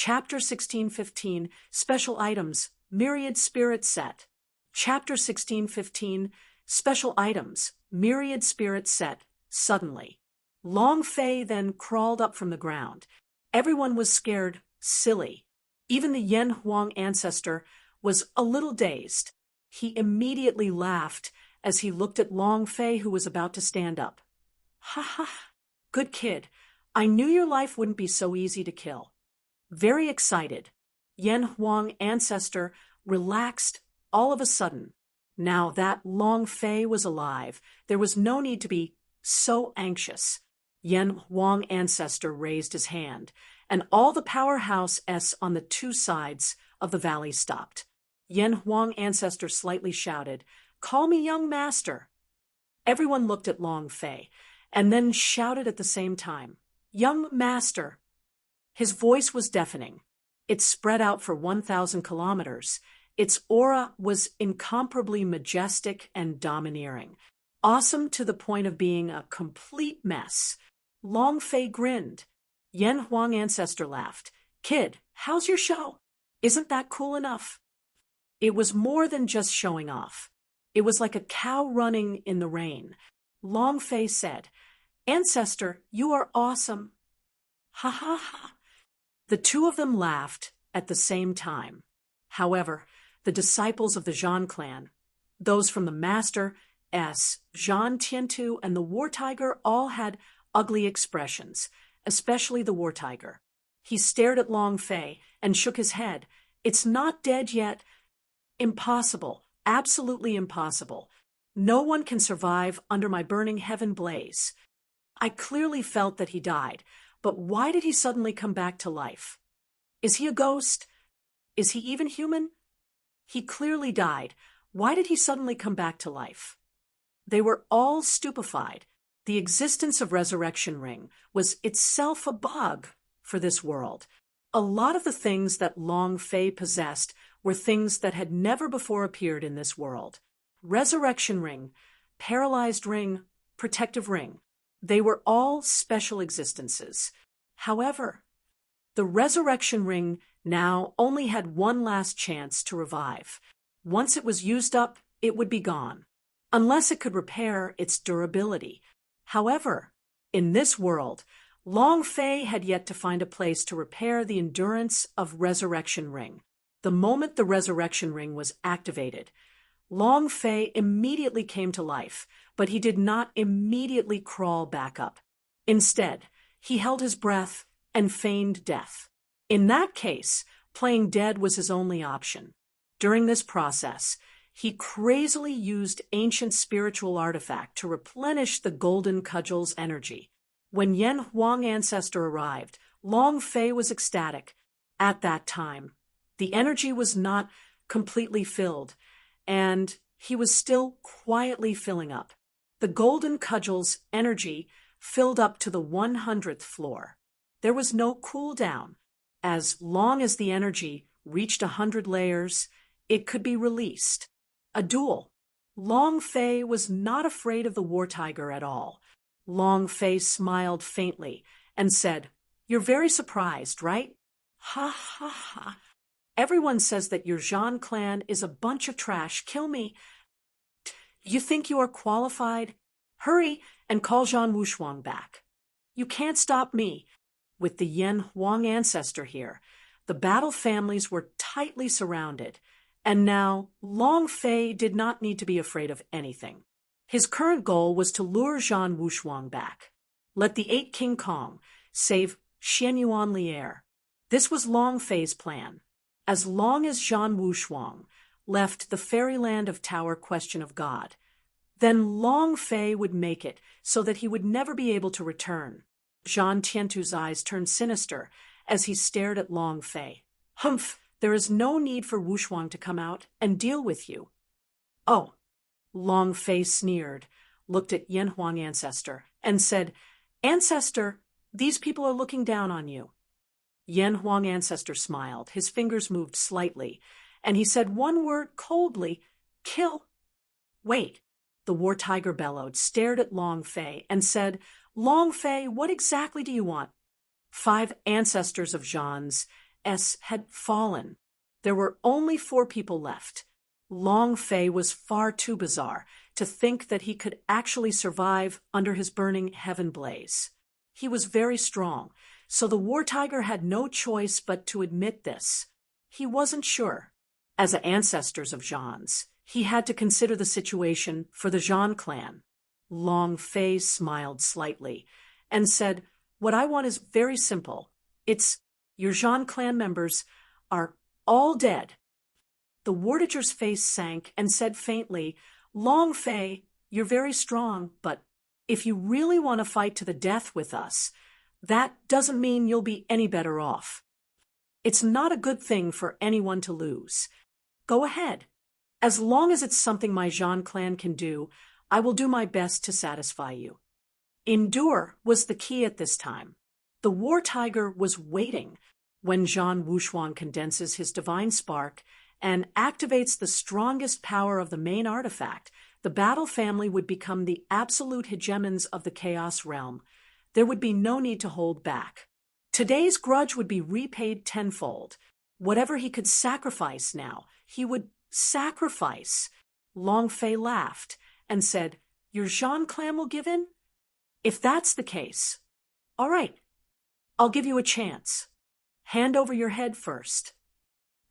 Chapter 1615, Special Items, Myriad Spirit Set. Chapter 1615, Special Items, Myriad Spirit Set, suddenly. Long Fei then crawled up from the ground. Everyone was scared, silly. Even the Yen Huang ancestor was a little dazed. He immediately laughed as he looked at Long Fei, who was about to stand up. Ha ha, good kid. I knew your life wouldn't be so easy to kill. Very excited, Yen Huang ancestor relaxed all of a sudden. Now that Long Fei was alive, there was no need to be so anxious. Yen Huang ancestor raised his hand, and all the powerhouse S on the two sides of the valley stopped. Yen Huang ancestor slightly shouted, "Call me young master." Everyone looked at Long Fei, and then shouted at the same time, "Young master." His voice was deafening. It spread out for 1,000 kilometers. Its aura was incomparably majestic and domineering, awesome to the point of being a complete mess. Long Fei grinned. Yen Huang ancestor laughed. "Kid, how's your show? Isn't that cool enough?" It was more than just showing off. It was like a cow running in the rain. Long Fei said, "Ancestor, you are awesome." Ha ha ha. The two of them laughed at the same time. However, the disciples of the Zhan clan, those from the Master S, Zhan Tiantu, and the War Tiger all had ugly expressions, especially the War Tiger. He stared at Long Fei and shook his head. "It's not dead yet. Impossible, absolutely impossible. No one can survive under my burning heaven blaze." I clearly felt that he died, but why did he suddenly come back to life? Is he a ghost? Is he even human? He clearly died. Why did he suddenly come back to life? They were all stupefied. The existence of Resurrection Ring was itself a bug for this world. A lot of the things that Long Fei possessed were things that had never before appeared in this world. Resurrection Ring, Paralyzed Ring, Protective Ring. They were all special existences. However, the Resurrection Ring now only had one last chance to revive. Once it was used up, it would be gone, unless it could repair its durability. However, in this world, Long Fei had yet to find a place to repair the endurance of Resurrection Ring. The moment the Resurrection Ring was activated, Long Fei immediately came to life, but he did not immediately crawl back up. Instead, he held his breath and feigned death. In that case, playing dead was his only option. During this process, he crazily used ancient spiritual artifact to replenish the golden cudgel's energy. When Yen Huang ancestor arrived, Long Fei was ecstatic. At that time, the energy was not completely filled, and he was still quietly filling up. The golden cudgel's energy filled up to the 100th floor. There was no cool down. As long as the energy reached 100 layers, it could be released. A duel. Long Fei was not afraid of the War Tiger at all. Long Fei smiled faintly and said, "You're very surprised, right? Ha ha ha. Everyone says that your Zhan clan is a bunch of trash. Kill me. You think you are qualified? Hurry and call Zhan Wushuang back. You can't stop me." With the Yen Huang ancestor here, the battle families were tightly surrounded, and now Long Fei did not need to be afraid of anything. His current goal was to lure Zhan Wushuang back. Let the 8 King Kong save Xianyuan Lier. This was Long Fei's plan. As long as Zhan Wushuang left the fairyland of Tower Question of God, then Long Fei would make it so that he would never be able to return. Zhan Tiantu's eyes turned sinister as he stared at Long Fei. "Humph, there is no need for Wushuang to come out and deal with you." "Oh," Long Fei sneered, looked at Yen Huang ancestor, and said, "Ancestor, these people are looking down on you." Yen Huang ancestor smiled. His fingers moved slightly, and he said one word coldly, "Kill." "Wait," the War Tiger bellowed, stared at Long Fei, and said, "Long Fei, what exactly do you want?" 5 ancestors of Zhan's had fallen. There were only 4 people left. Long Fei was far too bizarre to think that he could actually survive under his burning heaven blaze. He was very strong, so the war tiger had no choice but to admit this. He wasn't sure. As ancestors of Zhan's, he had to consider the situation for the Zhan clan. Long Fei smiled slightly and said, "What I want is very simple. It's your Zhan clan members are all dead." The wardiger's face sank and said faintly, "Long Fei, you're very strong, but if you really want to fight to the death with us, that doesn't mean you'll be any better off. It's not a good thing for anyone to lose. Go ahead. As long as it's something my Zhan clan can do, I will do my best to satisfy you." Endure was the key at this time. The war tiger was waiting. When Zhan Wushuang condenses his divine spark and activates the strongest power of the main artifact, the battle family would become the absolute hegemons of the chaos realm. There would be no need to hold back. Today's grudge would be repaid tenfold. Whatever he could sacrifice now, he would sacrifice. Long Fei laughed and said, "Your Zhan clan will give in? If that's the case, all right, I'll give you a chance. Hand over your head first."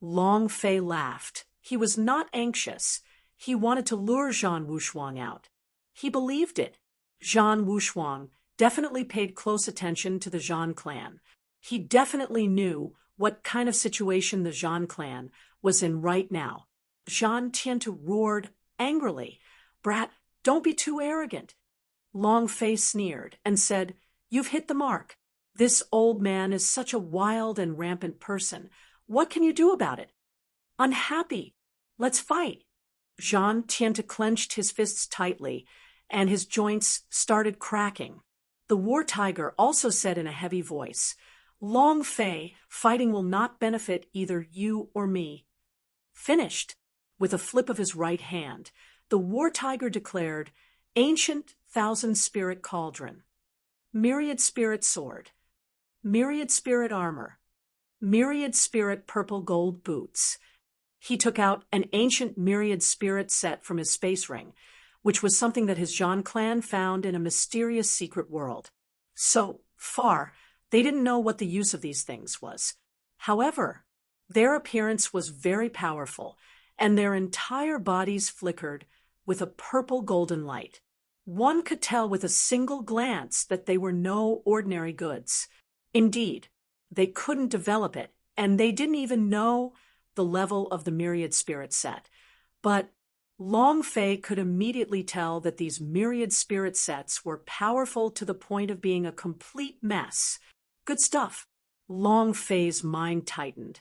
Long Fei laughed. He was not anxious. He wanted to lure Zhan Wushuang out. He believed it. Zhan Wushuang definitely paid close attention to the Zhan clan. He definitely knew what kind of situation the Zhan clan was in right now. Zhan Tiantu roared angrily, "Brat, don't be too arrogant." Long Fei sneered and said, "You've hit the mark. This old man is such a wild and rampant person. What can you do about it?" "Unhappy. Let's fight." Zhan Tiantu clenched his fists tightly, and his joints started cracking. The war tiger also said in a heavy voice, "Long Fei, fighting will not benefit either you or me." Finished. With a flip of his right hand, the war tiger declared, "Ancient Thousand Spirit Cauldron, Myriad Spirit Sword, Myriad Spirit Armor, Myriad Spirit Purple Gold Boots." He took out an ancient Myriad Spirit set from his space ring, which was something that his Zhan clan found in a mysterious secret world. So far, they didn't know what the use of these things was. However, their appearance was very powerful, and their entire bodies flickered with a purple golden light. One could tell with a single glance that they were no ordinary goods. Indeed, they couldn't develop it, and they didn't even know the level of the Myriad Spirit set. But Long Fei could immediately tell that these Myriad Spirit sets were powerful to the point of being a complete mess. Good stuff. Long Fei's mind tightened.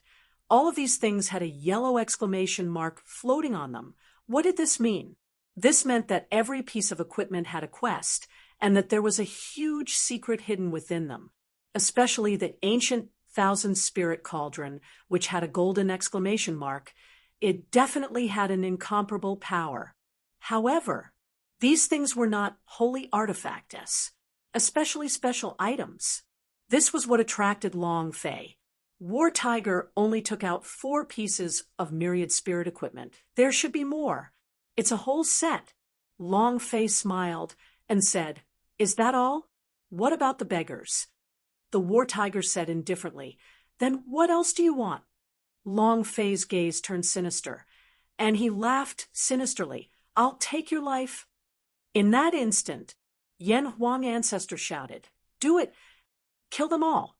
All of these things had a yellow exclamation mark floating on them. What did this mean? This meant that every piece of equipment had a quest, and that there was a huge secret hidden within them, especially the ancient Thousand Spirit Cauldron, which had a golden exclamation mark. It definitely had an incomparable power. However, these things were not holy artifacts, especially special items. This was what attracted Long Fei. War Tiger only took out 4 pieces of Myriad Spirit equipment. There should be more. It's a whole set. Long Fei smiled and said, "Is that all? What about the beggars?" The War Tiger said indifferently, "Then what else do you want?" Long Fei's gaze turned sinister, and he laughed sinisterly. "I'll take your life." In that instant, Yan Huang Ancestor shouted, "Do it! Kill them all!"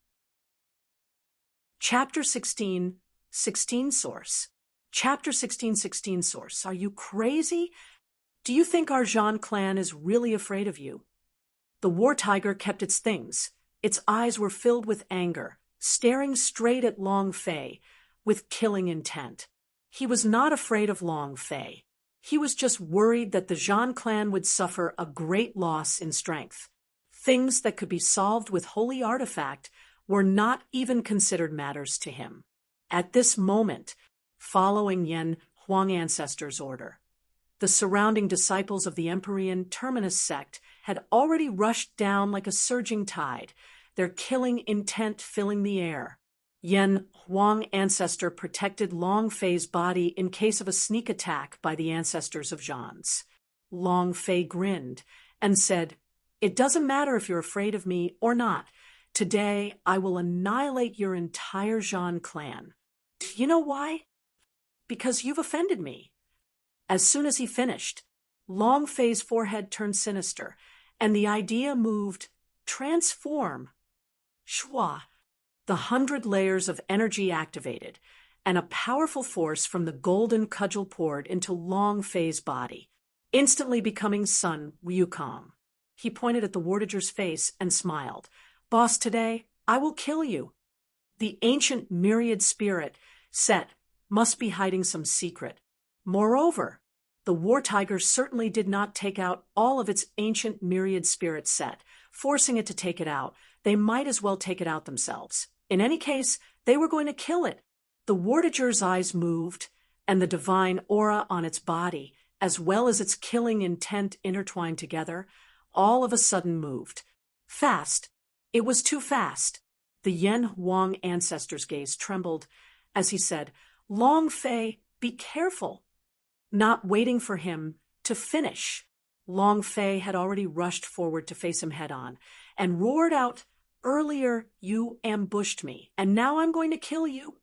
Chapter 16, 16 Source. Chapter 16 Source. Are you crazy? Do you think our Zhan clan is really afraid of you? The War Tiger kept its things. Its eyes were filled with anger, staring straight at Long Fei with killing intent. He was not afraid of Long Fei. He was just worried that the Zhan clan would suffer a great loss in strength. Things that could be solved with holy artifact were not even considered matters to him. At this moment, following Yan Huang Ancestor's order, the surrounding disciples of the Empyrean Terminus sect had already rushed down like a surging tide, their killing intent filling the air. Yen Huang ancestor protected Long Fei's body in case of a sneak attack by the ancestors of Zhan's. Long Fei grinned and said, "It doesn't matter if you're afraid of me or not. Today, I will annihilate your entire Zhan clan. Do you know why? Because you've offended me." As soon as he finished, Long Fei's forehead turned sinister, and the idea moved, transform. Shua. The 100 layers of energy activated, and a powerful force from the golden cudgel poured into Long Fei's body, instantly becoming Sun Wukong. He pointed at the Wardager's face and smiled. "Boss, today, I will kill you." The ancient myriad spirit, Set, must be hiding some secret. Moreover, the War Tiger certainly did not take out all of its ancient myriad spirit Set, forcing it to take it out. They might as well take it out themselves. In any case, they were going to kill it. The Wardager's eyes moved, and the divine aura on its body, as well as its killing intent intertwined together, all of a sudden moved. Fast. It was too fast. The Yen Huang ancestor's gaze trembled as he said, "Long Fei, be careful." Not waiting for him to finish, Long Fei had already rushed forward to face him head-on and roared out, "Earlier you ambushed me, and now I'm going to kill you."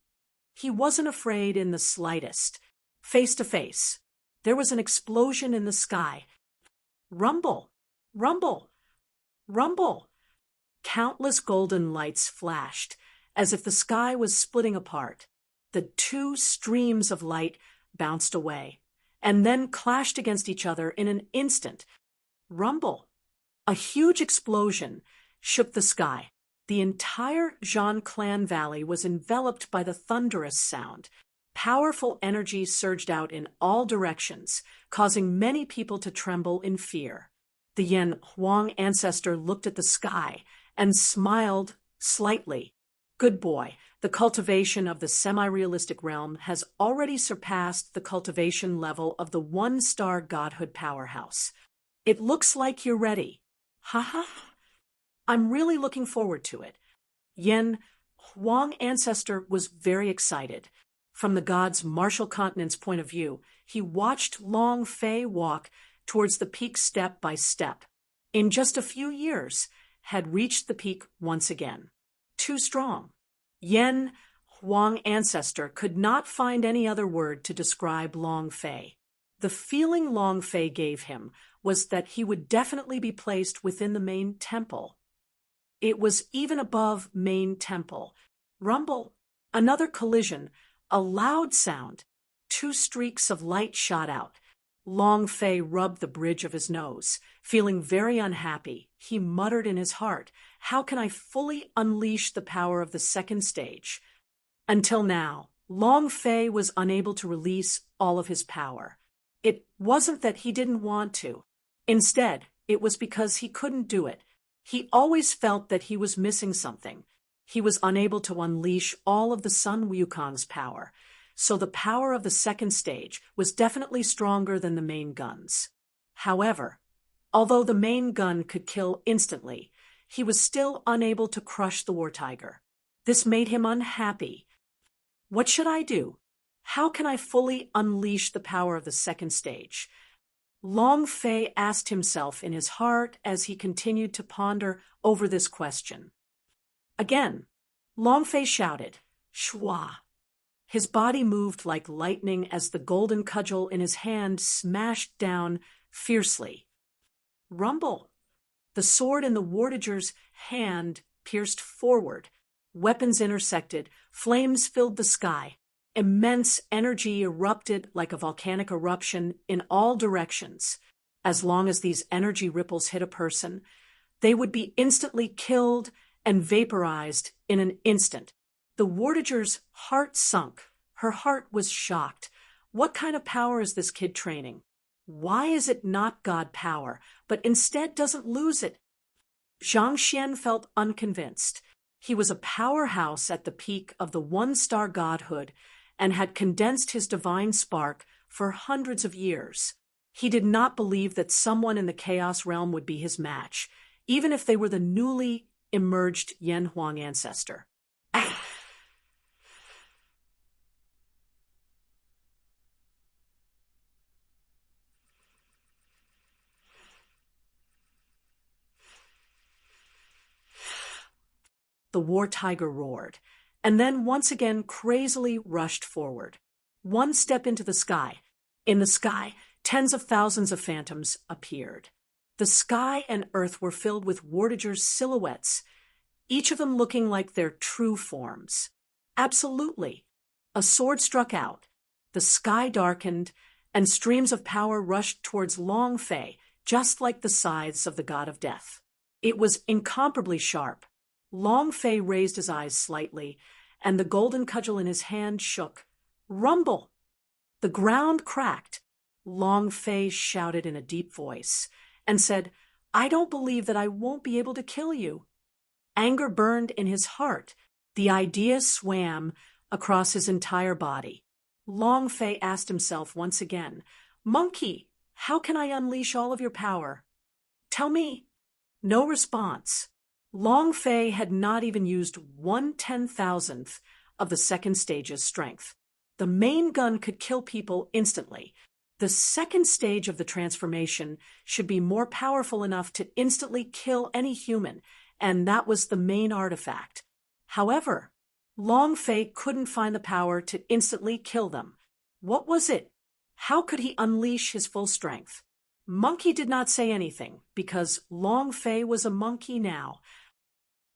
He wasn't afraid in the slightest. Face to face, there was an explosion in the sky. Rumble, rumble, rumble. Countless golden lights flashed, as if the sky was splitting apart. The two streams of light bounced away, and then clashed against each other in an instant. Rumble. A huge explosion shook the sky. The entire Zhan clan valley was enveloped by the thunderous sound. Powerful energy surged out in all directions, causing many people to tremble in fear. The Yen Huang ancestor looked at the sky and smiled slightly. "Good boy, the cultivation of the semi-realistic realm has already surpassed the cultivation level of the one-star godhood powerhouse. It looks like you're ready. Haha. I'm really looking forward to it." Yen Huang ancestor was very excited. From the god's martial continent's point of view, he watched Long Fei walk towards the peak step by step. In just a few years, had reached the peak once again. Too strong. Yen Huang ancestor could not find any other word to describe Long Fei. The feeling Long Fei gave him was that he would definitely be placed within the main temple. It was even above main temple. Rumble. Another collision. A loud sound. Two streaks of light shot out. Long Fei rubbed the bridge of his nose. Feeling very unhappy, he muttered in his heart, "How can I fully unleash the power of the second stage?" Until now, Long Fei was unable to release all of his power. It wasn't that he didn't want to. Instead, it was because he couldn't do it. He always felt that he was missing something. He was unable to unleash all of the Sun Wukong's power. So the power of the second stage was definitely stronger than the main guns. However, although the main gun could kill instantly, he was still unable to crush the War Tiger. This made him unhappy. What should I do? How can I fully unleash the power of the second stage? Long Fei asked himself in his heart as he continued to ponder over this question. Again, Long Fei shouted, "Shua." His body moved like lightning as the golden cudgel in his hand smashed down fiercely. Rumble. The sword in the Wardager's hand pierced forward. Weapons intersected. Flames filled the sky. Immense energy erupted like a volcanic eruption in all directions. As long as these energy ripples hit a person, they would be instantly killed and vaporized in an instant. The Wardager's heart sunk. Her heart was shocked. What kind of power is this kid training? Why is it not God power, but instead doesn't lose it? Zhang Xian felt unconvinced. He was a powerhouse at the peak of the one-star godhood and had condensed his divine spark for hundreds of years. He did not believe that someone in the chaos realm would be his match, even if they were the newly emerged Yen Huang ancestor. the war tiger roared, and then once again crazily rushed forward. One step into the sky. In the sky, tens of thousands of phantoms appeared. The sky and earth were filled with Wardiger's silhouettes, each of them looking like their true forms. Absolutely. A sword struck out. The sky darkened, and streams of power rushed towards Long Fei, just like the scythes of the god of death. It was incomparably sharp. Long Fei raised his eyes slightly, and the golden cudgel in his hand shook. Rumble! The ground cracked. Long Fei shouted in a deep voice and said, "I don't believe that I won't be able to kill you." Anger burned in his heart. The idea swam across his entire body. Long Fei asked himself once again, "Monkey, how can I unleash all of your power? Tell me." No response. Long Fei had not even used 1/10,000th of the second stage's strength. The main gun could kill people instantly. The second stage of the transformation should be more powerful enough to instantly kill any human, and that was the main artifact. However, Long Fei couldn't find the power to instantly kill them. What was it? How could he unleash his full strength? Monkey did not say anything, because Long Fei was a monkey now.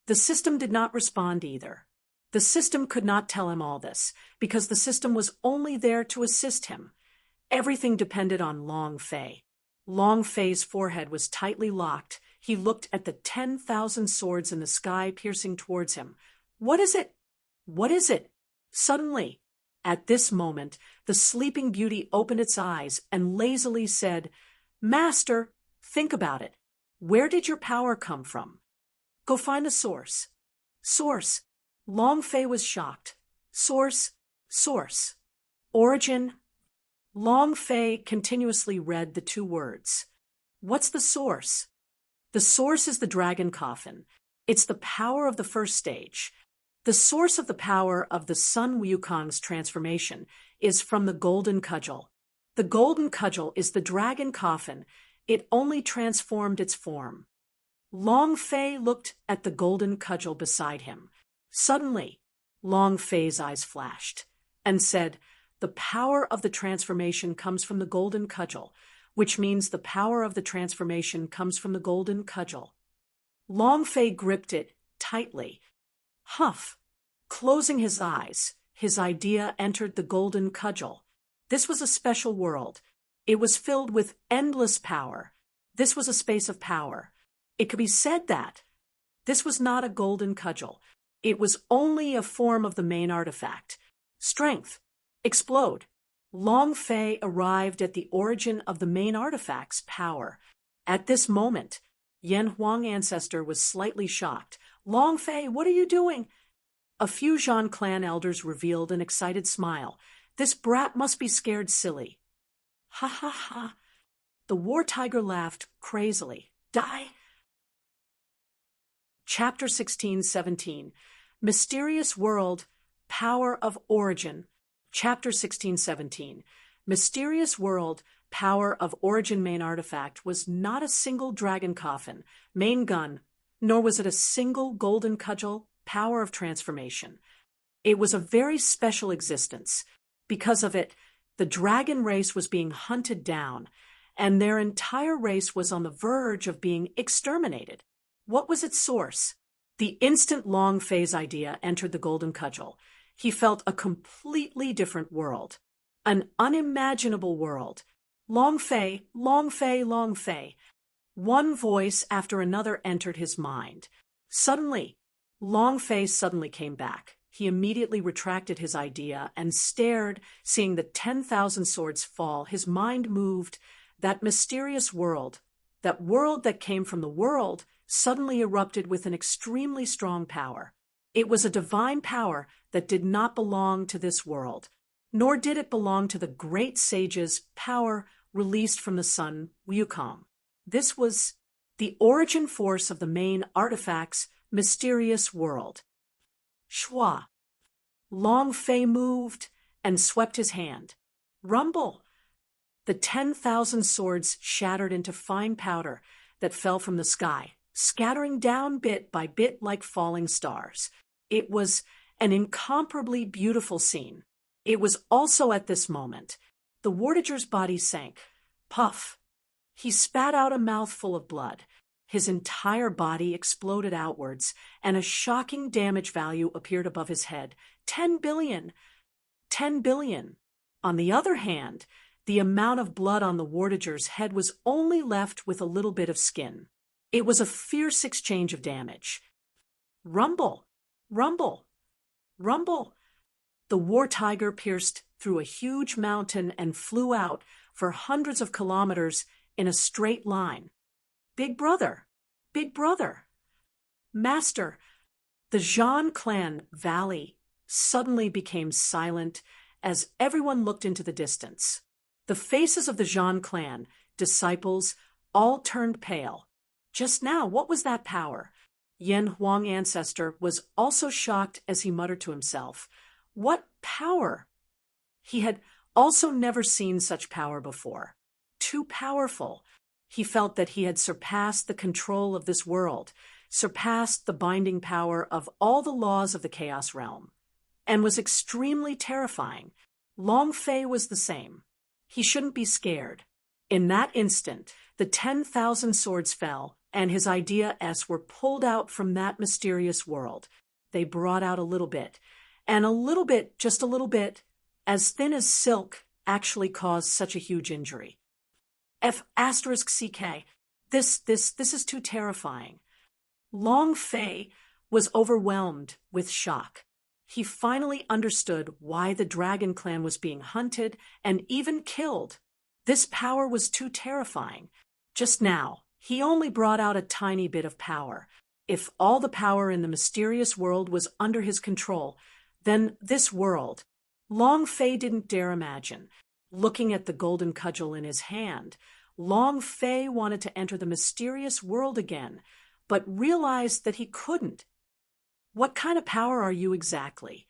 The system did not respond either. The system could not tell him all this, because the system was only there to assist him. Everything depended on Long Fei. Long Fei's forehead was tightly locked. He looked at the 10,000 swords in the sky piercing towards him. What is it? What is it? Suddenly, at this moment, the Sleeping Beauty opened its eyes and lazily said, "Master, think about it. Where did your power come from? Go find the source." Source. Long Fei was shocked. Source. Source. Origin. Long Fei continuously read the two words. What's the source? The source is the dragon coffin. It's the power of the first stage. The source of the power of the Sun Wukong's transformation is from the golden cudgel. The golden cudgel is the dragon coffin. It only transformed its form. Long Fei looked at the golden cudgel beside him. Suddenly, Long Fei's eyes flashed and said, "The power of the transformation comes from the golden cudgel, which means the power of the transformation comes from the golden cudgel." Long Fei gripped it tightly. Huff! Closing his eyes, his idea entered the golden cudgel. This was a special world. It was filled with endless power. This was a space of power. It could be said that this was not a golden cudgel. It was only a form of the main artifact. Strength. Explode. Long Fei arrived at the origin of the main artifact's power. At this moment, Yan Huang ancestor was slightly shocked. "Long Fei, what are you doing?" A few Zhan clan elders revealed an excited smile. "This brat must be scared silly." Ha ha ha. The war tiger laughed crazily. Die. Chapter 16-17. Mysterious World, Power of Origin. Chapter 16-17. Mysterious World, Power of Origin main artifact was not a single dragon coffin, main gun, nor was it a single golden cudgel, power of transformation. It was a very special existence. Because of it, the dragon race was being hunted down, and their entire race was on the verge of being exterminated. What was its source? The instant Long Fei's idea entered the golden cudgel, he felt a completely different world, an unimaginable world. Long Fei, Long Fei, Long Fei. One voice after another entered his mind. Suddenly, Long Fei suddenly came back. He immediately retracted his idea and stared, seeing the 10,000 swords fall. His mind moved. That mysterious world, that world that came from the world, suddenly erupted with an extremely strong power. It was a divine power that did not belong to this world, nor did it belong to the great sage's power released from the Sun Wukong. This was the origin force of the main artifact's mysterious world. Shua. Long Fei moved and swept his hand. Rumble. The 10,000 swords shattered into fine powder that fell from the sky. scattering down bit by bit like falling stars. It was an incomparably beautiful scene. It was also at this moment the Wartager's body sank. Puff! He spat out a mouthful of blood. His entire body exploded outwards, and a shocking damage value appeared above his head. 10 billion! 10 billion! On the other hand, the amount of blood on the Wartager's head was only left with a little bit of skin. It was a fierce exchange of damage. Rumble! Rumble! Rumble! The war tiger pierced through a huge mountain and flew out for hundreds of kilometers in a straight line. Big brother! Big brother! Master! The Zhan clan valley suddenly became silent as everyone looked into the distance. The faces of the Zhan clan, disciples, all turned pale. Just now, what was that power? Yan Huang ancestor was also shocked as he muttered to himself, "What power?" He had also never seen such power before. Too powerful. He felt that he had surpassed the control of this world, surpassed the binding power of all the laws of the Chaos Realm, and was extremely terrifying. Long Fei was the same. He shouldn't be scared. In that instant, the 10,000 swords fell, and his ideas were pulled out from that mysterious world. They brought out a little bit, and a little bit, just a little bit, as thin as silk, actually caused such a huge injury. F***CK. This is too terrifying. Long Fei was overwhelmed with shock. He finally understood why the Dragon Clan was being hunted and even killed. This power was too terrifying. Just now, he only brought out a tiny bit of power. If all the power in the mysterious world was under his control, then this world, Long Fei didn't dare imagine. Looking at the golden cudgel in his hand, Long Fei wanted to enter the mysterious world again, but realized that he couldn't. What kind of power are you exactly?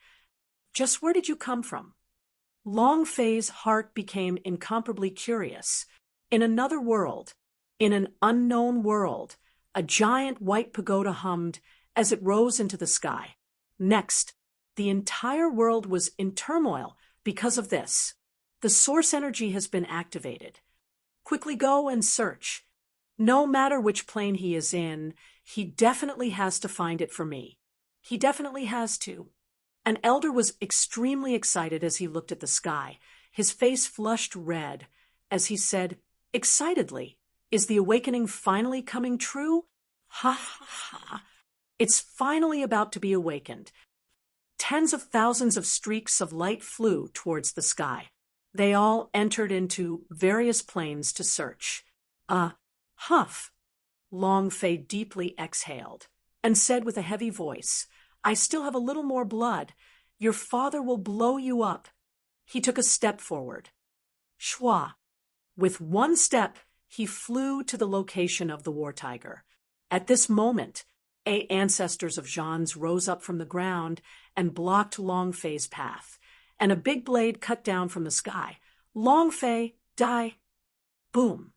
Just where did you come from? Long Fei's heart became incomparably curious. In another world, in an unknown world, a giant white pagoda hummed as it rose into the sky. Next, the entire world was in turmoil because of this. The source energy has been activated. Quickly go and search. No matter which plane he is in, he definitely has to find it for me. He definitely has to. An elder was extremely excited as he looked at the sky. His face flushed red as he said, excitedly, "Is the awakening finally coming true? Ha ha ha. It's finally about to be awakened." Tens of thousands of streaks of light flew towards the sky. They all entered into various planes to search. Huff. Long Fei deeply exhaled and said with a heavy voice, "I still have a little more blood. Your father will blow you up." He took a step forward. Shwa. With one step, he flew to the location of the war tiger. At this moment, 8 ancestors of Zhan's rose up from the ground and blocked Long Fei's path, and a big blade cut down from the sky. Long Fei, die! Boom!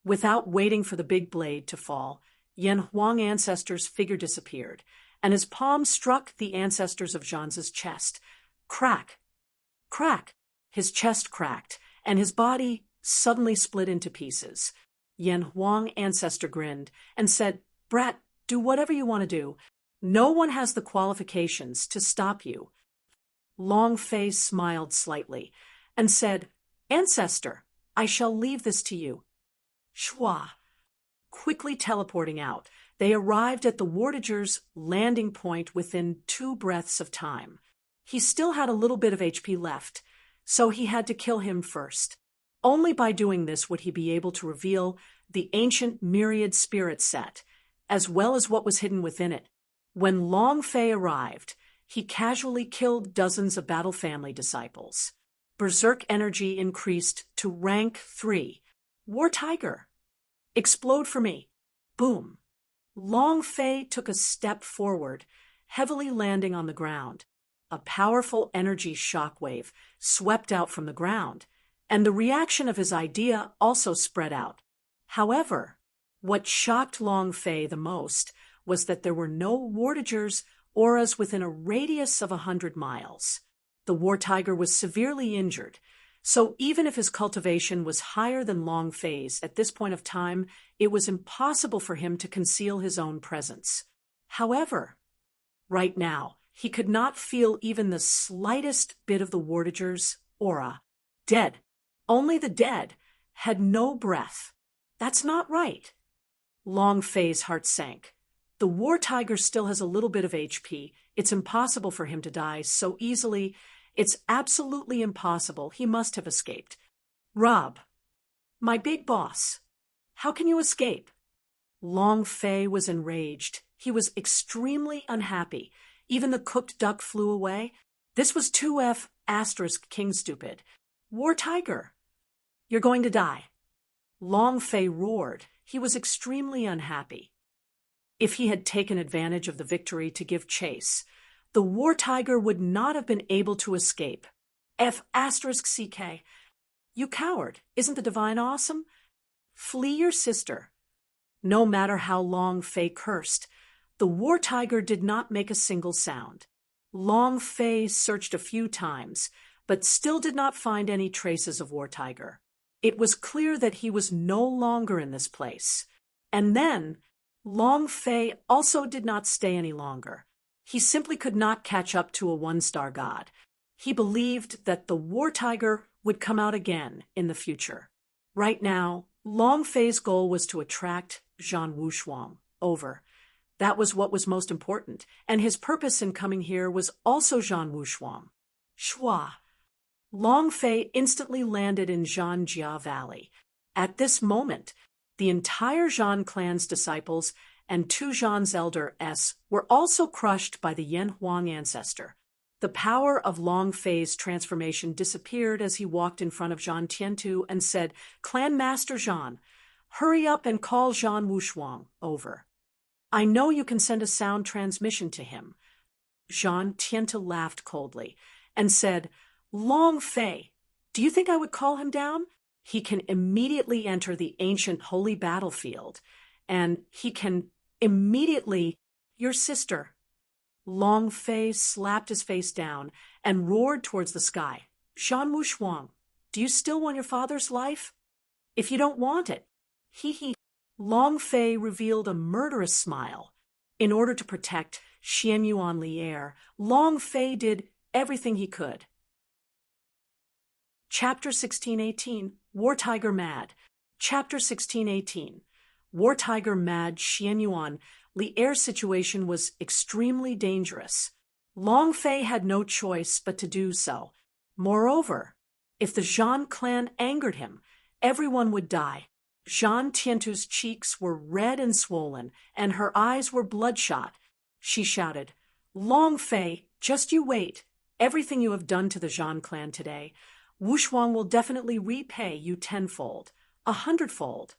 Without waiting for the big blade to fall, Yan Huang ancestor's figure disappeared, and his palm struck the ancestors of Zhan's chest. Crack! Crack! His chest cracked, and his body suddenly split into pieces. Yan Huang ancestor grinned and said, "Brat, do whatever you want to do. No one has the qualifications to stop you." Long Fei smiled slightly and said, "Ancestor, I shall leave this to you." Shwa. Quickly teleporting out, they arrived at the Wartager's landing point within 2 breaths of time. He still had a little bit of HP left, so he had to kill him first. Only by doing this would he be able to reveal the ancient myriad spirit set, as well as what was hidden within it. When Long Fei arrived, he casually killed dozens of Battle Family disciples. Berserk energy increased to rank 3. War Tiger. Explode for me. Boom. Long Fei took a step forward, heavily landing on the ground. A powerful energy shockwave swept out from the ground, and the reaction of his idea also spread out. However, What shocked Long Fei the most was that there were no Wartigers auras within a radius of 100 miles. The war tiger was severely injured, so even if his cultivation was higher than Long Fei's at this point of time, it was impossible for him to conceal his own presence. However, right now, he could not feel even the slightest bit of the Wartiger's aura. Dead. Only the dead had no breath. That's not right. Long Fei's heart sank. The war tiger still has a little bit of HP. It's impossible for him to die so easily. It's absolutely impossible. He must have escaped. Rob, my big boss, how can you escape? Long Fei was enraged. He was extremely unhappy. Even the cooked duck flew away. This was 2F asterisk king stupid. War tiger, you're going to die. Long Fei roared. He was extremely unhappy. If he had taken advantage of the victory to give chase, the war tiger would not have been able to escape. F asterisk CK. You coward, isn't the divine awesome? Flee your sister. No matter how Long Fei cursed, the war tiger did not make a single sound. Long Fei searched a few times, but still did not find any traces of war tiger. It was clear that he was no longer in this place. And then, Long Fei also did not stay any longer. He simply could not catch up to a one-star god. He believed that the war tiger would come out again in the future. Right now, Long Fei's goal was to attract Zhan Wushuang over. That was what was most important, and his purpose in coming here was also Zhan Wushuang. Shua. Long Fei instantly landed in Zhanjia Valley. At this moment, the entire Zhan clan's disciples and two Zhan's elder S were also crushed by the Yan Huang ancestor. The power of Long Fei's transformation disappeared as he walked in front of Zhan Tiantu and said, "Clan Master Zhan, hurry up and call Zhan Wushuang over. I know you can send a sound transmission to him." Zhan Tiantu laughed coldly and said, "Long Fei, do you think I would call him down? He can immediately enter the ancient holy battlefield, and he can immediately— Your sister." Long Fei slapped his face down and roared towards the sky. "Zhan Wushuang, do you still want your father's life? If you don't want it, he. Long Fei revealed a murderous smile. In order to protect Xian Yuan Lier, Long Fei did everything he could. Chapter 1618, War Tiger Mad. Chapter 1618, War Tiger Mad. Xian Yuan Li'er's situation was extremely dangerous. Long Fei had no choice but to do so. Moreover, if the Zhan clan angered him, everyone would die. Zhan Tiantu's cheeks were red and swollen, and her eyes were bloodshot. She shouted, "Long Fei, just you wait. Everything you have done to the Zhan clan today, Wushuang will definitely repay you tenfold, 100-fold.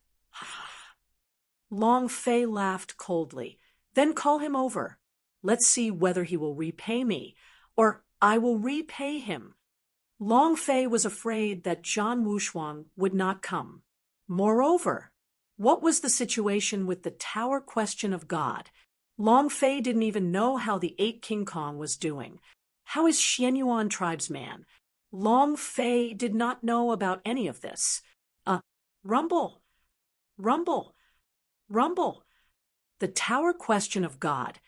Long Fei laughed coldly. "Then call him over. Let's see whether he will repay me, or I will repay him." Long Fei was afraid that Zhan Wushuang would not come. Moreover, what was the situation with the Tower Question of God? Long Fei didn't even know how the 8 King Kong was doing. How is Xianyuan tribesman? Long Fei did not know about any of this. Rumble, rumble, rumble. The Tower Question of God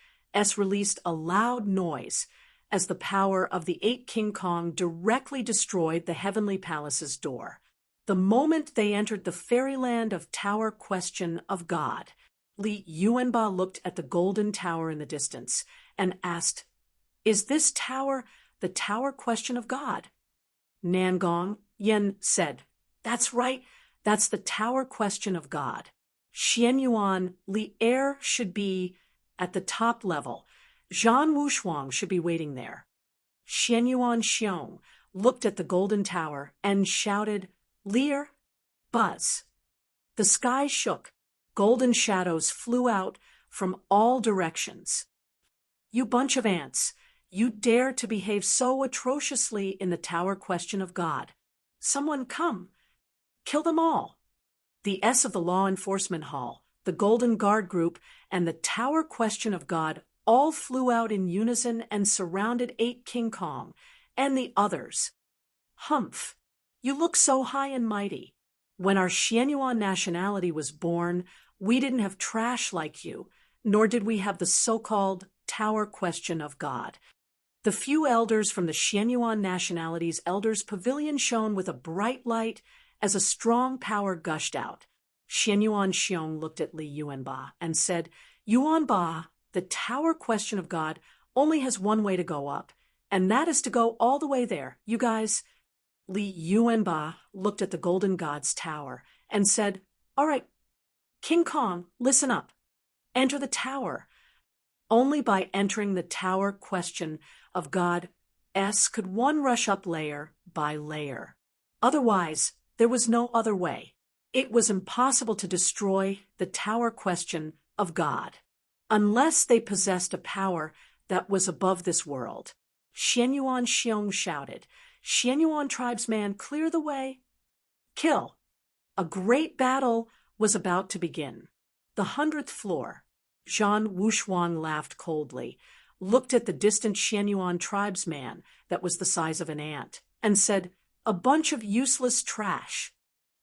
released a loud noise as the power of the 8 King Kong directly destroyed the Heavenly Palace's door. The moment they entered the fairyland of Tower Question of God, Li Yuanba looked at the golden tower in the distance and asked, "Is this tower the Tower Question of God?" Nangong, Yen said, "That's right, that's the Tower Question of God. Xianyuan Li'er should be at the top level. Zhan Wushuang should be waiting there." Xianyuan Xiong looked at the golden tower and shouted, "Lear, buzz." The sky shook. Golden shadows flew out from all directions. "You bunch of ants, you dare to behave so atrociously in the Tower Question of God. Someone come. Kill them all." The S of the Law Enforcement Hall the Golden Guard group, and the Tower Question of God all flew out in unison and surrounded 8 King Kong and the others. Humph! You look so high and mighty. When our Xianyuan nationality was born, we didn't have trash like you, nor did we have the so-called Tower Question of God. The few elders from the Xianyuan nationality's elders' pavilion shone with a bright light as a strong power gushed out. Xianyuan Xiong looked at Li Yuanba and said, Yuanba, the Tower Question of God only has one way to go up, and that is to go all the way there. You guys... Li Yuanba looked at the Golden God's tower and said, All right, King Kong, listen up. Enter the tower. Only by entering the Tower Question of God could one rush up layer by layer. Otherwise, there was no other way. It was impossible to destroy the Tower Question of God, unless they possessed a power that was above this world. Xianyuan Xiong shouted, Xianyuan tribesman, clear the way. Kill. A great battle was about to begin. The 100th floor. Zhan Wushuang laughed coldly, looked at the distant Xianyuan tribesman that was the size of an ant, and said, A bunch of useless trash.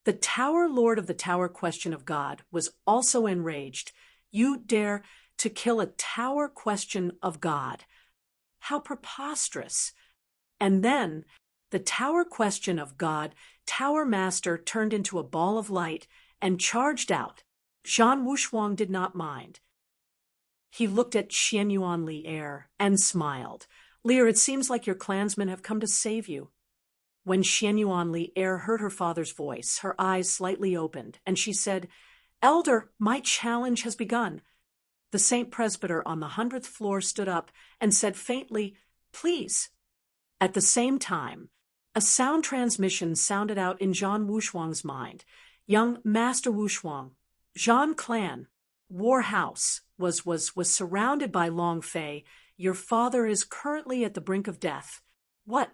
The Tower Lord of the Tower Question of God was also enraged. You dare to kill a Tower Question of God. How preposterous. And then the Tower Question of God Tower Master turned into a ball of light and charged out. Zhan Wushuang did not mind. He looked at Xianyuan Li and smiled. Lear, it seems like your clansmen have come to save you. When Xianyuan Li heard her father's voice, her eyes slightly opened, and she said, Elder, my challenge has begun. The Saint Presbyter on the 100th floor stood up and said faintly, Please. At the same time, a sound transmission sounded out in Zhan Wushuang's mind. Young Master Wushuang, Zhan clan, War House, was surrounded by Long Fei. Your father is currently at the brink of death. What?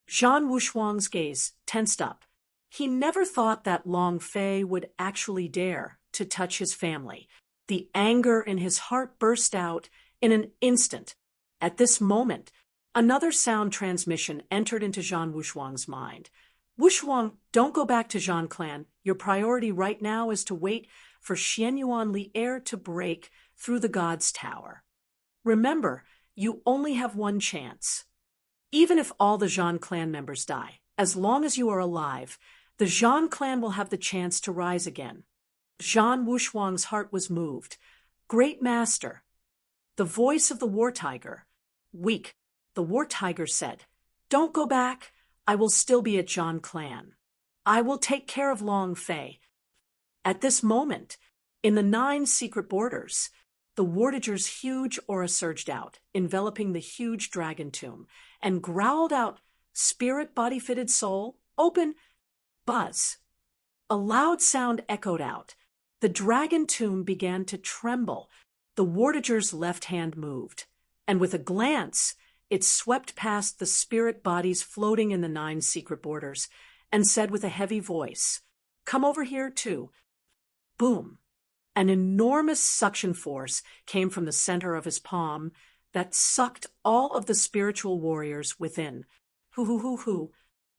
Zhan Wushuang's gaze tensed up. He never thought that Long Fei would actually dare to touch his family. The anger in his heart burst out in an instant. At this moment, another sound transmission entered into Zhan Wushuang's mind. Wushuang, don't go back to Zhan clan. Your priority right now is to wait for Xianyuan Li to break through the God's Tower. Remember, you only have one chance. Even if all the Zhan clan members die, as long as you are alive, the Zhan clan will have the chance to rise again. Zhan Wushuang's heart was moved. Great Master. The voice of the War Tiger. Weak. The War Tiger said, Don't go back. I will still be at Zhan clan. I will take care of Long Fei. At this moment, in the 9 secret borders, the Wartager's huge aura surged out, enveloping the huge dragon tomb, and growled out, Spirit, body-fitted soul, open, buzz. A loud sound echoed out. The dragon tomb began to tremble. The Wartager's left hand moved, and with a glance, it swept past the spirit bodies floating in the 9 secret borders, and said with a heavy voice, Come over here, too. Boom. An enormous suction force came from the center of his palm that sucked all of the spiritual warriors within. Hoo.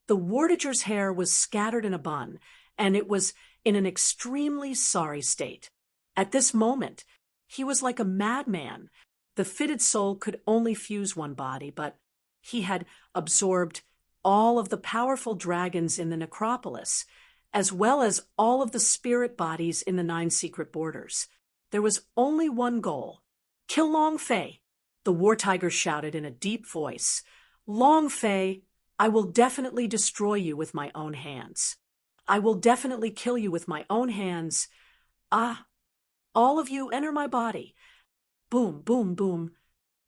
The Wartager's hair was scattered in a bun, and it was in an extremely sorry state. At this moment, he was like a madman. The fitted soul could only fuse one body, but he had absorbed all of the powerful dragons in the necropolis, as well as all of the spirit bodies in the 9 secret borders. There was only one goal. Kill Long Fei, the War Tiger shouted in a deep voice. Long Fei, I will definitely destroy you with my own hands. I will definitely kill you with my own hands. Ah, all of you enter my body. Boom, boom, boom.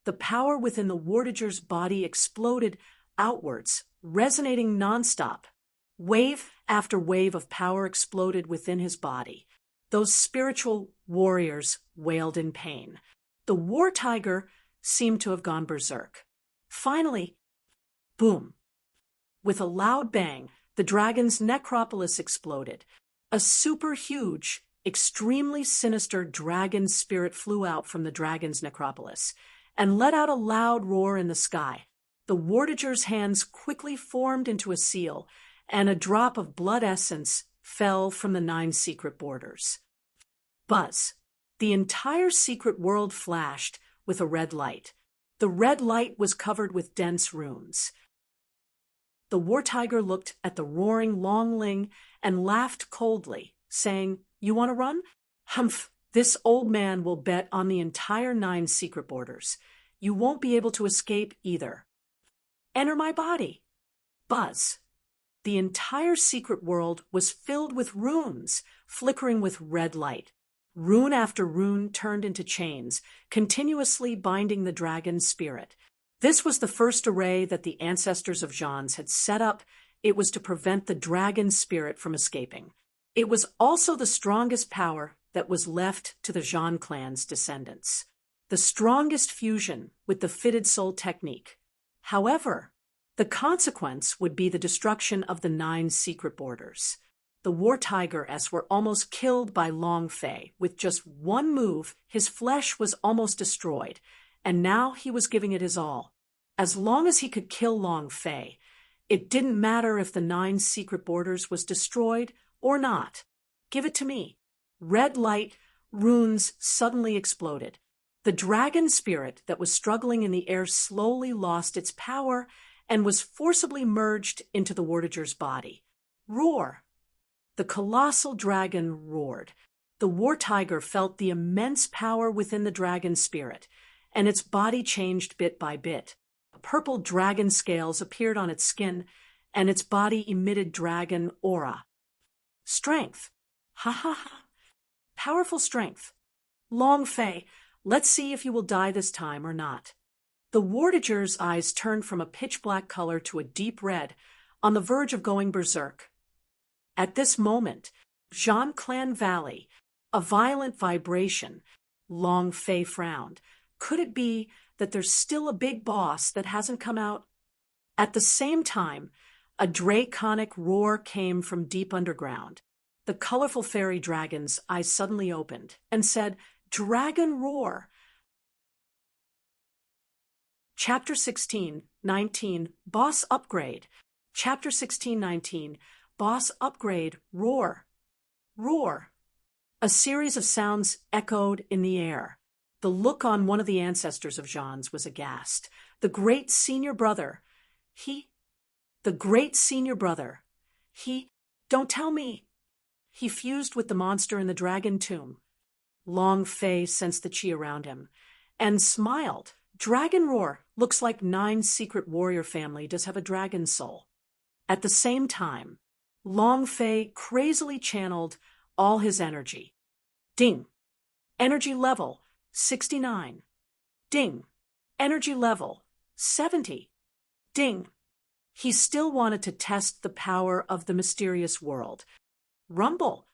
The power within the Wartager's body exploded outwards, resonating nonstop. Wave after wave of power exploded within his body. Those spiritual warriors wailed in pain. The War Tiger seemed to have gone berserk. Finally, boom. With a loud bang, the dragon's necropolis exploded. A super huge extremely sinister dragon spirit flew out from the dragon's necropolis and let out a loud roar in the sky. The Wartager's hands quickly formed into a seal, and a drop of blood essence fell from the 9 secret borders. Buzz. The entire secret world flashed with a red light. The red light was covered with dense runes. The Wartiger looked at the roaring longling and laughed coldly, saying, "You want to run? Humph, this old man will bet on the entire 9 secret borders. You won't be able to escape either. Enter my body." Buzz. The entire secret world was filled with runes, flickering with red light. Rune after rune turned into chains, continuously binding the dragon's spirit. This was the first array that the ancestors of Jean's had set up. It was to prevent the dragon's spirit from escaping. It was also the strongest power that was left to the Jean clan's descendants. The strongest fusion with the fitted soul technique. However, the consequence would be the destruction of the 9 secret borders. The Wartiger-s were almost killed by Long Fei. With just one move, his flesh was almost destroyed, and now he was giving it his all. As long as he could kill Long Fei, it didn't matter if the 9 secret borders was destroyed or not. Give it to me. Red light, runes suddenly exploded. The dragon spirit that was struggling in the air slowly lost its power and was forcibly merged into the Wartager's body. Roar! The colossal dragon roared. The Wartiger felt the immense power within the dragon spirit, and its body changed bit by bit. Purple dragon scales appeared on its skin, and its body emitted dragon aura. Strength. Ha ha ha. Powerful strength. Long Fei, let's see if you will die this time or not. The Wartager's eyes turned from a pitch-black color to a deep red, on the verge of going berserk. At this moment, Jean Clan Valley, a violent vibration. Long Fei frowned. Could it be that there's still a big boss that hasn't come out? At the same time, a draconic roar came from deep underground. The colorful fairy dragon's eyes suddenly opened and said, "Dragon roar!" Chapter 16:19 Boss Upgrade. Chapter 16:19 Boss Upgrade. Roar. Roar. A series of sounds echoed in the air. The look on one of the ancestors of Jean's was aghast. The great senior brother. Don't tell me. He fused with the monster in the dragon tomb. Long Fei sensed the chi around him and smiled. Dragon roar. Looks like 9 secret warrior family does have a dragon soul. At the same time, Long Fei crazily channeled all his energy. Ding. Energy level 69. Ding. Energy level 70. Ding. He still wanted to test the power of the mysterious world. Rumble.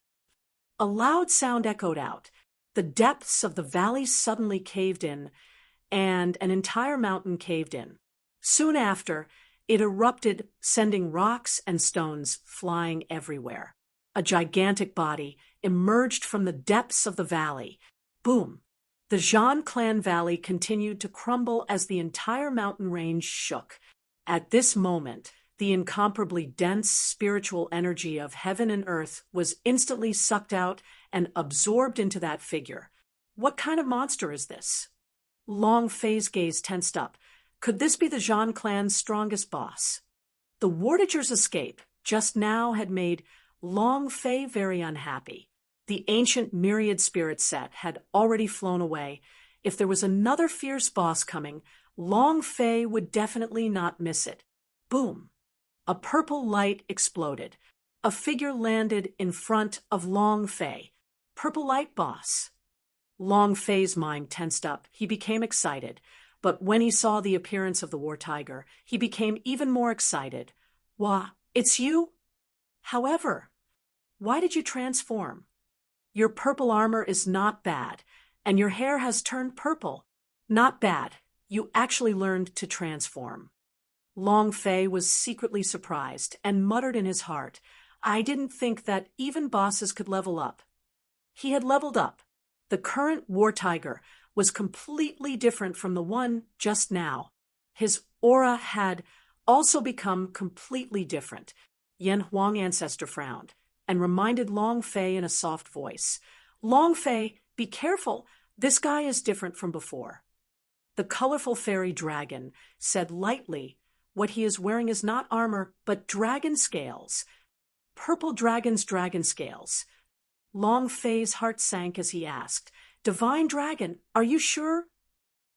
A loud sound echoed out. The depths of the valley suddenly caved in, and an entire mountain caved in. Soon after, it erupted, sending rocks and stones flying everywhere. A gigantic body emerged from the depths of the valley. Boom! The Jean Clan Valley continued to crumble as the entire mountain range shook. At this moment, the incomparably dense spiritual energy of heaven and earth was instantly sucked out and absorbed into that figure. What kind of monster is this? Long Fei's gaze tensed up. Could this be the Jean clan's strongest boss? The Wartager's escape just now had made Long Fei very unhappy. The ancient myriad spirit set had already flown away. If there was another fierce boss coming, Long Fei would definitely not miss it. Boom! A purple light exploded. A figure landed in front of Long Fei. Purple light boss. Long Fei's mind tensed up. He became excited. But when he saw the appearance of the Wartiger, he became even more excited. Wah, it's you? However, why did you transform? Your purple armor is not bad, and your hair has turned purple. Not bad. You actually learned to transform. Long Fei was secretly surprised and muttered in his heart, I didn't think that even bosses could level up. He had leveled up. The current war tiger was completely different from the one just now. His aura had also become completely different. Yan Huang Ancestor frowned and reminded Long Fei in a soft voice. Long Fei, be careful. This guy is different from before. The colorful fairy dragon said lightly, what he is wearing is not armor, but dragon scales. Purple dragon's dragon scales. Long Fei's heart sank as he asked, Divine Dragon, are you sure?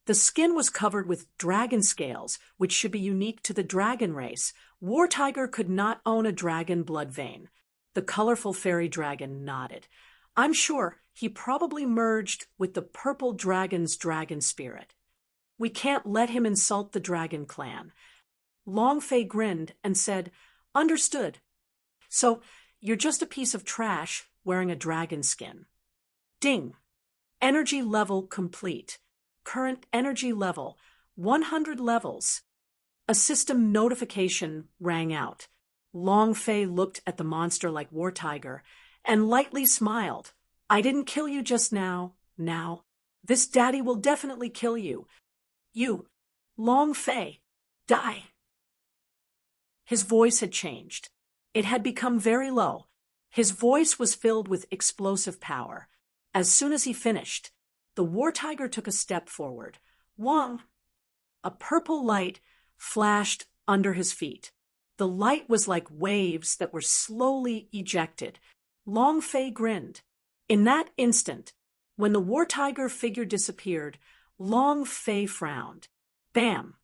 The skin was covered with dragon scales, which should be unique to the dragon race. War Tiger could not own a dragon blood vein. The colorful fairy dragon nodded. I'm sure he probably merged with the purple dragon's dragon spirit. We can't let him insult the dragon clan. Long Fei grinned and said, Understood. So, you're just a piece of trash wearing a dragon skin. Ding. Energy level complete. Current energy level, 100 levels. A system notification rang out. Long Fei looked at the monster like War Tiger and lightly smiled. I didn't kill you just now. Now. This daddy will definitely kill you. You, Long Fei, die. His voice had changed. It had become very low. His voice was filled with explosive power. As soon as he finished, the war tiger took a step forward. Wong! A purple light flashed under his feet. The light was like waves that were slowly ejected. Long Fei grinned. In that instant, when the war tiger figure disappeared, Long Fei frowned. Bam!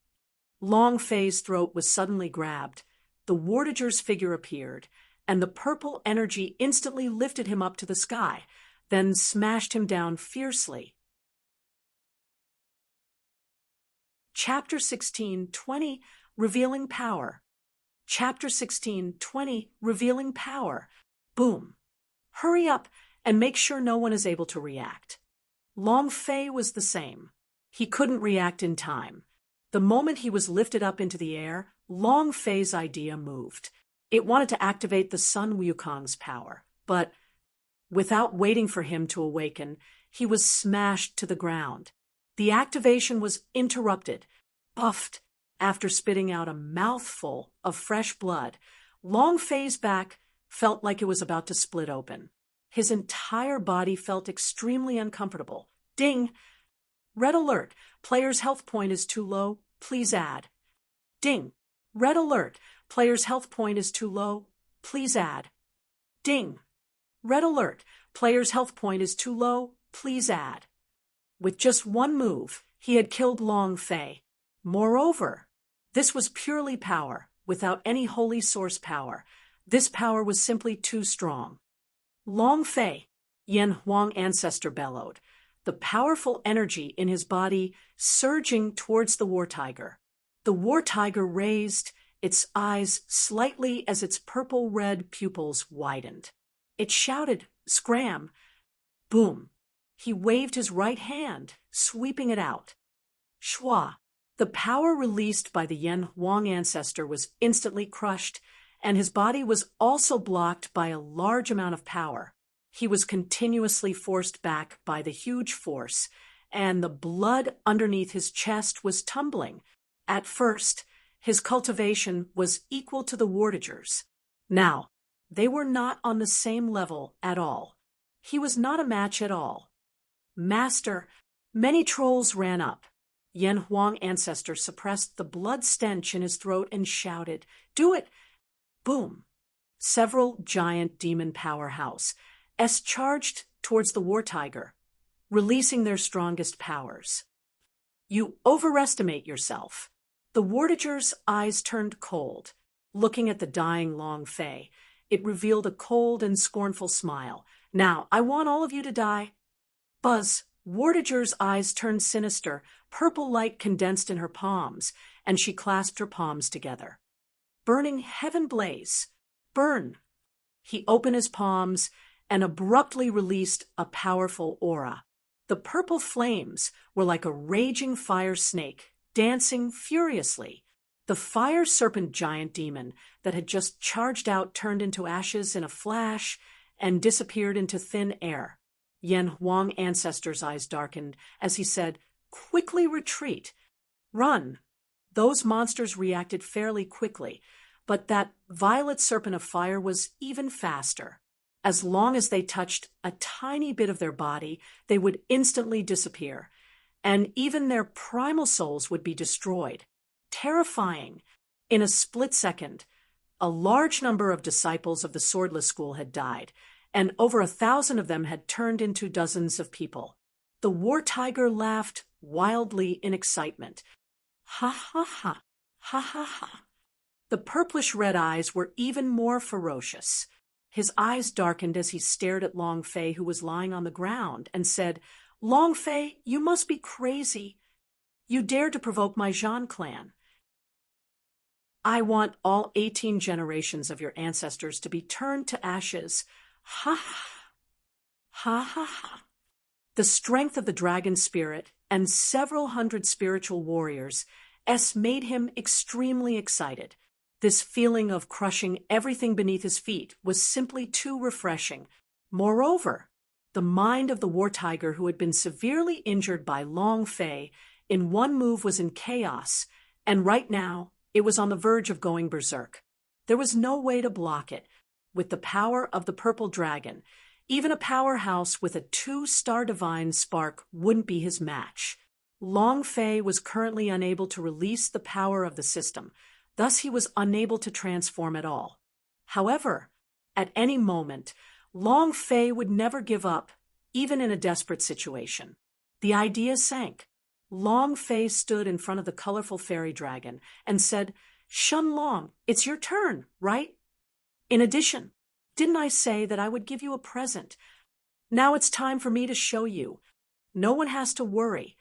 Long Fei's throat was suddenly grabbed. The Wartager's figure appeared, and the purple energy instantly lifted him up to the sky, then smashed him down fiercely. Chapter 16:20 Revealing Power. Chapter 16:20 Revealing Power. Boom. Hurry up and make sure no one is able to react. Long Fei was the same. He couldn't react in time. The moment he was lifted up into the air, Long Fei's idea moved. It wanted to activate the Sun Wukong's power, but without waiting for him to awaken, he was smashed to the ground. The activation was interrupted, buffed, after spitting out a mouthful of fresh blood. Long Fei's back felt like it was about to split open. His entire body felt extremely uncomfortable. Ding! Red alert. Player's health point is too low. Please add. Ding! Red alert. Player's health point is too low. Please add. Ding! Red alert. Player's health point is too low. Please add. With just one move, he had killed Long Fei. Moreover, this was purely power, without any holy source power. This power was simply too strong. Long Fei, Yan Huang Ancestor bellowed, the powerful energy in his body surging towards the war tiger. The war tiger raised its eyes slightly as its purple-red pupils widened. It shouted, Scram! Boom! He waved his right hand, sweeping it out. Shwa! The power released by the Yan Huang Ancestor was instantly crushed, and his body was also blocked by a large amount of power. He was continuously forced back by the huge force, and the blood underneath his chest was tumbling. At first, his cultivation was equal to the Wartager's. Now, they were not on the same level at all. He was not a match at all. Master, many trolls ran up. Yan Huang Ancestor suppressed the blood stench in his throat and shouted, Do it! Boom! Several giant demon powerhouse charged towards the war tiger, releasing their strongest powers. You overestimate yourself. The Wartager's eyes turned cold. Looking at the dying Long Fei, it revealed a cold and scornful smile. Now, I want all of you to die. Buzz, Wartager's eyes turned sinister. Purple light condensed in her palms, and she clasped her palms together. Burning heaven blaze. Burn! He opened his palms and abruptly released a powerful aura. The purple flames were like a raging fire snake, dancing furiously. The fire serpent giant demon that had just charged out turned into ashes in a flash and disappeared into thin air. Yan Huang ancestor's eyes darkened as he said, "Quickly retreat. Run." Those monsters reacted fairly quickly, but that violet serpent of fire was even faster. As long as they touched a tiny bit of their body, they would instantly disappear, and even their primal souls would be destroyed. Terrifying. In a split second, a large number of disciples of the swordless school had died, and over 1,000 of them had turned into dozens of people. The war tiger laughed wildly in excitement. Ha ha ha, ha ha ha. The purplish-red eyes were even more ferocious. His eyes darkened as he stared at Long Fei, who was lying on the ground, and said, "Long Fei, you must be crazy. You dared to provoke my Zhan clan. I want all 18 generations of your ancestors to be turned to ashes. Ha ha, ha ha ha." The strength of the dragon spirit and several hundred spiritual warriors made him extremely excited. This feeling of crushing everything beneath his feet was simply too refreshing. Moreover, the mind of the war tiger, who had been severely injured by Long Fei, in one move was in chaos, and right now it was on the verge of going berserk. There was no way to block it. With the power of the purple dragon, even a powerhouse with a 2-star divine spark wouldn't be his match. Long Fei was currently unable to release the power of the system, thus he was unable to transform at all. However, at any moment, Long Fei would never give up, even in a desperate situation. The idea sank. Long Fei stood in front of the colorful fairy dragon and said, "Shun Long, it's your turn, right? In addition, didn't I say that I would give you a present? Now it's time for me to show you. No one has to worry."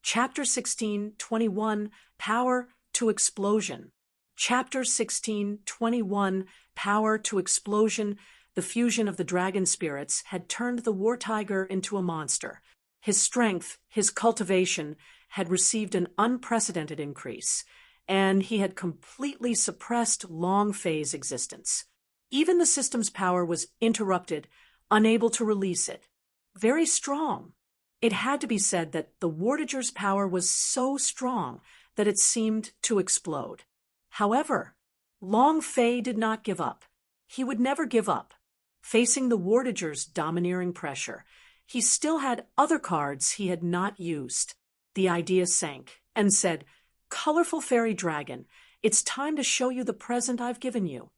Chapter 16:21, Power to Explosion. Chapter 16:21, Power to Explosion. The fusion of the dragon spirits had turned the war tiger into a monster. His strength, his cultivation, had received an unprecedented increase, and he had completely suppressed Long Fei's existence. Even the system's power was interrupted, unable to release it. Very strong. It had to be said that the Wartager's power was so strong that it seemed to explode. However, Long Fei did not give up. He would never give up. Facing the Wartager's domineering pressure, he still had other cards he had not used. The idea sank and said, "Colorful fairy dragon, it's time to show you the present I've given you."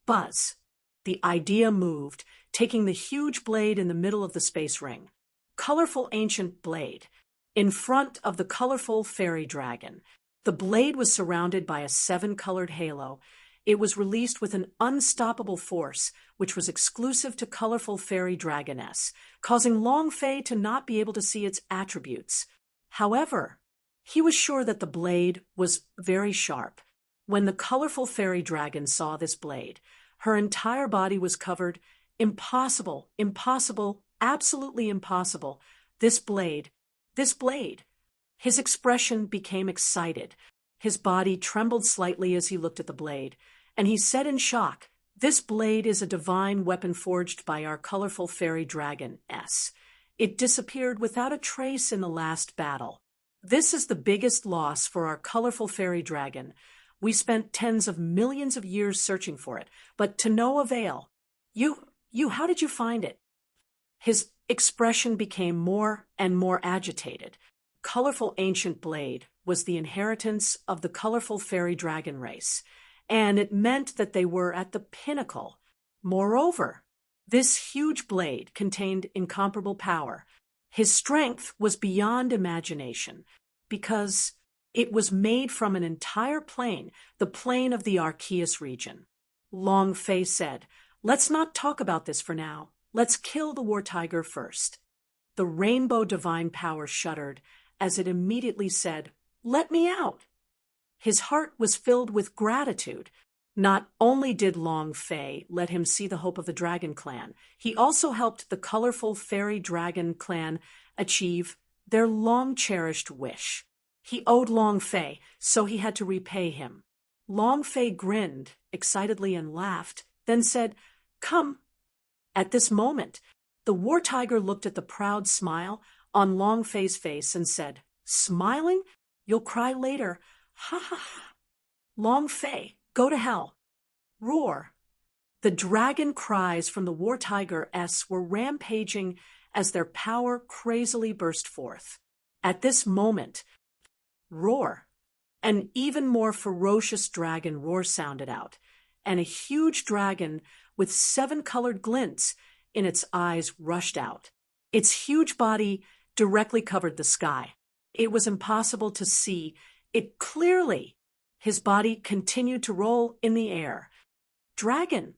Buzz. The idea moved, taking the huge blade in the middle of the space ring. Colorful ancient blade. In front of the colorful fairy dragon, the blade was surrounded by a 7-colored halo. It was released with an unstoppable force, which was exclusive to colorful fairy dragoness, causing Long Fei to not be able to see its attributes. However, he was sure that the blade was very sharp. When the colorful fairy dragon saw this blade, her entire body was covered. Impossible, impossible, absolutely impossible. This blade. His expression became excited. His body trembled slightly as he looked at the blade, and he said in shock, "This blade is a divine weapon forged by our colorful fairy dragon, S. It disappeared without a trace in the last battle. This is the biggest loss for our colorful fairy dragon. We spent tens of millions of years searching for it, but to no avail. How did you find it?" His expression became more and more agitated. Colorful ancient blade was the inheritance of the colorful fairy dragon race, and it meant that they were at the pinnacle. Moreover, this huge blade contained incomparable power. His strength was beyond imagination, because it was made from an entire plane, the plane of the Arceus region. Long Fei said, "Let's not talk about this for now. Let's kill the war tiger first." The rainbow divine power shuddered as it immediately said, "Let me out." His heart was filled with gratitude. Not only did Long Fei let him see the hope of the dragon clan, he also helped the colorful fairy dragon clan achieve their long-cherished wish. He owed Long Fei, so he had to repay him. Long Fei grinned excitedly and laughed, then said, "Come, At this moment, the war tiger looked at the proud smile on Long Fei's face and said, "Smiling? You'll cry later. Ha ha ha. Long Fei, go to hell." Roar. The dragon cries from the war tiger-s were rampaging as their power crazily burst forth. At this moment, roar. An even more ferocious dragon roar sounded out, and a huge dragon with 7 colored glints in its eyes rushed out. Its huge body directly covered the sky. It was impossible to see it clearly. His body continued to roll in the air. Dragon.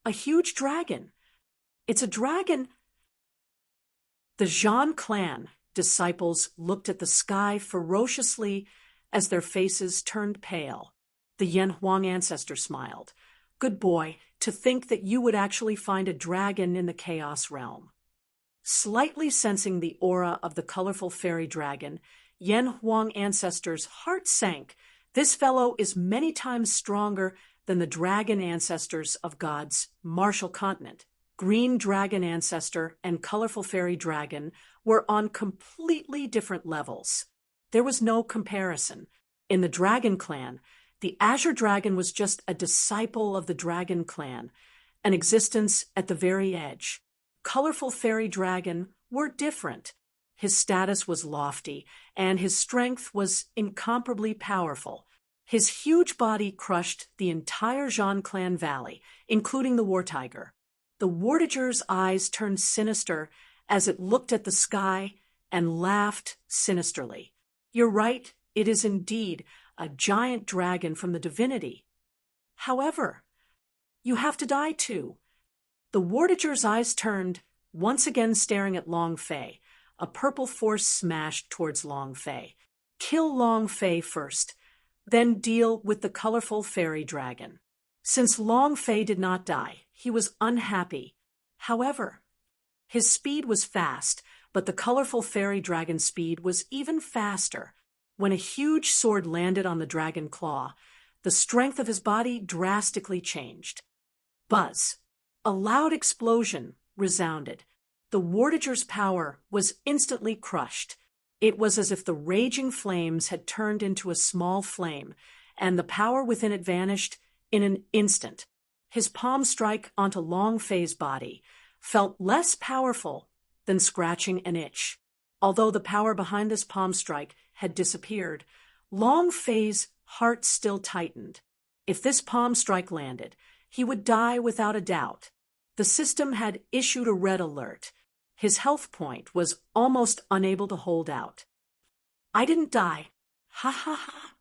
A huge dragon. It's a dragon. The Zhan clan disciples looked at the sky ferociously as their faces turned pale. The Yan Huang ancestor smiled. "Good boy, to think that you would actually find a dragon in the chaos realm." Slightly sensing the aura of the colorful fairy dragon, Yan Huang ancestor's heart sank. This fellow is many times stronger than the dragon ancestors of God's martial continent. Green dragon ancestor and colorful fairy dragon were on completely different levels. There was no comparison. In the dragon clan, the Azure Dragon was just a disciple of the dragon clan, an existence at the very edge. Colorful fairy dragon were different. His status was lofty, and his strength was incomparably powerful. His huge body crushed the entire Zhan clan valley, including the war tiger. The Wartager's eyes turned sinister as it looked at the sky and laughed sinisterly. "You're right, it is indeed a giant dragon from the divinity. However, you have to die too." The Wartager's eyes turned, once again staring at Long Fei. A purple force smashed towards Long Fei. "Kill Long Fei first, then deal with the colorful fairy dragon." Since Long Fei did not die, he was unhappy. However, his speed was fast, but the colorful fairy dragon's speed was even faster. When a huge sword landed on the dragon claw, the strength of his body drastically changed. Buzz. A loud explosion resounded. The Wartager's power was instantly crushed. It was as if the raging flames had turned into a small flame, and the power within it vanished in an instant. His palm strike onto Long Fei's body felt less powerful than scratching an itch. Although the power behind this palm strike had disappeared, Long Fei's heart still tightened. If this palm strike landed, he would die without a doubt. The system had issued a red alert. His health point was almost unable to hold out. "I didn't die. Ha ha ha."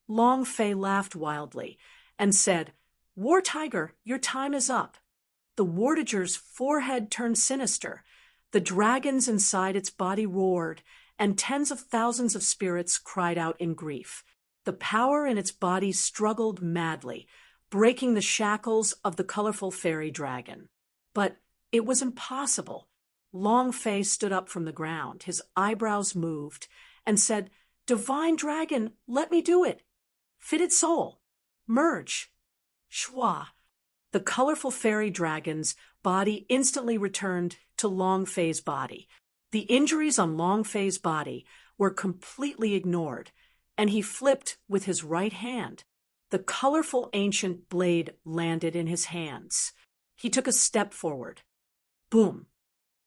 Long Fei laughed wildly and said, "War Tiger, your time is up." The Wartager's forehead turned sinister. The dragons inside its body roared, and tens of thousands of spirits cried out in grief. The power in its body struggled madly, breaking the shackles of the colorful fairy dragon. But it was impossible. Long Fei stood up from the ground, his eyebrows moved, and said, "Divine Dragon, let me do it. Fitted soul, merge." Shwa. The colorful fairy dragon's body instantly returned to Long Fei's body. The injuries on Long Fei's body were completely ignored, and he flipped with his right hand. The colorful ancient blade landed in his hands. He took a step forward. Boom.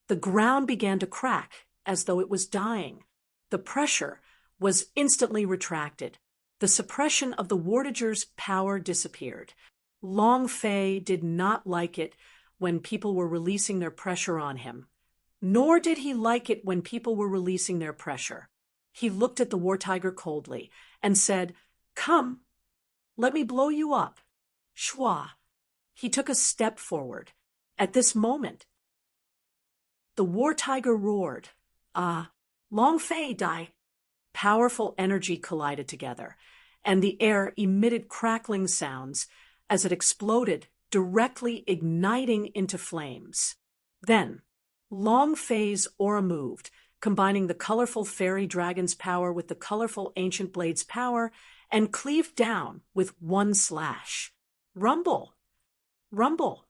The ground began to crack as though it was dying. The pressure was instantly retracted. The suppression of the Wartager's power disappeared. Long Fei did not like it when people were releasing their pressure on him, nor did he like it when people were releasing their pressure. He looked at the war tiger coldly and said, "Come, let me blow you up." Shwa. He took a step forward. At this moment, the war tiger roared. Long Fei, die. Powerful energy collided together, and the air emitted crackling sounds as it exploded, directly igniting into flames. Then, Long Fei's aura moved, combining the colorful fairy dragon's power with the colorful ancient blade's power, and cleaved down with one slash. Rumble! Rumble!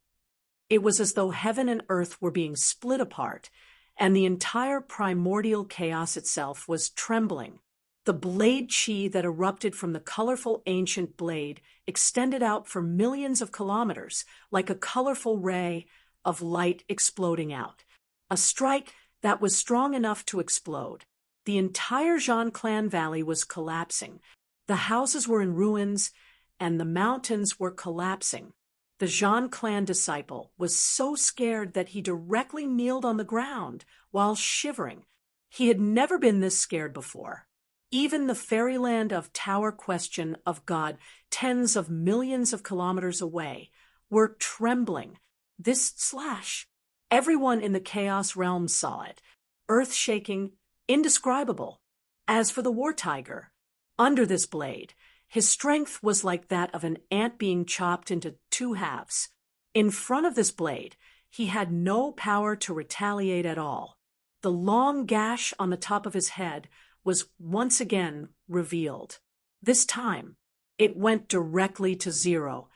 It was as though heaven and earth were being split apart, and the entire primordial chaos itself was trembling. The blade chi that erupted from the colorful ancient blade extended out for millions of kilometers, like a colorful ray of light exploding out. A strike that was strong enough to explode. The entire Zhan Clan Valley was collapsing. The houses were in ruins, and the mountains were collapsing. The Zhan Clan disciple was so scared that he directly kneeled on the ground while shivering. He had never been this scared before. Even the fairyland of Tower Question of God, tens of millions of kilometers away, were trembling. This slash. Everyone in the Chaos realm saw it. Earth-shaking, indescribable. As for the War Tiger, under this blade, his strength was like that of an ant being chopped into two halves. In front of this blade, he had no power to retaliate at all. The long gash on the top of his head was once again revealed. This time, it went directly to zero,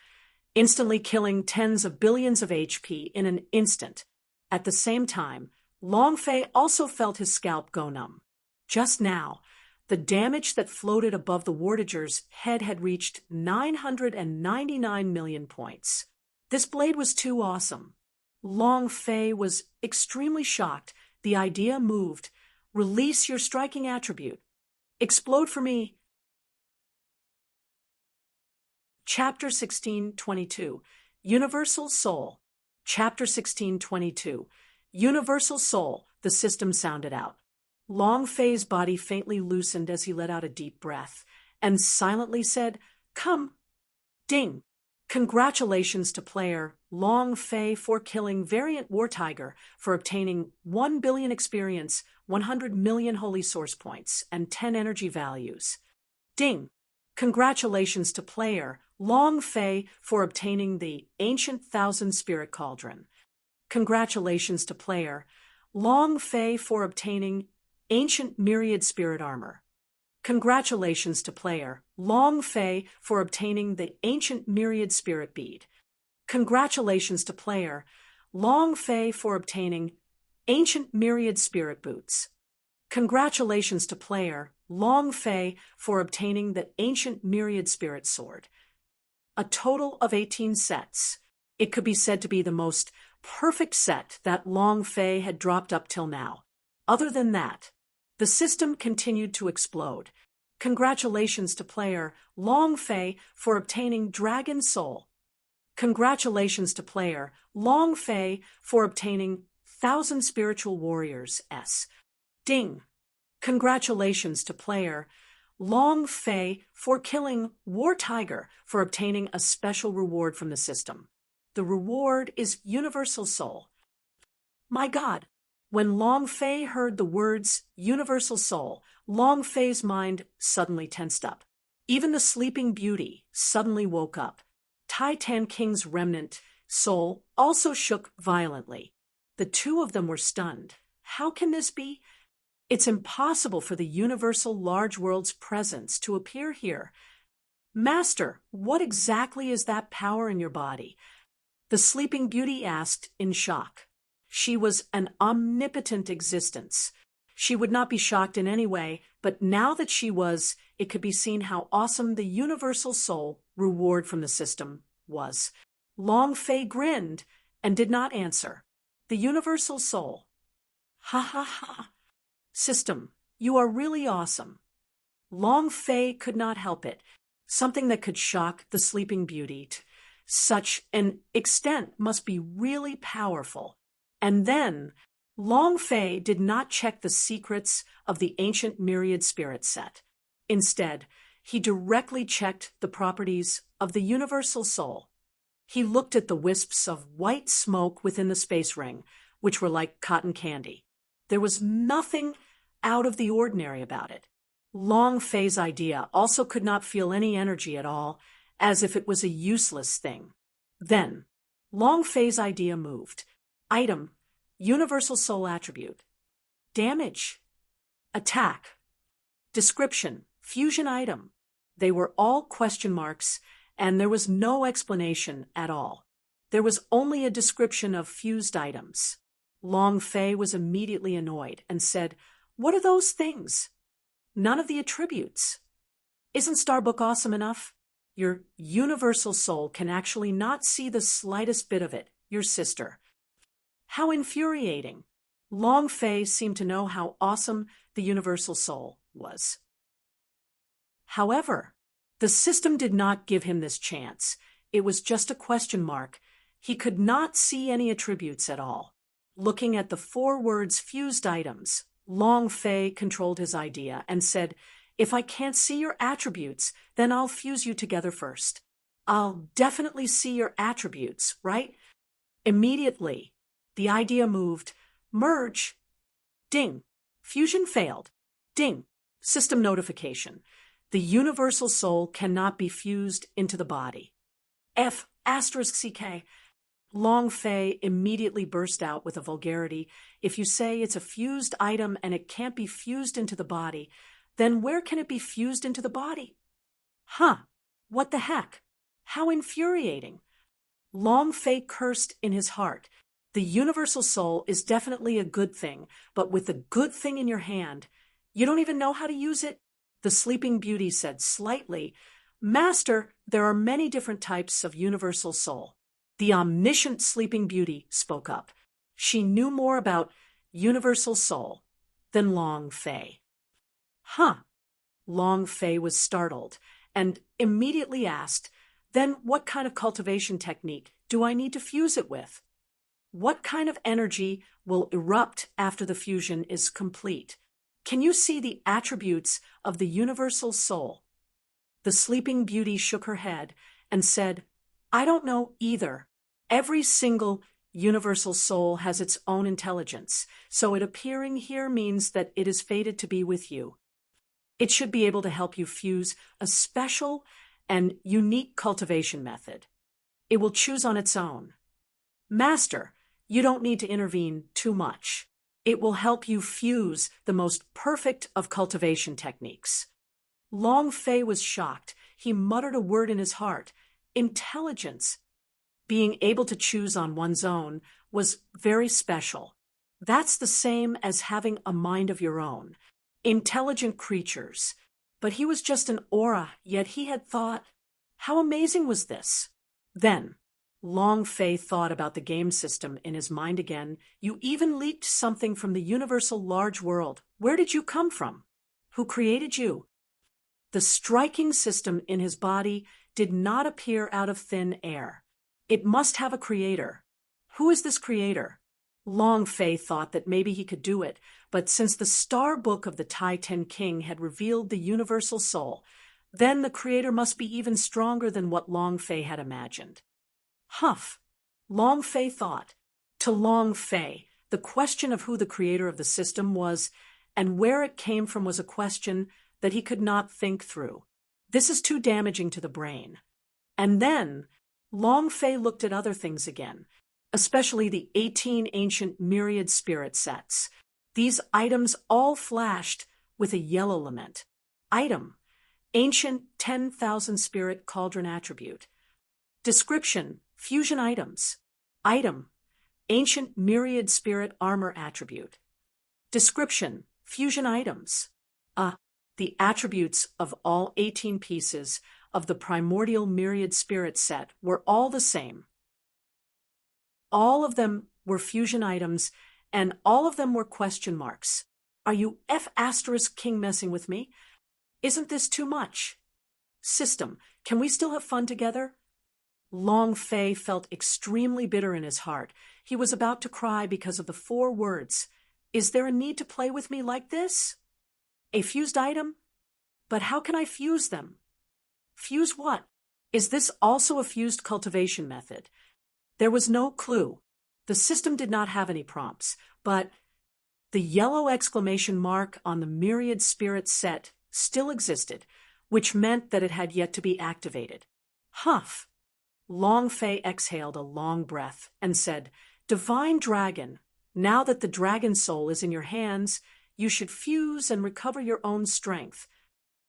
instantly killing tens of billions of HP in an instant. At the same time, Long Fei also felt his scalp go numb. Just now, the damage that floated above the Wartager's head had reached 999 million points. This blade was too awesome. Long Fei was extremely shocked. The idea moved. Release your striking attribute. Explode for me. Chapter 16:22. Universal Soul. Chapter 16:22. Universal Soul, the system sounded out. Long Fei's body faintly loosened as he let out a deep breath, and silently said, "Come." Ding. Congratulations to player Long Fei for killing Variant War Tiger for obtaining 1 billion experience, 100 million holy source points, and 10 energy values. Ding. Congratulations to player Long Fei for obtaining the Ancient Thousand Spirit Cauldron. Congratulations to player Long Fei for obtaining Ancient Myriad Spirit Armor. Congratulations to player Long Fei for obtaining the Ancient Myriad Spirit Bead. Congratulations to player Long Fei for obtaining Ancient Myriad Spirit Boots. Congratulations to player Long Fei for obtaining the Ancient Myriad Spirit Sword. A total of 18 sets. It could be said to be the most perfect set that Long Fei had dropped up till now. Other than that, the system continued to explode. Congratulations to player Long Fei for obtaining Dragon Soul. Congratulations to player Long Fei for obtaining 1,000 Spiritual Warriors S. Ding. Congratulations to player Long Fei for killing War Tiger for obtaining a special reward from the system. The reward is Universal Soul. My God! When Long Fei heard the words Universal Soul, Long Fei's mind suddenly tensed up. Even the Sleeping Beauty suddenly woke up. Tai Tan King's remnant soul also shook violently. The two of them were stunned. How can this be? It's impossible for the universal large world's presence to appear here. Master, what exactly is that power in your body? The Sleeping Beauty asked in shock. She was an omnipotent existence. She would not be shocked in any way, but now that she was, it could be seen how awesome the Universal Soul reward from the system was. Long Fei grinned and did not answer. The Universal Soul. Ha ha ha. System, you are really awesome. Long Fei could not help it. Something that could shock the Sleeping Beauty to such an extent must be really powerful. And then, Long Fei did not check the secrets of the Ancient Myriad Spirit set. Instead, he directly checked the properties of the Universal Soul. He looked at the wisps of white smoke within the space ring, which were like cotton candy. There was nothing out of the ordinary about it. Long Fei's idea also could not feel any energy at all, as if it was a useless thing. Then, Long Fei's idea moved. Item, Universal Soul Attribute. Damage. Attack. Description, Fusion Item. They were all question marks, and there was no explanation at all. There was only a description of fused items. Long Fei was immediately annoyed and said, "What are those things? None of the attributes. Isn't Starbook awesome enough? Your universal soul can actually not see the slightest bit of it, your sister." How infuriating. Long Fei seemed to know how awesome the universal soul was. However, the system did not give him this chance. It was just a question mark. He could not see any attributes at all. Looking at the 4 words fused items, Long Fei controlled his idea and said, "If I can't see your attributes, then I'll fuse you together first. I'll definitely see your attributes, right?" Immediately, the idea moved. Merge. Ding. Fusion failed. Ding. System notification. The universal soul cannot be fused into the body. F***CK. Long Fei immediately burst out with a vulgarity. If you say it's a fused item and it can't be fused into the body, then where can it be fused into the body? What the heck? How infuriating. Long Fei cursed in his heart. The universal soul is definitely a good thing, but with the good thing in your hand, you don't even know how to use it? The Sleeping Beauty said slightly, "Master, there are many different types of universal soul." The omniscient Sleeping Beauty spoke up. She knew more about universal soul than Long Fei. Long Fei was startled and immediately asked, "Then what kind of cultivation technique do I need to fuse it with? What kind of energy will erupt after the fusion is complete? Can you see the attributes of the universal soul?" The Sleeping Beauty shook her head and said, "I don't know either. Every single universal soul has its own intelligence, so it appearing here means that it is fated to be with you. It should be able to help you fuse a special and unique cultivation method. It will choose on its own. Master, you don't need to intervene too much. It will help you fuse the most perfect of cultivation techniques." Long Fei was shocked. He muttered a word in his heart. Intelligence. Being able to choose on one's own was very special. That's the same as having a mind of your own. Intelligent creatures. But he was just an aura, yet he had thought, how amazing was this? Then, Long Fei thought about the game system in his mind again. "You even leaked something from the universal large world. Where did you come from? Who created you?" The striking system in his body did not appear out of thin air. It must have a creator. Who is this creator? Long Fei thought that maybe he could do it, but since the star book of the Tai Ten King had revealed the universal soul, then the creator must be even stronger than what Long Fei had imagined. Long Fei thought. To Long Fei, the question of who the creator of the system was and where it came from was a question that he could not think through. This is too damaging to the brain. And then Long Fei looked at other things again, especially the 18 ancient myriad spirit sets. These items all flashed with a yellow lament. Item: ancient 10,000 spirit cauldron attribute. Description: fusion items. Item: ancient myriad spirit armor attribute. Description: fusion items. The attributes of all 18 pieces of the primordial myriad spirit set were all the same. All of them were fusion items, and all of them were question marks. Are you F***king messing with me? Isn't this too much? System, can we still have fun together? Long Fei felt extremely bitter in his heart. He was about to cry because of the 4 words. Is there a need to play with me like this? A fused item? But how can I fuse them? Fuse what? Is this also a fused cultivation method? There was no clue. The system did not have any prompts, but the yellow exclamation mark on the myriad spirit set still existed, which meant that it had yet to be activated. Long Fei exhaled a long breath and said, "Divine Dragon, now that the dragon soul is in your hands, you should fuse and recover your own strength."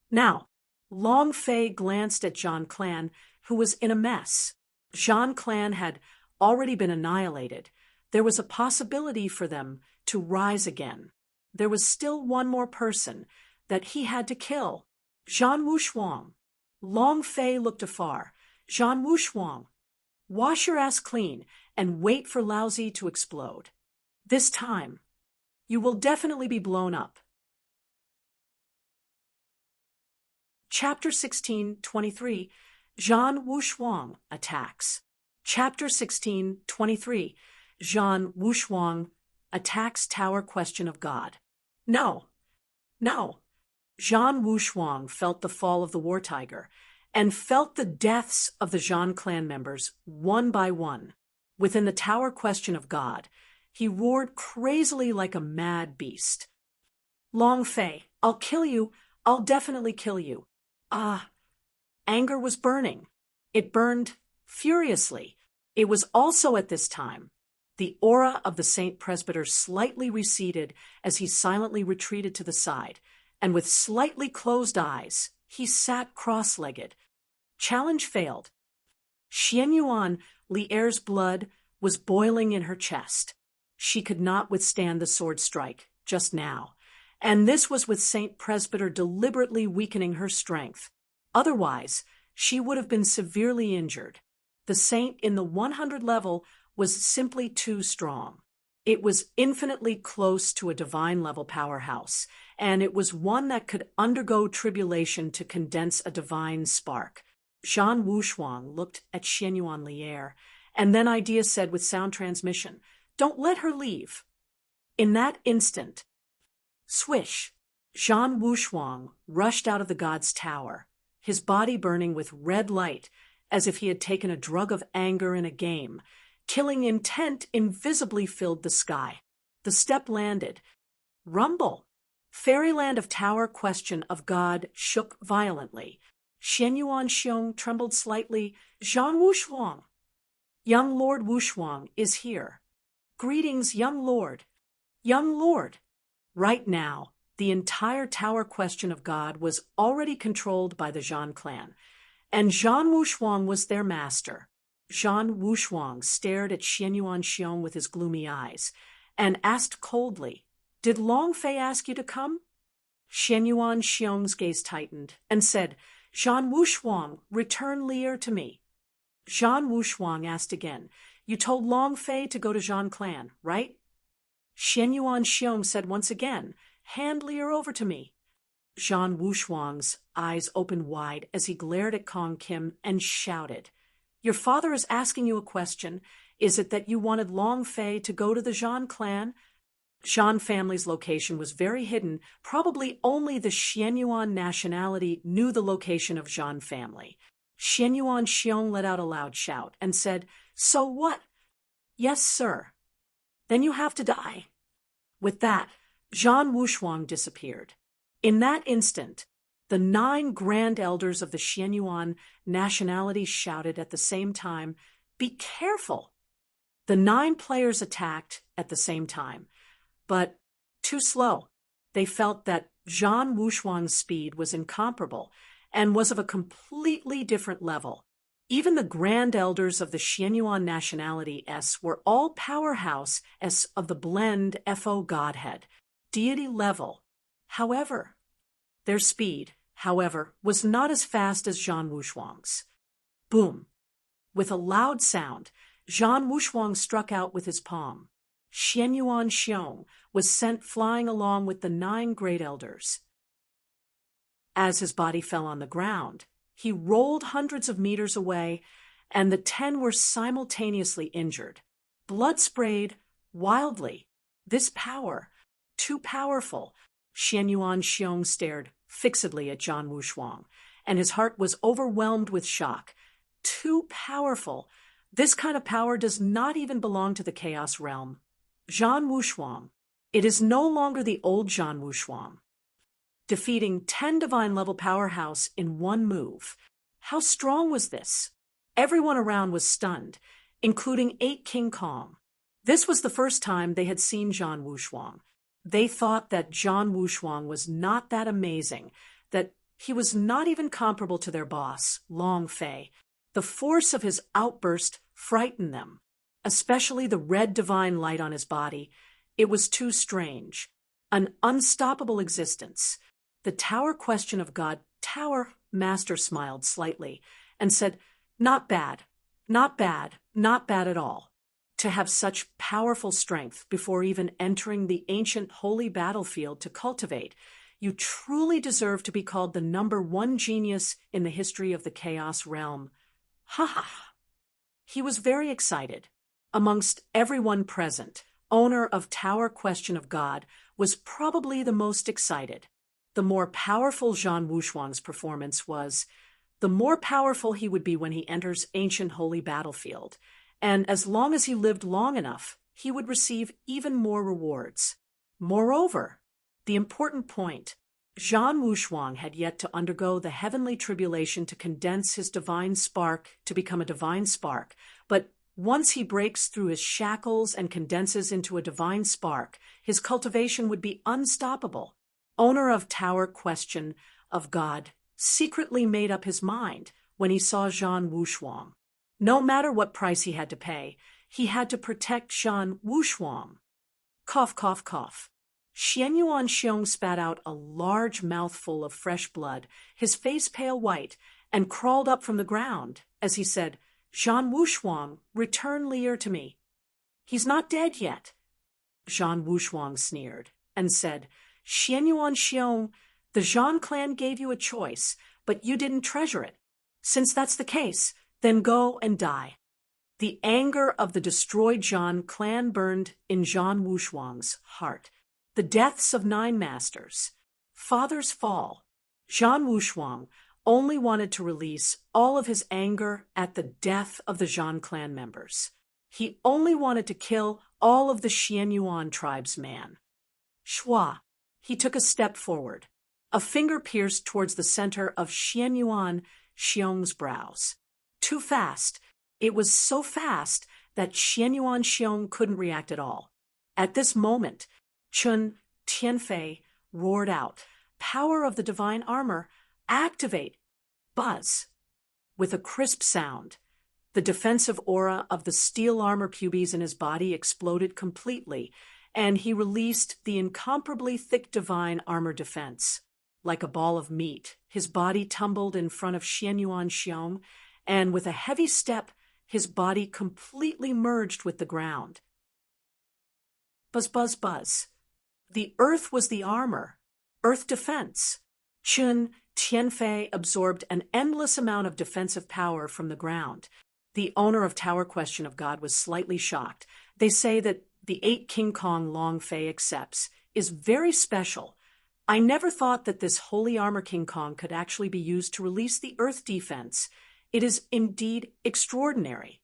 Now, Long Fei glanced at Jean Clan, who was in a mess. Jean Clan had already been annihilated, there was a possibility for them to rise again. There was still one more person that he had to kill. Zhan Wushuang. Long Fei looked afar. Zhan Wushuang, wash your ass clean and wait for Laozi to explode. This time, you will definitely be blown up. Chapter 16:23. Zhan Wushuang attacks. Chapter 16:23. Zhan Wushuang attacks Tower Question of God. No. Zhan Wushuang felt the fall of the war tiger and felt the deaths of the Zhan clan members one by one. Within the Tower Question of God, he roared crazily like a mad beast. Long Fei, I'll kill you. I'll definitely kill you. Anger was burning. It burned furiously. It was also at this time the aura of the Saint Presbyter slightly receded as he silently retreated to the side, and with slightly closed eyes, he sat cross-legged. Challenge failed. Xianyuan Li'er's blood was boiling in her chest. She could not withstand the sword strike just now, and this was with Saint Presbyter deliberately weakening her strength. Otherwise, she would have been severely injured. The saint in the 100 level was simply too strong. It was infinitely close to a divine-level powerhouse, and it was one that could undergo tribulation to condense a divine spark. Zhan Wushuang looked at Xianyuan Li'er, and then Idea said with sound transmission, "Don't let her leave." In that instant, swish, Zhan Wushuang rushed out of the god's tower, his body burning with red light as if he had taken a drug of anger in a game. Killing intent invisibly filled the sky. The step landed. Rumble. Fairyland of Tower Question of God shook violently. Xianyuan Xiong trembled slightly. Zhan Wushuang. Young Lord Wushuang is here. Greetings, young lord. Young lord. Right now, the entire Tower Question of God was already controlled by the Zhan clan, and Zhan Wushuang was their master. Zhan Wushuang stared at Xianyuan Xiong with his gloomy eyes, and asked coldly, "Did Long Fei ask you to come?" Xianyuan Xiong's gaze tightened, and said, "Zhan Wushuang, return Li'er to me." Zhan Wushuang asked again, "You told Long Fei to go to Zhan clan, right?" Xianyuan Xiong said once again, "Hand Li'er over to me." Zhan Wushuang's eyes opened wide as he glared at Kong Kim and shouted, "Your father is asking you a question. Is it that you wanted Long Fei to go to the Zhan clan?" Zhan family's location was very hidden. Probably only the Xianyuan nationality knew the location of Zhan family. Xianyuan Xiong let out a loud shout and said, "So what?" "Yes, sir." "Then you have to die." With that, Zhan Wushuang disappeared. In that instant, the 9 grand elders of the Xianyuan nationality shouted at the same time, "Be careful!" The 9 players attacked at the same time, but too slow. They felt that Zhan Wushuang's speed was incomparable and was of a completely different level. Even the grand elders of the Xianyuan nationality S were all powerhouse S of the blend FO Godhead, deity level. However, their speed, however, was not as fast as Zhan Wushuang's. Boom! With a loud sound, Zhan Wushuang struck out with his palm. Xianyuan Xiong was sent flying along with the 9 great elders. As his body fell on the ground, he rolled hundreds of meters away, and the 10 were simultaneously injured. Blood sprayed wildly. This power, too powerful. Xianyuan Xiong stared fixedly at Zhan Wushuang, and his heart was overwhelmed with shock. Too powerful. This kind of power does not even belong to the Chaos realm. Zhan Wushuang. It is no longer the old Zhan Wushuang. Defeating 10 divine-level powerhouse in one move. How strong was this? Everyone around was stunned, including 8 King Kong. This was the first time they had seen Zhan Wushuang. They thought that Zhan Wushuang was not that amazing, that he was not even comparable to their boss, Long Fei. The force of his outburst frightened them. especially the red divine light on his body. It was too strange. An unstoppable existence. The Tower question of God. Tower Master smiled slightly and said, "Not bad, not bad, not bad at all. To have such powerful strength before even entering the ancient holy battlefield to cultivate, you truly deserve to be called the #1 genius in the history of the Chaos realm." Ha ha! He was very excited. Amongst everyone present, owner of Tower Question of God was probably the most excited. The more powerful Zhan Wushuang's performance was, the more powerful he would be when he enters ancient holy battlefield, and as long as he lived long enough, he would receive even more rewards. Moreover, the important point, Zhan Wushuang had yet to undergo the heavenly tribulation to condense his divine spark to become a divine spark, but once he breaks through his shackles and condenses into a divine spark, his cultivation would be unstoppable. Owner of Tower Question of God secretly made up his mind when he saw Zhan Wushuang. No matter what price he had to pay, he had to protect Zhan Wushuang. Cough, cough, cough. Xianyuan Xiong spat out a large mouthful of fresh blood, his face pale white, and crawled up from the ground as he said, "Zhan Wushuang, return Lier to me." "He's not dead yet." Zhan Wushuang sneered and said, "Xianyuan Xiong, the Zhan clan gave you a choice, but you didn't treasure it. Since that's the case, then go and die." The anger of the destroyed Zhan clan burned in Zhan Wushuang's heart. The deaths of 9 masters. Father's fall. Zhan Wushuang only wanted to release all of his anger at the death of the Zhan clan members. He only wanted to kill all of the Xianyuan tribesmen. Shua. He took a step forward. A finger pierced towards the center of Xianyuan Xiong's brows. Too fast. It was so fast that Xianyuan Xiong couldn't react at all. At this moment, Chun Tianfei roared out, "Power of the divine armor, activate!" Buzz. With a crisp sound, the defensive aura of the steel armor pubes in his body exploded completely, and he released the incomparably thick divine armor defense. Like a ball of meat, his body tumbled in front of Xianyuan Xiong, and with a heavy step, his body completely merged with the ground. Buzz, buzz, buzz. The earth was the armor, earth defense. Chun Tianfei absorbed an endless amount of defensive power from the ground. The owner of Tower Question of God was slightly shocked. They say that the 8 King Kong Long Fei accepts is very special. I never thought that this holy armor King Kong could actually be used to release the earth defense. It is indeed extraordinary.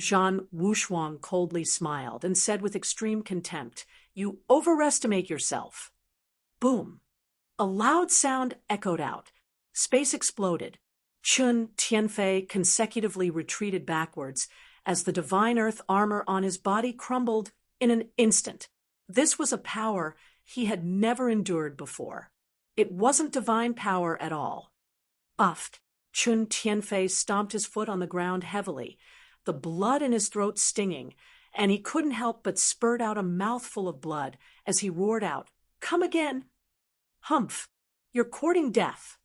Zhan Wushuang coldly smiled and said with extreme contempt, "You overestimate yourself." Boom. A loud sound echoed out. Space exploded. Chun Tianfei consecutively retreated backwards as the divine earth armor on his body crumbled in an instant. This was a power he had never endured before. It wasn't divine power at all. Uffed. Chun Tianfei stomped his foot on the ground heavily, the blood in his throat stinging, and he couldn't help but spurt out a mouthful of blood as he roared out, "Come again!" "Humph! You're courting death."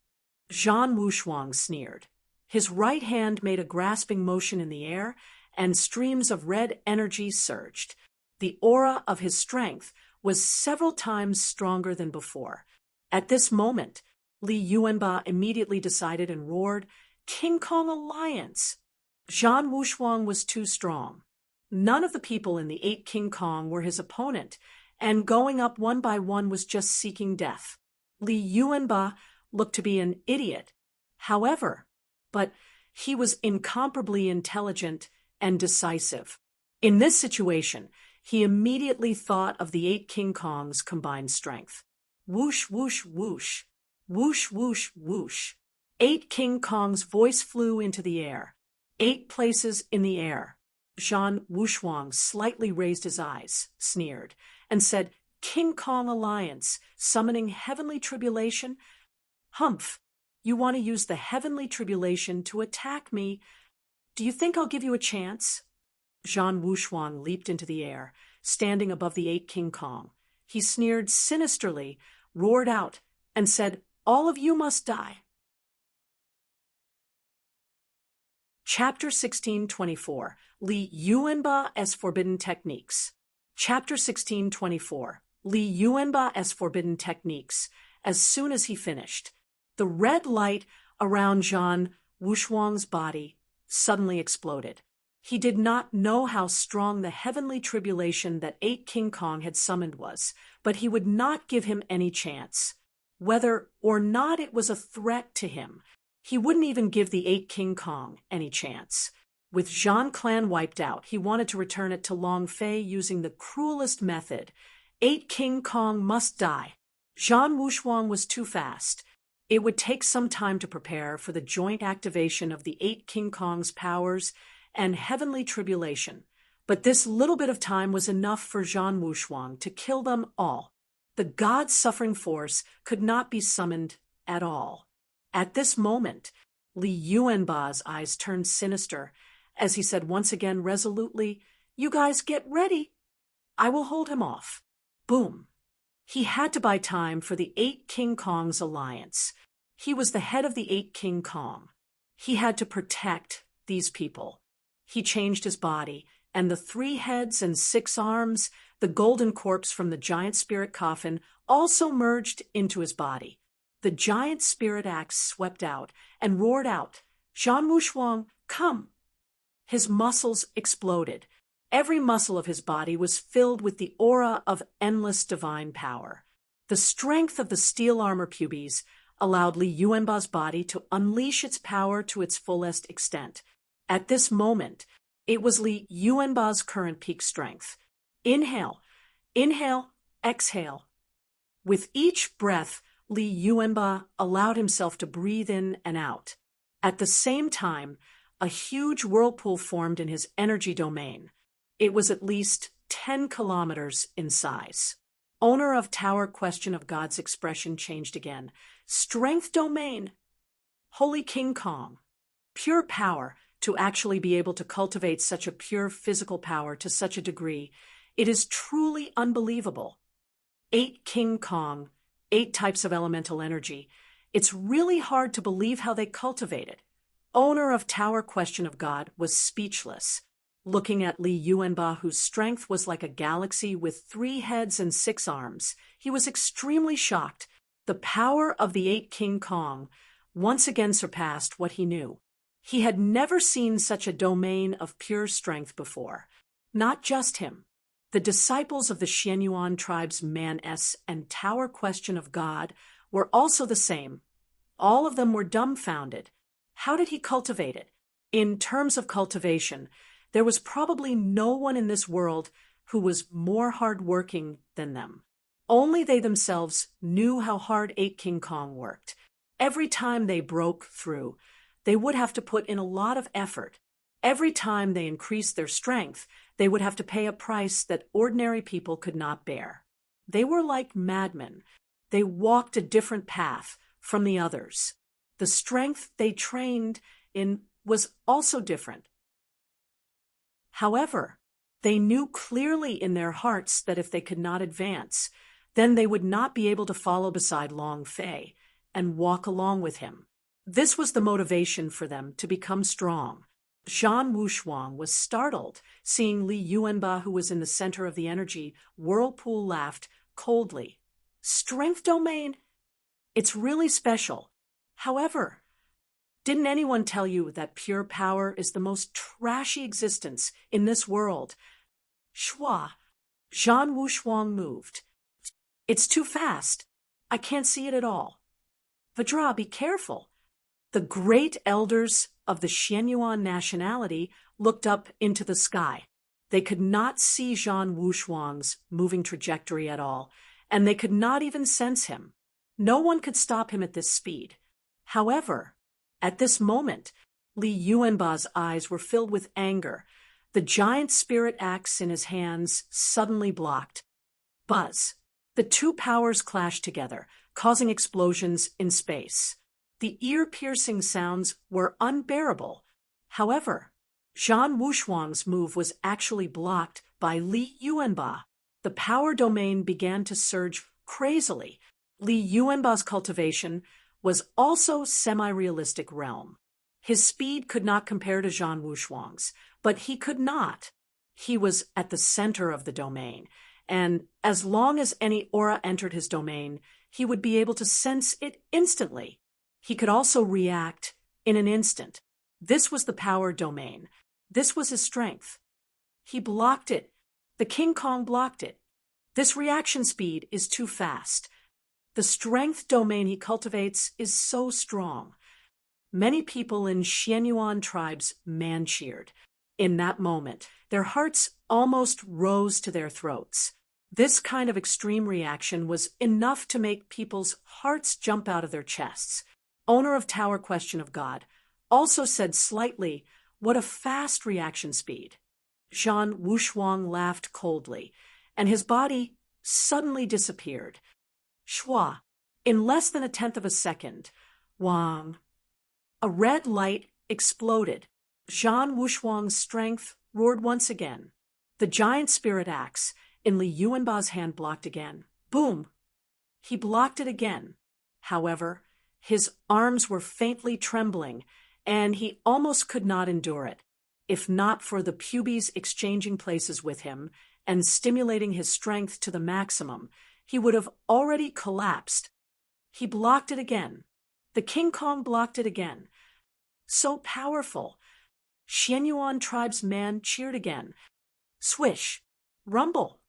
Zhan Wushuang sneered. His right hand made a grasping motion in the air, and streams of red energy surged. The aura of his strength was several times stronger than before. At this moment, Li Yuanba immediately decided and roared, "King Kong Alliance!" Zhan Wushuang was too strong. None of the people in the 8 King Kong were his opponent, and going up one by one was just seeking death. Li Yuanba looked to be an idiot, however, but he was incomparably intelligent and decisive. In this situation, he immediately thought of the 8 King Kong's combined strength. Whoosh, whoosh, whoosh. Whoosh, whoosh, whoosh. 8 King Kong's voice flew into the air. 8 places in the air. Zhan Wushuang slightly raised his eyes, sneered, and said, "King Kong Alliance, summoning heavenly tribulation? Humph, you want to use the heavenly tribulation to attack me. Do you think I'll give you a chance?" Zhan Wushuang leaped into the air, standing above the 8 King Kong. He sneered sinisterly, roared out, and said, "All of you must die." Chapter 1624, Li Yuanba as Forbidden Techniques. Chapter 1624, Li Yuanba as Forbidden Techniques. As soon as he finished, the red light around Zhan Wushuang's body suddenly exploded. He did not know how strong the heavenly tribulation that 8 King Kong had summoned was, but he would not give him any chance. Whether or not it was a threat to him, he wouldn't even give the 8 King Kong any chance. With Zhan clan wiped out, he wanted to return it to Long Fei using the cruelest method. 8 King Kong must die. Zhan Wushuang was too fast. It would take some time to prepare for the joint activation of the 8 King Kong's powers and heavenly tribulation, but this little bit of time was enough for Zhan Wushuang to kill them all. The God-suffering force could not be summoned at all. At this moment, Li Yuanba's eyes turned sinister as he said once again resolutely, "You guys get ready. I will hold him off." Boom. He had to buy time for the 8 King Kong's alliance. He was the head of the 8 King Kong. He had to protect these people. He changed his body, and the 3 heads and 6 arms, the golden corpse from the giant spirit coffin, also merged into his body. The giant spirit axe swept out and roared out, "Zhan Wushuang, come!" His muscles exploded. Every muscle of his body was filled with the aura of endless divine power. The strength of the steel armor pubes allowed Li Yuanba's body to unleash its power to its fullest extent. At this moment, it was Li Yuanba's current peak strength. Inhale, inhale, exhale. With each breath, Li Yuanba allowed himself to breathe in and out. At the same time, a huge whirlpool formed in his energy domain. It was at least 10 kilometers in size. Owner of Tower question of God's expression changed again. Strength domain. Holy King Kong. Pure power. To actually be able to cultivate such a pure physical power to such a degree, it is truly unbelievable. 8 King Kong, 8 types of elemental energy. It's really hard to believe how they cultivate it. Owner of Tower question of God was speechless, looking at Li Yuanba, whose strength was like a galaxy with 3 heads and 6 arms. He was extremely shocked. The power of the 8 King Kong once again surpassed what he knew. He had never seen such a domain of pure strength before. Not just him. The disciples of the Xianyuan tribes Man S and Tower question of God were also the same. All of them were dumbfounded. How did he cultivate it? In terms of cultivation, there was probably no one in this world who was more hard-working than them. Only they themselves knew how hard 8 King Kong worked. Every time they broke through, they would have to put in a lot of effort. Every time they increased their strength, they would have to pay a price that ordinary people could not bear. They were like madmen. They walked a different path from the others. The strength they trained in was also different. However, they knew clearly in their hearts that if they could not advance, then they would not be able to follow beside Long Fei and walk along with him. This was the motivation for them to become strong. Zhan Wushuang was startled, seeing Li Yuanba, who was in the center of the energy whirlpool, laughed coldly. Strength domain? It's really special. However, didn't anyone tell you that pure power is the most trashy existence in this world? Shua. Zhan Wushuang moved. It's too fast. I can't see it at all. Vajra, be careful. The great elders of the Xianyuan nationality looked up into the sky. They could not see Zhan Wushuang's moving trajectory at all, and they could not even sense him. No one could stop him at this speed. However, at this moment, Li Yuanba's eyes were filled with anger. The giant spirit axe in his hands suddenly blocked. Buzz. The 2 powers clashed together, causing explosions in space. The ear-piercing sounds were unbearable. However, Zhan Wushuang's move was actually blocked by Li Yuanba. The power domain began to surge crazily. Li Yuanba's cultivation was also semi-realistic realm. His speed could not compare to Zhan Wushuang's, but he could not. He was at the center of the domain, and as long as any aura entered his domain, he would be able to sense it instantly. He could also react in an instant. This was the power domain. This was his strength. He blocked it. The King Kong blocked it. This reaction speed is too fast. The strength domain he cultivates is so strong. Many people in Xianyuan tribes man-cheered. In that moment, their hearts almost rose to their throats. This kind of extreme reaction was enough to make people's hearts jump out of their chests. Owner of Tower Question of God also said slightly, "What a fast reaction speed." Zhan Wushuang laughed coldly, and his body suddenly disappeared. Shua, in less than a tenth of a second, Wang. A red light exploded. Zhan Wushuang's strength roared once again. The giant spirit axe in Li Yuanba's hand blocked again. Boom! He blocked it again. However, his arms were faintly trembling, and he almost could not endure it. If not for the pubes exchanging places with him and stimulating his strength to the maximum, he would have already collapsed. He blocked it again. The King Kong blocked it again. So powerful. Xianyuan tribesman cheered again. Swish. Rumble.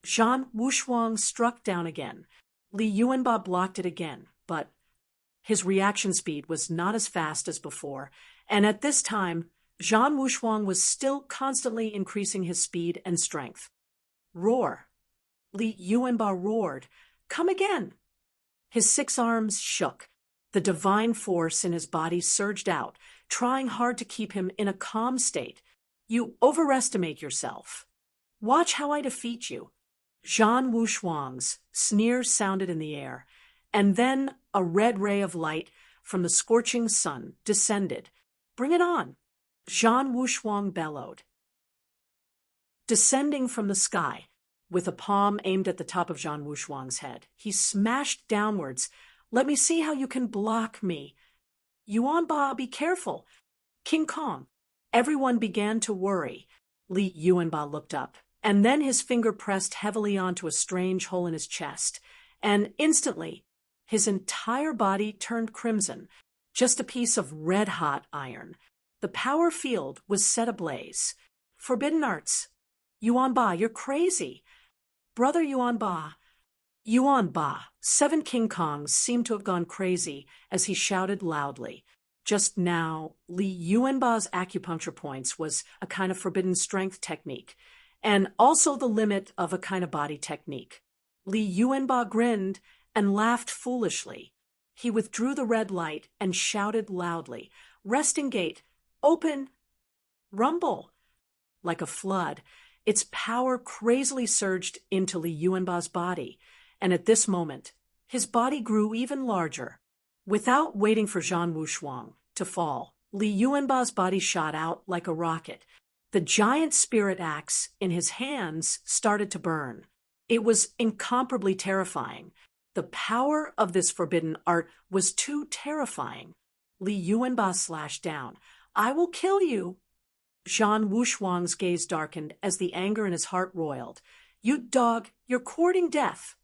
Zhan Wushuang struck down again. Li Yuanba blocked it again, but his reaction speed was not as fast as before, and at this time, Zhan Wushuang was still constantly increasing his speed and strength. Roar. Li Yuanba roared. Come again. His 6 arms shook. The divine force in his body surged out, trying hard to keep him in a calm state. You overestimate yourself. Watch how I defeat you. Zhan Wushuang's sneer sounded in the air, and then a red ray of light from the scorching sun descended. Bring it on. Zhan Wushuang bellowed. Descending from the sky, with a palm aimed at the top of Zhan Wushuang's head, he smashed downwards. Let me see how you can block me. Yuanba, be careful. King Kong. Everyone began to worry. Li Yuanba looked up, and then his finger pressed heavily onto a strange hole in his chest, and instantly, his entire body turned crimson, just a piece of red-hot iron. The power field was set ablaze. Forbidden arts. Yuanba, you're crazy. Brother Yuanba. Yuanba. 7 King Kongs seemed to have gone crazy as he shouted loudly. Just now, Li Yuanba's acupuncture points was a kind of forbidden strength technique, and also the limit of a kind of body technique. Li Yuanba grinned and laughed foolishly. He withdrew the red light and shouted loudly, "Resting gate, open!" Rumble! Like a flood, its power crazily surged into Li Yuanba's body, and at this moment, his body grew even larger. Without waiting for Zhan Wushuang to fall, Li Yuanba's body shot out like a rocket. The giant spirit axe in his hands started to burn. It was incomparably terrifying. The power of this forbidden art was too terrifying. Li Yuanba slashed down. "I will kill you." Zhan Wushuang's gaze darkened as the anger in his heart roiled. "You dog, you're courting death."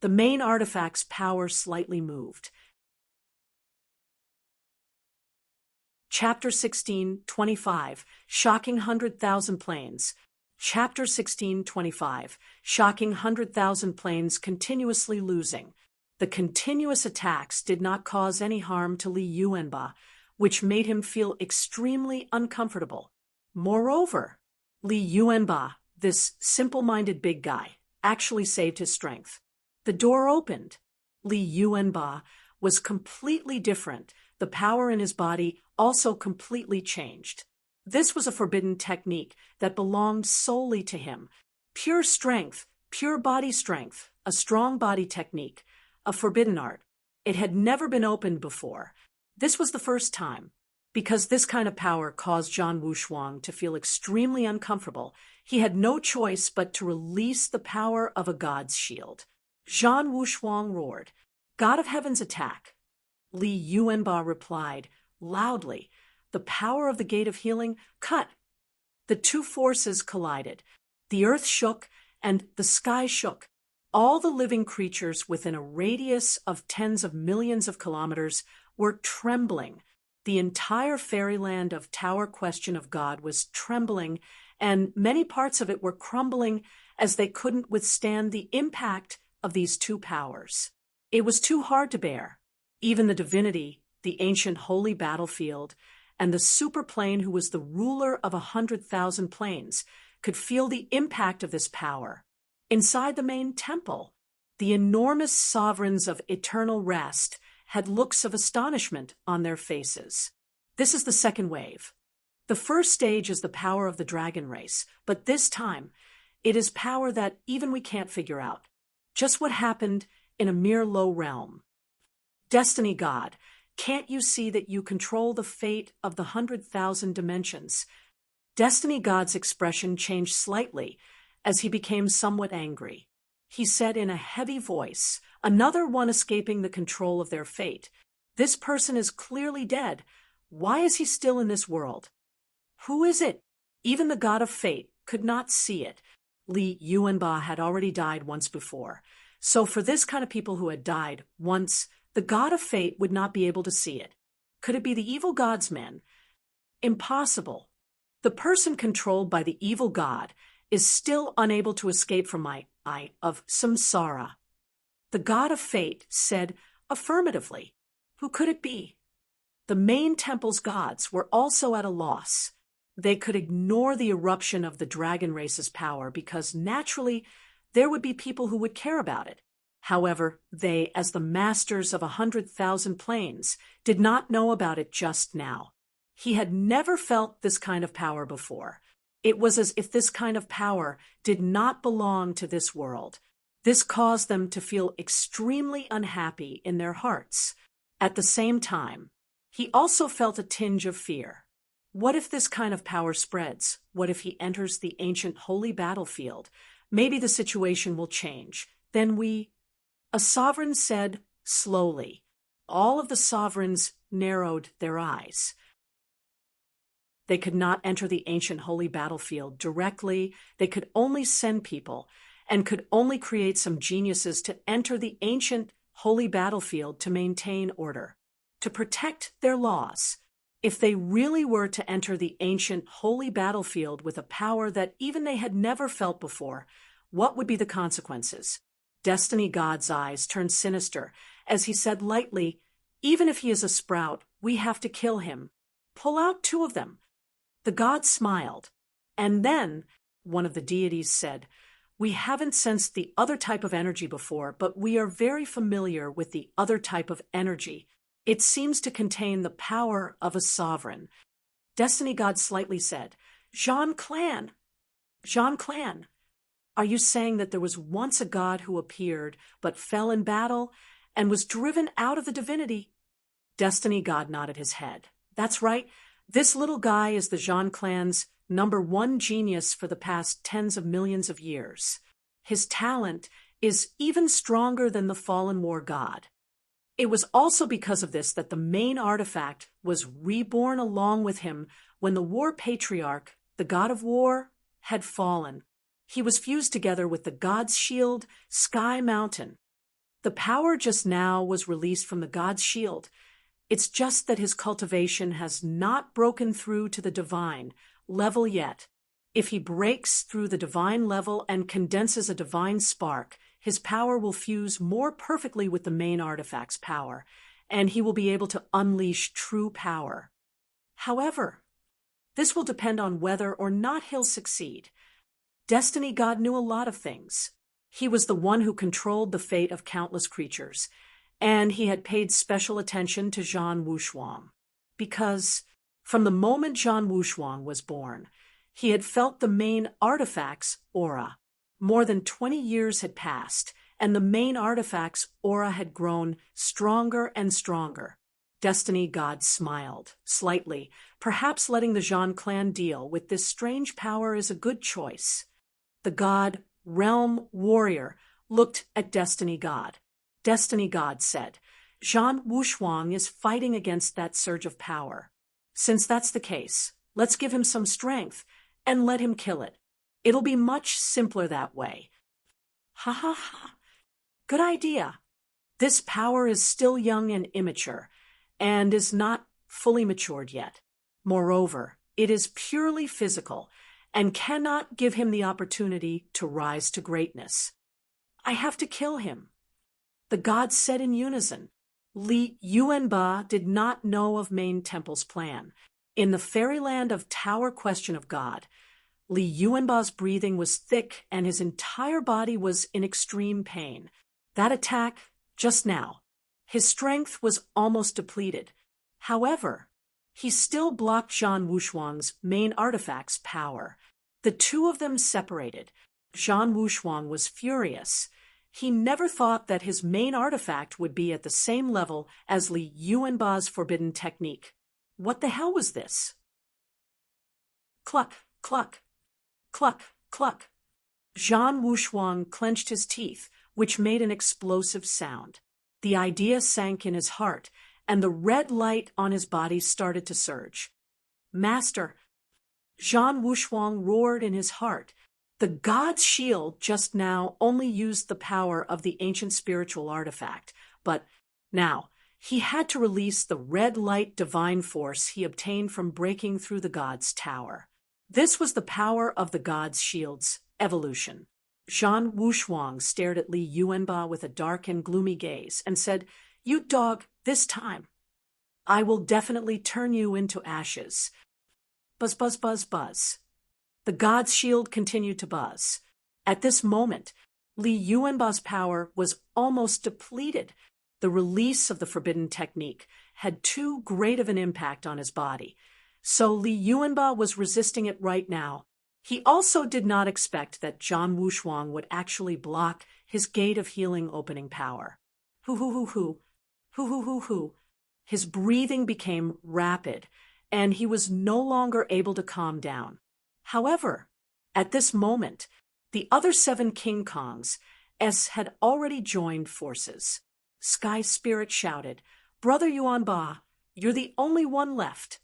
The main artifact's power slightly moved. Chapter 16:25, Shocking 100,000 Planes. Chapter 16:25, Shocking 100,000 Planes continuously losing. The continuous attacks did not cause any harm to Li Yuanba, which made him feel extremely uncomfortable. Moreover, Li Yuanba, this simple-minded big guy, actually saved his strength. The door opened. Li Yuanba was completely different. The power in his body also completely changed. This was a forbidden technique that belonged solely to him. Pure strength, pure body strength, a strong body technique, a forbidden art. It had never been opened before. This was the first time. Because this kind of power caused Zhan Wushuang to feel extremely uncomfortable, he had no choice but to release the power of a god's shield. Zhan Wushuang roared, "God of Heaven's attack!" Li Yuanba replied, loudly, "The power of the Gate of Healing, cut!" The two forces collided. The earth shook, and the sky shook. All the living creatures within a radius of tens of millions of kilometers were trembling. The entire fairyland of Tower Question of God was trembling, and many parts of it were crumbling as they couldn't withstand the impact of these two powers. It was too hard to bear. Even the divinity, the ancient holy battlefield, and the superplane who was the ruler of 100,000 planes could feel the impact of this power. Inside the main temple, the enormous sovereigns of eternal rest had looks of astonishment on their faces. This is the second wave. The first stage is the power of the dragon race, but this time, it is power that even we can't figure out. Just what happened in a mere low realm. Destiny God, can't you see that you control the fate of the 100,000 dimensions? Destiny God's expression changed slightly as he became somewhat angry. He said in a heavy voice, another one escaping the control of their fate. This person is clearly dead. Why is he still in this world? Who is it? Even the god of fate could not see it. Li Yuanba had already died once before. So for this kind of people who had died once, the god of fate would not be able to see it. Could it be the evil god's men? Impossible. The person controlled by the evil god is still unable to escape from my eye of samsara. The god of fate said affirmatively. Who could it be? The main temple's gods were also at a loss. They could ignore the eruption of the dragon race's power because naturally there would be people who would care about it. However, they, as the masters of 100,000 planes, did not know about it just now. He had never felt this kind of power before. It was as if this kind of power did not belong to this world. This caused them to feel extremely unhappy in their hearts. At the same time, he also felt a tinge of fear. What if this kind of power spreads? What if he enters the ancient holy battlefield? Maybe the situation will change. Then A sovereign said slowly. All of the sovereigns narrowed their eyes. They could not enter the ancient holy battlefield directly. They could only send people and could only create some geniuses to enter the ancient holy battlefield to maintain order, to protect their laws. If they really were to enter the ancient holy battlefield with a power that even they had never felt before, what would be the consequences? Destiny God's eyes turned sinister as he said lightly, "Even if he is a sprout, we have to kill him. Pull out 2 of them." The god smiled, and then one of the deities said, "We haven't sensed the other type of energy before, but we are very familiar with the other type of energy. It seems to contain the power of a sovereign." Destiny God slightly said, Jean Clan, are you saying that there was once a god who appeared but fell in battle and was driven out of the divinity?" Destiny God nodded his head. "That's right. This little guy is the Jean Clan's #1 genius for the past tens of millions of years. His talent is even stronger than the fallen war god. It was also because of this that the main artifact was reborn along with him when the war patriarch, the god of war, had fallen. He was fused together with the god's shield, Sky Mountain. The power just now was released from the god's shield. It's just that his cultivation has not broken through to the divine level yet. If he breaks through the divine level and condenses a divine spark, his power will fuse more perfectly with the main artifact's power, and he will be able to unleash true power. However, this will depend on whether or not he'll succeed. Destiny God knew a lot of things. He was the one who controlled the fate of countless creatures, and he had paid special attention to Zhan Wushuang, because from the moment Zhan Wushuang was born, he had felt the main artifact's aura. More than 20 years had passed, and the main artifact's aura had grown stronger and stronger. Destiny God smiled, slightly, perhaps letting the Jean clan deal with this strange power is a good choice. The god, Realm Warrior, looked at Destiny God. Destiny God said, Jean Wushuang is fighting against that surge of power. Since that's the case, let's give him some strength and let him kill it. It'll be much simpler that way. Ha ha ha. Good idea. This power is still young and immature, and is not fully matured yet. Moreover, it is purely physical, and cannot give him the opportunity to rise to greatness. I have to kill him. The gods said in unison. Li Yuanba did not know of Main Temple's plan. In the fairyland of Tower Question of God, Li Yuanba's breathing was thick and his entire body was in extreme pain. That attack, just now, his strength was almost depleted. However, he still blocked Jean Wushuang's main artifact's power. The two of them separated. Jean Wushuang was furious. He never thought that his main artifact would be at the same level as Li Yuanba's forbidden technique. What the hell was this? Cluck, cluck, cluck, cluck. Jean Wushuang clenched his teeth, which made an explosive sound. The idea sank in his heart, and the red light on his body started to surge. Master, Jean Wushuang roared in his heart. The god's shield just now only used the power of the ancient spiritual artifact, but now he had to release the red light divine force he obtained from breaking through the god's tower. This was the power of the god's shield's evolution. Jean Wushuang stared at Li Yuanba with a dark and gloomy gaze and said, You dog, this time. I will definitely turn you into ashes. Buzz, buzz, buzz, buzz. The god's shield continued to buzz. At this moment, Li Yuanba's power was almost depleted. The release of the forbidden technique had too great of an impact on his body. So Li Yuanba was resisting it right now. He also did not expect that Jean Wushuang would actually block his gate of healing opening power. Hoo hoo hoo hoo, hoo hoo hoo hoo. His breathing became rapid, and he was no longer able to calm down. However, at this moment, the other 7 King Kongs had already joined forces. Sky Spirit shouted, Brother Yuanba, you're the only one left.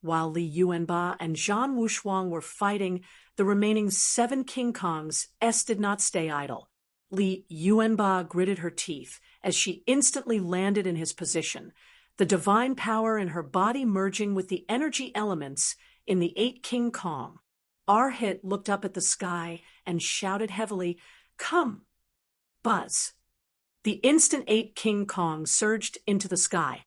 While Li Yuanba and Jean Wushuang were fighting, the remaining 7 King Kongs did not stay idle. Li Yuanba gritted her teeth as she instantly landed in his position, the divine power in her body merging with the energy elements in the 8 King Kong. Arhit looked up at the sky and shouted heavily, Come! Buzz! The instant 8 King Kong surged into the sky.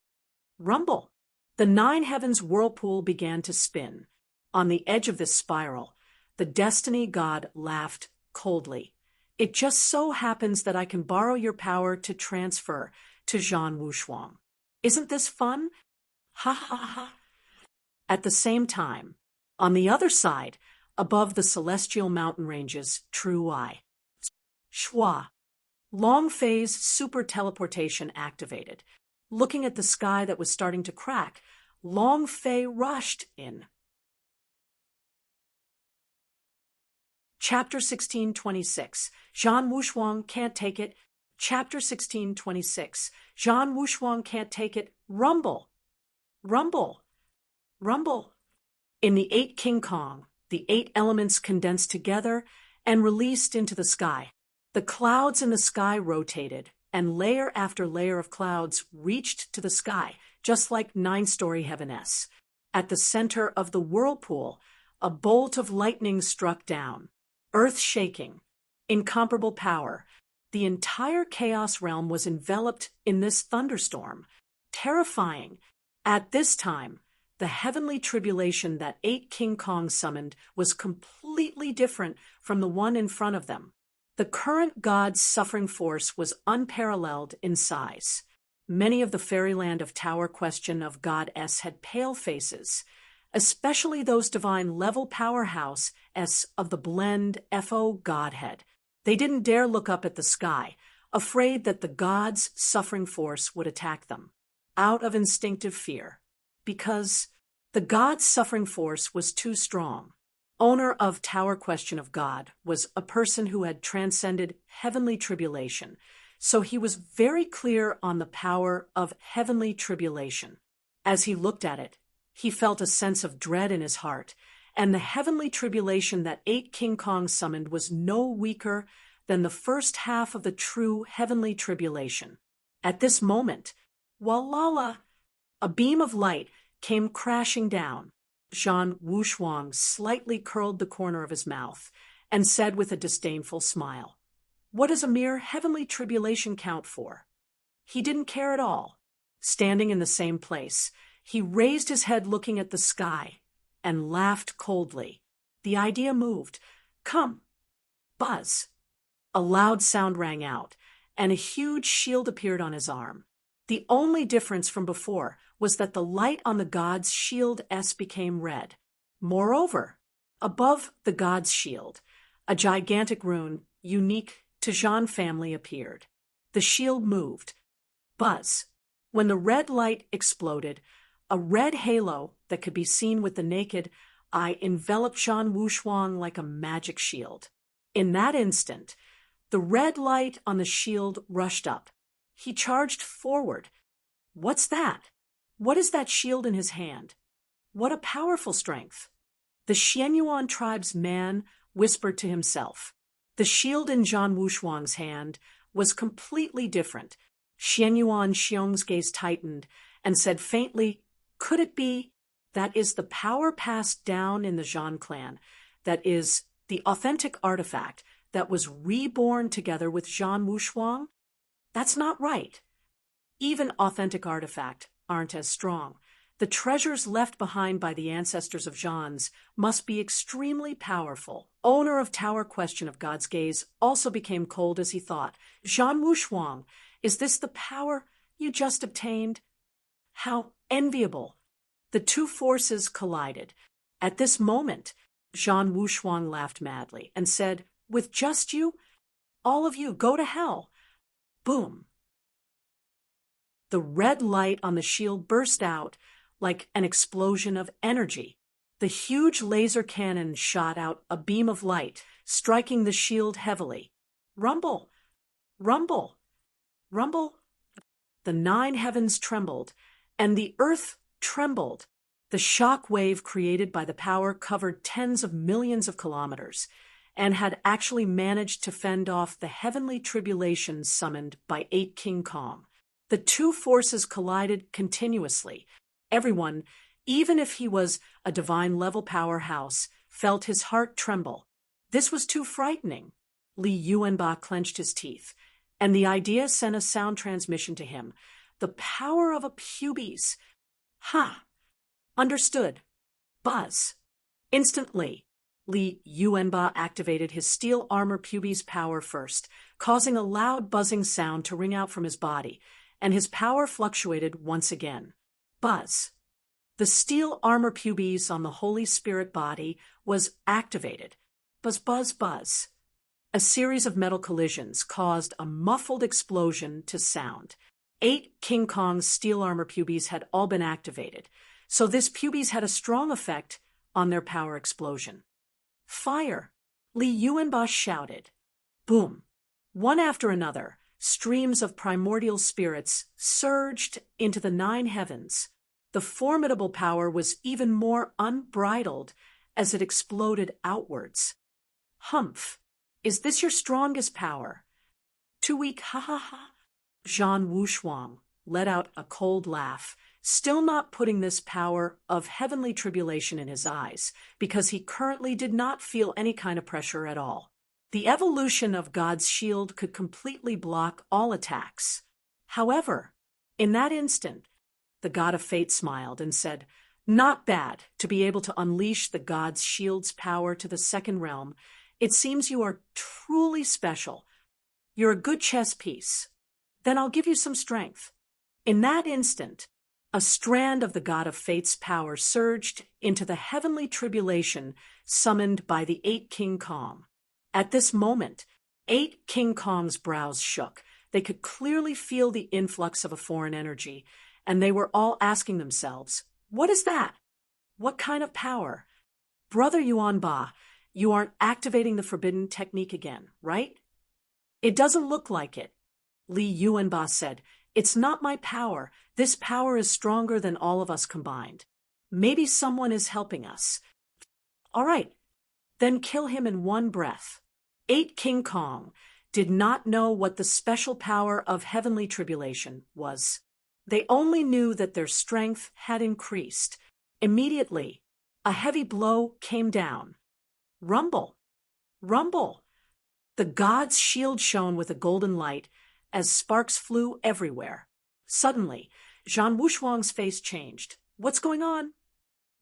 Rumble! The 9 heavens whirlpool began to spin. On the edge of this spiral, the destiny god laughed coldly. It just so happens that I can borrow your power to transfer to Jean Wushuang. Isn't this fun? Ha ha ha. At the same time, on the other side, above the celestial mountain ranges, True Eye. Shua. Long phase super teleportation activated. Looking at the sky that was starting to crack, Long Fei rushed in. Chapter 1626. Jean Wushuang can't take it. Chapter 1626. Jean Wushuang can't take it. Rumble! Rumble! Rumble! In the 8 King Kong, the 8 elements condensed together and released into the sky. The clouds in the sky rotated, and layer after layer of clouds reached to the sky, just like 9-story heaveness. At the center of the whirlpool, a bolt of lightning struck down, earth-shaking, incomparable power. The entire chaos realm was enveloped in this thunderstorm, terrifying. At this time, the heavenly tribulation that 8 King Kong summoned was completely different from the one in front of them. The current god's suffering force was unparalleled in size. Many of the fairyland of Tower Question of God-S had pale faces, especially those divine level powerhouse S of the blend FO Godhead. They didn't dare look up at the sky, afraid that the god's suffering force would attack them. out of instinctive fear, because the god's suffering force was too strong. Owner of Tower Question of God was a person who had transcended heavenly tribulation, so he was very clear on the power of heavenly tribulation. As he looked at it, he felt a sense of dread in his heart, and the heavenly tribulation that 8 King Kong summoned was no weaker than the first half of the true heavenly tribulation. At this moment, Walala, a beam of light came crashing down. Zhan Wushuang slightly curled the corner of his mouth and said with a disdainful smile, "What does a mere heavenly tribulation count for?" He didn't care at all. Standing in the same place, he raised his head looking at the sky and laughed coldly. The idea moved. "Come." Buzz. A loud sound rang out, and a huge shield appeared on his arm. The only difference from before was that the light on the god's shield S became red. Moreover, above the god's shield, a gigantic rune unique to Zhan family appeared. The shield moved. Buzz. When the red light exploded, a red halo that could be seen with the naked eye enveloped Zhan Wushuang like a magic shield. In that instant, the red light on the shield rushed up. He charged forward. What's that? What is that shield in his hand? What a powerful strength! The Xianyuan tribe's man whispered to himself. The shield in Zhan Wushuang's hand was completely different. Xianyuan Xiong's gaze tightened and said faintly, "Could it be that is the power passed down in the Zhan clan, that is the authentic artifact that was reborn together with Zhan Wushuang? That's not right. Even authentic artifacts aren't as strong. The treasures left behind by the ancestors of Zhan's must be extremely powerful." Owner of Tower Question of God's gaze also became cold as he thought, "Zhan Wushuang, is this the power you just obtained? How enviable!" The two forces collided. At this moment, Zhan Wushuang laughed madly and said, "With just you? All of you, go to hell." Boom. The red light on the shield burst out like an explosion of energy. The huge laser cannon shot out a beam of light, striking the shield heavily. Rumble! Rumble! Rumble! The 9 heavens trembled, and the earth trembled. The shock wave created by the power covered tens of millions of kilometers, and had actually managed to fend off the heavenly tribulation summoned by 8 King Kong. The two forces collided continuously. Everyone, even if he was a divine-level powerhouse, felt his heart tremble. This was too frightening. Li Yuanba clenched his teeth, and the idea sent a sound transmission to him. The power of a pubes. Ha! Understood. Buzz. Instantly, Li Yuanba activated his steel armor pubes power first, causing a loud buzzing sound to ring out from his body, and his power fluctuated once again. Buzz. The steel armor pubes on the Holy Spirit body was activated. Buzz, buzz, buzz. A series of metal collisions caused a muffled explosion to sound. 8 King Kong's steel armor pubes had all been activated, so this pubes had a strong effect on their power explosion. Fire! Li Yuanba shouted. Boom! One after another, streams of primordial spirits surged into the 9 heavens. The formidable power was even more unbridled as it exploded outwards. Humph! Is this your strongest power? Too weak, ha ha ha. Zhan Wushuang let out a cold laugh, still not putting this power of heavenly tribulation in his eyes, because he currently did not feel any kind of pressure at all. The evolution of God's shield could completely block all attacks. However, in that instant, the God of Fate smiled and said, "Not bad to be able to unleash the God's shield's power to the second realm. It seems you are truly special. You're a good chess piece. Then I'll give you some strength." In that instant, a strand of the God of Fate's power surged into the heavenly tribulation summoned by the 8 King Kong. At this moment, 8 King Kong's brows shook. They could clearly feel the influx of a foreign energy, and they were all asking themselves, "What is that? What kind of power? Brother Yuanba, you aren't activating the forbidden technique again, right?" "It doesn't look like it," Li Yuanba said. "It's not my power. This power is stronger than all of us combined. Maybe someone is helping us." "All right, then kill him in one breath." 8 King Kong did not know what the special power of heavenly tribulation was. They only knew that their strength had increased. Immediately, a heavy blow came down. Rumble! Rumble! The god's shield shone with a golden light as sparks flew everywhere. Suddenly, Zhan Wushuang's face changed. "What's going on?"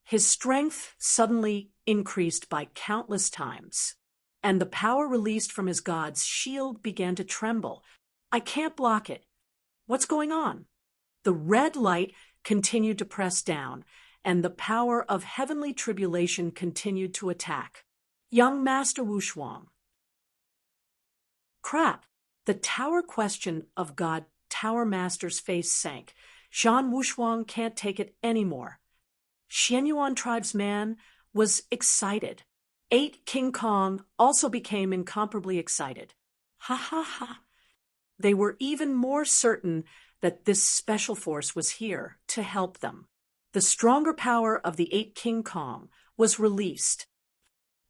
His strength suddenly increased by countless times, and the power released from his god's shield began to tremble. "I can't block it. What's going on?" The red light continued to press down, and the power of heavenly tribulation continued to attack. "Young Master Wushuang." Crap! The tower question of God Tower Master's face sank. Zhan Wushuang can't take it anymore. Xianyuan tribe's man was excited. 8 King Kong also became incomparably excited. Ha ha ha! They were even more certain that this special force was here to help them. The stronger power of the 8 King Kong was released.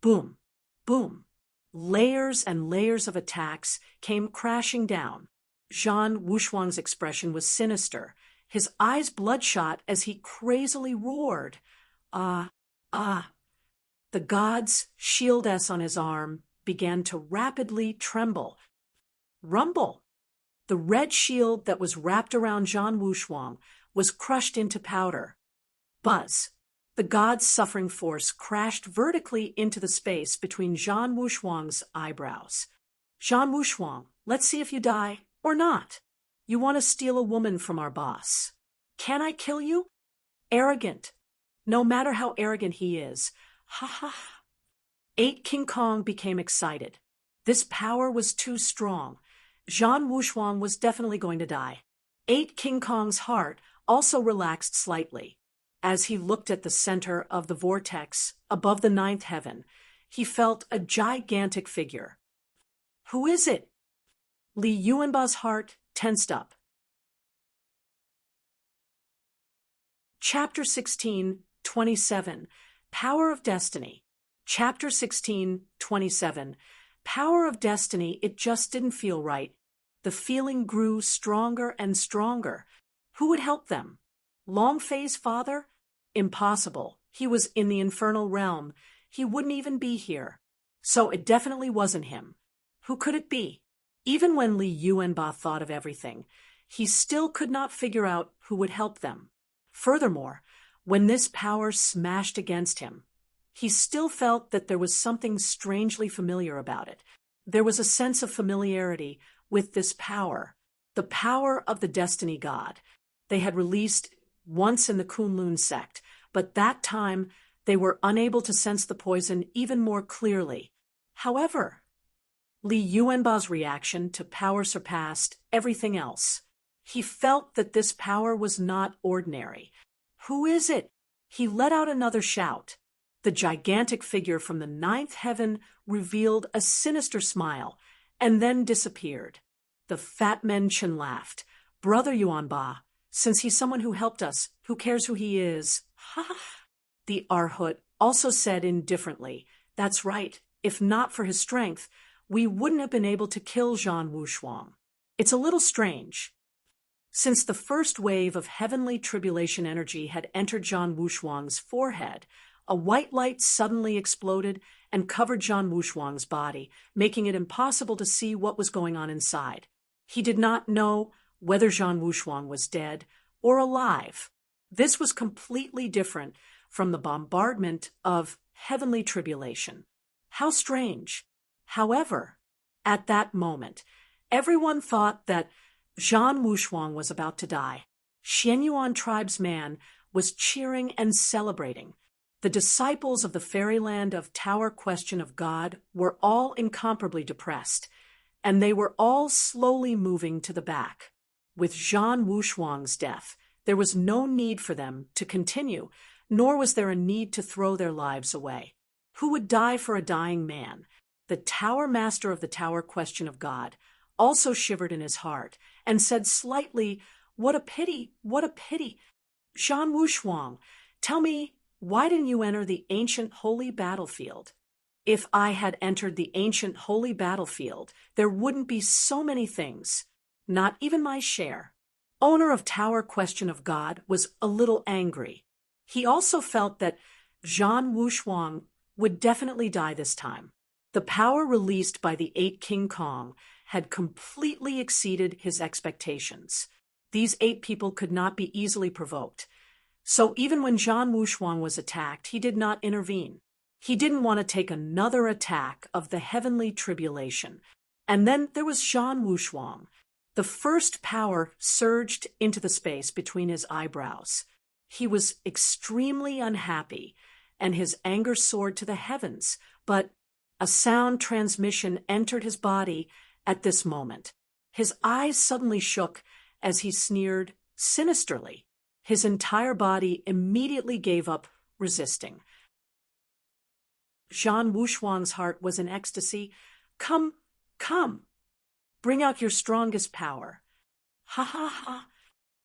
Boom! Boom! Layers and layers of attacks came crashing down. Zhan Wushuang's expression was sinister, his eyes bloodshot as he crazily roared. Ah! Ah! The god's shield S on his arm began to rapidly tremble. Rumble! The red shield that was wrapped around Zhan Wushuang was crushed into powder. Buzz! The god's suffering force crashed vertically into the space between Zhan Wushuang's eyebrows. "Zhan Wushuang, let's see if you die or not. You want to steal a woman from our boss. Can I kill you? Arrogant. No matter how arrogant he is. Ha ha ha." 8 King Kong became excited. This power was too strong. Zhan Wushuang was definitely going to die. 8 King Kong's heart also relaxed slightly. As he looked at the center of the vortex above the 9th heaven, he felt a gigantic figure. "Who is it?" Li Yuanba's heart tensed up. Chapter 16:27 Power of Destiny. Chapter 16:27 Power of Destiny. It just didn't feel right. The feeling grew stronger and stronger. Who would help them? Longfei's father? Impossible. He was in the infernal realm. He wouldn't even be here. So it definitely wasn't him. Who could it be? Even when Li Yuanba thought of everything, he still could not figure out who would help them. Furthermore, when this power smashed against him, he still felt that there was something strangely familiar about it. There was a sense of familiarity with this power, the power of the Destiny God. They had released once in the Kunlun sect, but that time they were unable to sense the poison even more clearly. However, Li Yuanba's reaction to power surpassed everything else. He felt that this power was not ordinary. "Who is it?" He let out another shout. The gigantic figure from the 9th heaven revealed a sinister smile and then disappeared. The fat Menchen laughed. "Brother Yuanba, since he's someone who helped us, who cares who he is?" "Ha!" The Arhut also said indifferently, "That's right. If not for his strength, we wouldn't have been able to kill Zhan Wushuang. It's a little strange." Since the first wave of heavenly tribulation energy had entered Zhan Wushuang's forehead, a white light suddenly exploded and covered Zhan Wushuang's body, making it impossible to see what was going on inside. He did not know whether Zhan Wushuang was dead or alive. This was completely different from the bombardment of heavenly tribulation. How strange! However, at that moment, everyone thought that Zhan Wushuang was about to die. Xianyuan tribe's man was cheering and celebrating. The disciples of the fairyland of Tower Question of God were all incomparably depressed, and they were all slowly moving to the back. With Zhan Wushuang's death, There was no need for them to continue, nor was there a need to throw their lives away. Who would die for a dying man? The tower master of the tower question of God also shivered in his heart and said slightly, "What a pity, what a pity. Zhan Wushuang, tell me, why didn't you enter the ancient holy battlefield? If I had entered the ancient holy battlefield, there wouldn't be so many things, not even my share." Owner of Tower Question of God was a little angry. He also felt that Zhan Wushuang would definitely die this time. The power released by the 8 King Kong had completely exceeded his expectations. These 8 people could not be easily provoked. So even when Zhan Wushuang was attacked, he did not intervene. He didn't want to take another attack of the heavenly tribulation. And then there was Zhan Wushuang. The first power surged into the space between his eyebrows. He was extremely unhappy, and his anger soared to the heavens, but a sound transmission entered his body at this moment. His eyes suddenly shook as he sneered sinisterly. His entire body immediately gave up resisting. Zhan Wushuang's heart was in ecstasy. "Come, come, bring out your strongest power." Ha ha ha.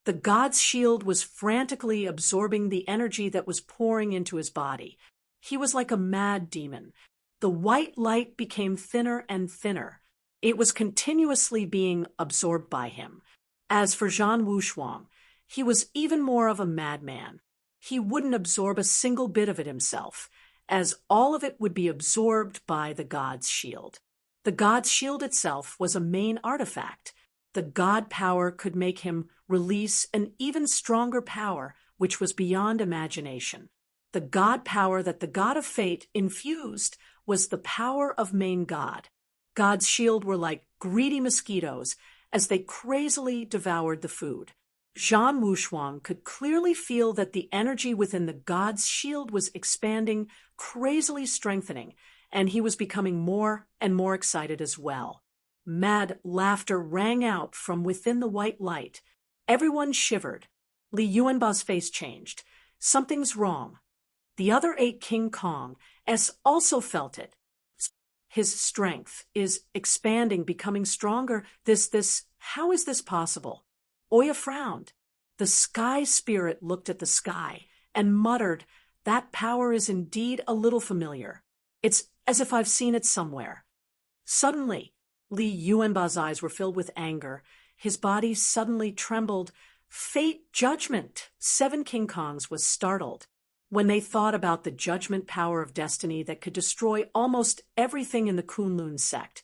The god's shield was frantically absorbing the energy that was pouring into his body. He was like a mad demon. The white light became thinner and thinner. It was continuously being absorbed by him. As for Zhan Wushuang, he was even more of a madman. He wouldn't absorb a single bit of it himself, as all of it would be absorbed by the god's shield. The god's shield itself was a main artifact. The god power could make him release an even stronger power, which was beyond imagination. The god power that the god of fate infused was the power of main god. God's shield were like greedy mosquitoes as they crazily devoured the food. Zhan Wushuang could clearly feel that the energy within the god's shield was expanding, crazily strengthening, and he was becoming more and more excited as well. Mad laughter rang out from within the white light. Everyone shivered. Li Yuanba's face changed. Something's wrong. The other 8 King Kong also felt it. His strength is expanding, becoming stronger. How is this possible? Oya frowned. The sky spirit looked at the sky and muttered, "That power is indeed a little familiar. It's as if I've seen it somewhere." Suddenly, Li Yuanba's eyes were filled with anger. His body suddenly trembled. Fate, judgment! 7 King Kongs was startled. When they thought about the judgment power of destiny that could destroy almost everything in the Kunlun sect,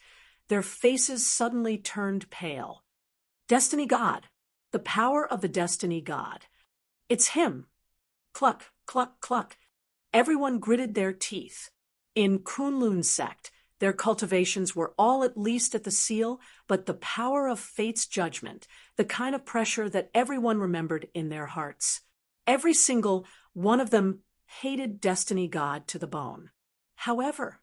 their faces suddenly turned pale. Destiny God. The power of the destiny God. It's him. Cluck, cluck, cluck. Everyone gritted their teeth. In Kunlun sect, their cultivations were all at least at the seal, but the power of fate's judgment, the kind of pressure that everyone remembered in their hearts. Every single one of them hated Destiny God to the bone. However,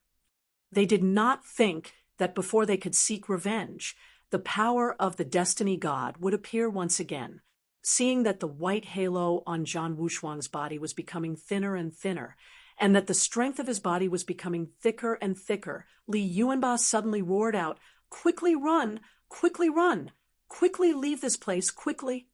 they did not think that before they could seek revenge, the power of the Destiny God would appear once again. Seeing that the white halo on Zhan Wushuang's body was becoming thinner and thinner, and that the strength of his body was becoming thicker and thicker, Li Yuanba suddenly roared out, "Quickly run! Quickly run! Quickly leave this place, quickly!"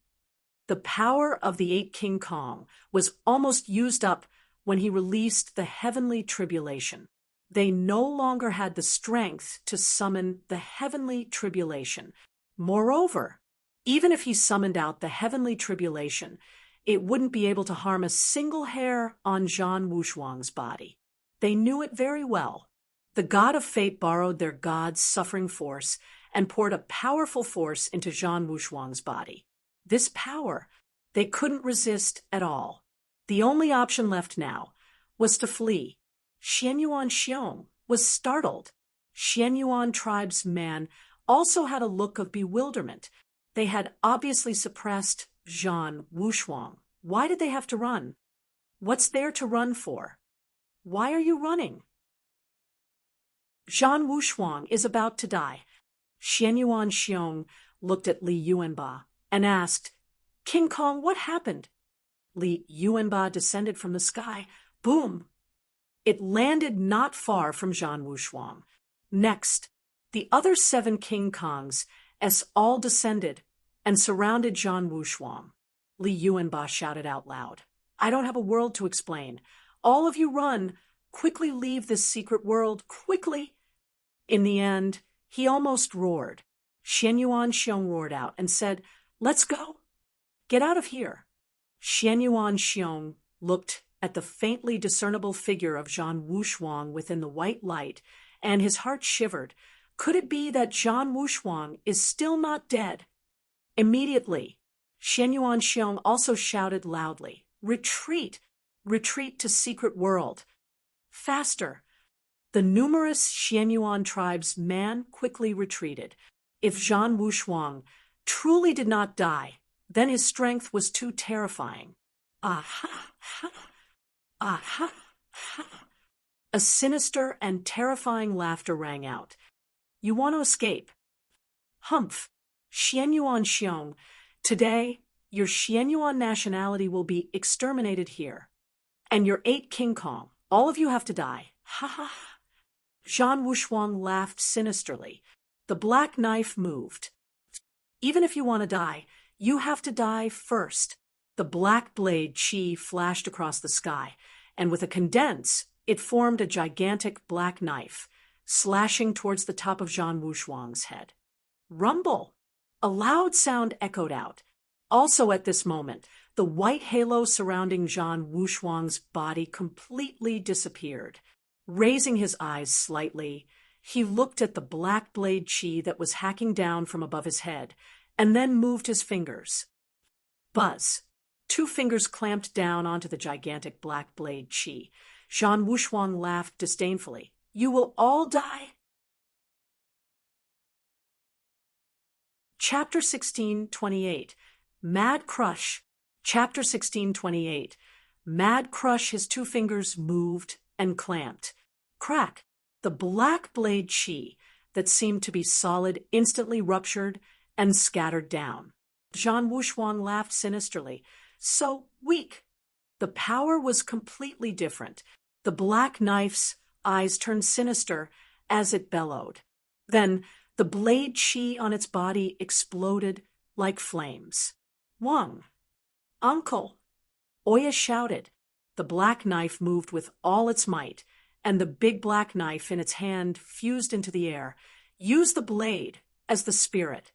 The power of the 8 King Kong was almost used up when he released the heavenly tribulation. They no longer had the strength to summon the heavenly tribulation. Moreover, even if he summoned out the heavenly tribulation, it wouldn't be able to harm a single hair on Zhan Wushuang's body. They knew it very well. The god of fate borrowed their god's suffering force and poured a powerful force into Zhan Wushuang's body. This power they couldn't resist at all. The only option left now was to flee. Xianyuan Xiong was startled. Xianyuan tribe's man also had a look of bewilderment. They had obviously suppressed Zhan Wushuang. Why did they have to run? What's there to run for? Why are you running? Zhan Wushuang is about to die. Xianyuan Xiong looked at Li Yuanba and asked, King Kong, what happened? Li Yuanba descended from the sky. Boom! It landed not far from Zhan Wushuang. Next, the other 7 King Kongs all descended and surrounded Zhan Wushuang. Li Yuanba shouted out loud, I don't have a world to explain. All of you run. Quickly leave this secret world. Quickly. In the end, he almost roared. Xianyuan Xiong roared out and said, Let's go. Get out of here. Xianyuan Xiong looked at the faintly discernible figure of Zhan Wushuang within the white light, and his heart shivered. Could it be that Zhan Wushuang is still not dead? Immediately, Xianyuan Xiong also shouted loudly, Retreat! Retreat to secret world! Faster! The numerous Xianyuan tribesmen quickly retreated. If Zhan Wushuang truly did not die, then his strength was too terrifying. Aha! Ha! Aha! Ha! A sinister and terrifying laughter rang out. You want to escape? Humph! Xianyuan Xiong, today your Xianyuan nationality will be exterminated here. And your 8 King Kong, all of you have to die. Ha ha ha! Zhan Wushuang laughed sinisterly. The black knife moved. Even if you want to die, you have to die first. The black blade chi flashed across the sky, and with a condense, it formed a gigantic black knife, slashing towards the top of Zhan Wushuang's head. Rumble! A loud sound echoed out. Also at this moment, the white halo surrounding Zhan Wushuang's body completely disappeared. Raising his eyes slightly, he looked at the black blade chi that was hacking down from above his head, and then moved his fingers. Buzz! 2 fingers clamped down onto the gigantic black blade chi. Zhan Wushuang laughed disdainfully. You will all die? Chapter 16:28. Mad Crush. Chapter 16:28. Mad Crush, his 2 fingers moved and clamped. Crack! The black blade chi that seemed to be solid instantly ruptured and scattered down. Zhan Wushuang laughed sinisterly. So weak! The power was completely different. The black knife's eyes turned sinister as it bellowed. Then the blade chi on its body exploded like flames. Wang! Uncle! Oya shouted. The black knife moved with all its might, and the big black knife in its hand fused into the air. Use the blade as the spirit.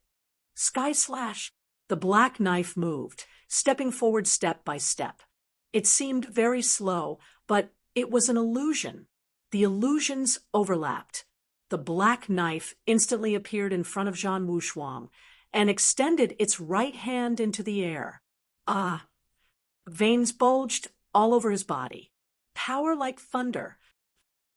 Sky Slash! The black knife moved, stepping forward step by step. It seemed very slow, but it was an illusion. The illusions overlapped. The black knife instantly appeared in front of Zhan Wushuang and extended its right hand into the air. Ah! Veins bulged all over his body. Power like thunder.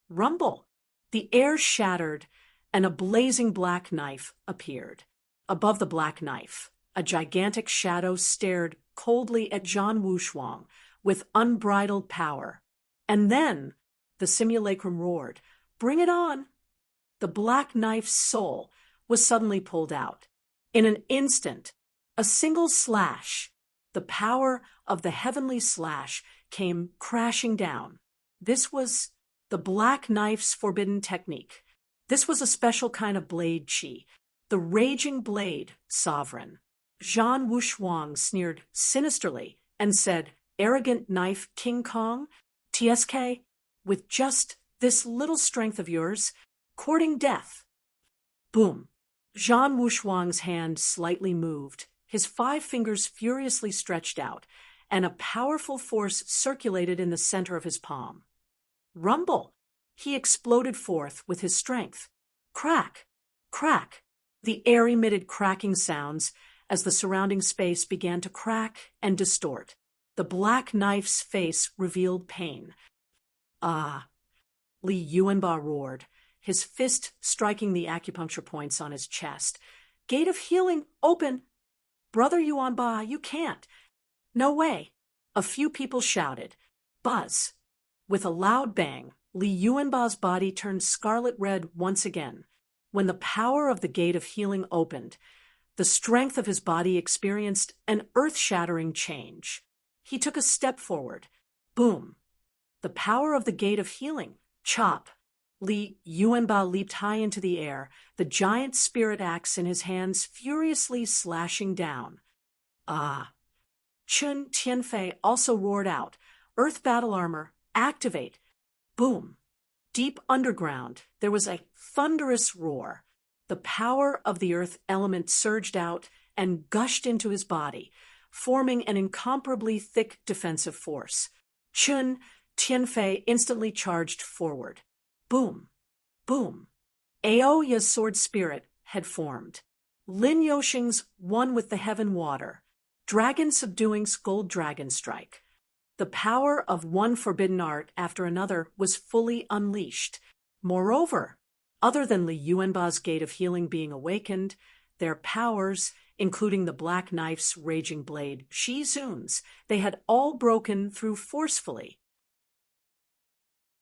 Rumble! The air shattered, and a blazing black knife appeared. Above the black knife, a gigantic shadow stared coldly at Zhan Wushuang with unbridled power. And then the simulacrum roared, Bring it on! The black knife's soul was suddenly pulled out. In an instant, a single slash, the power of the heavenly slash, came crashing down. This was the black knife's forbidden technique. This was a special kind of blade chi, the raging blade sovereign. Zhan Wushuang sneered sinisterly and said, Arrogant knife King Kong, TSK, with just this little strength of yours, courting death. Boom! Zhan Wushuang's hand slightly moved, his 5 fingers furiously stretched out, and a powerful force circulated in the center of his palm. Rumble! He exploded forth with his strength. Crack! Crack! The air emitted cracking sounds as the surrounding space began to crack and distort. The black knife's face revealed pain. Ah! Li Yuanba roared, his fist striking the acupuncture points on his chest. Gate of healing, open! Brother Yuanba, you can't. No way. A few people shouted. Buzz! With a loud bang, Li Yuanba's body turned scarlet red once again. When the power of the gate of healing opened, The strength of his body experienced an earth-shattering change. He took a step forward. Boom! The power of the gate of healing. Chop! Li Yuanba leaped high into the air, the giant spirit axe in his hands furiously slashing down. Ah! Chun Tianfei also roared out, Earth battle armor, activate! Boom! Deep underground, there was a thunderous roar. The power of the earth element surged out and gushed into his body, forming an incomparably thick defensive force. Chun Tianfei instantly charged forward. Boom! Boom! Aoya's sword spirit had formed. Lin Yoxing's one with the heaven water. Dragon subduing's gold dragon strike. The power of one forbidden art after another was fully unleashed. Moreover, other than Li Yuanba's gate of healing being awakened, their powers, including the black knife's raging blade, Shi Zun's, they had all broken through forcefully.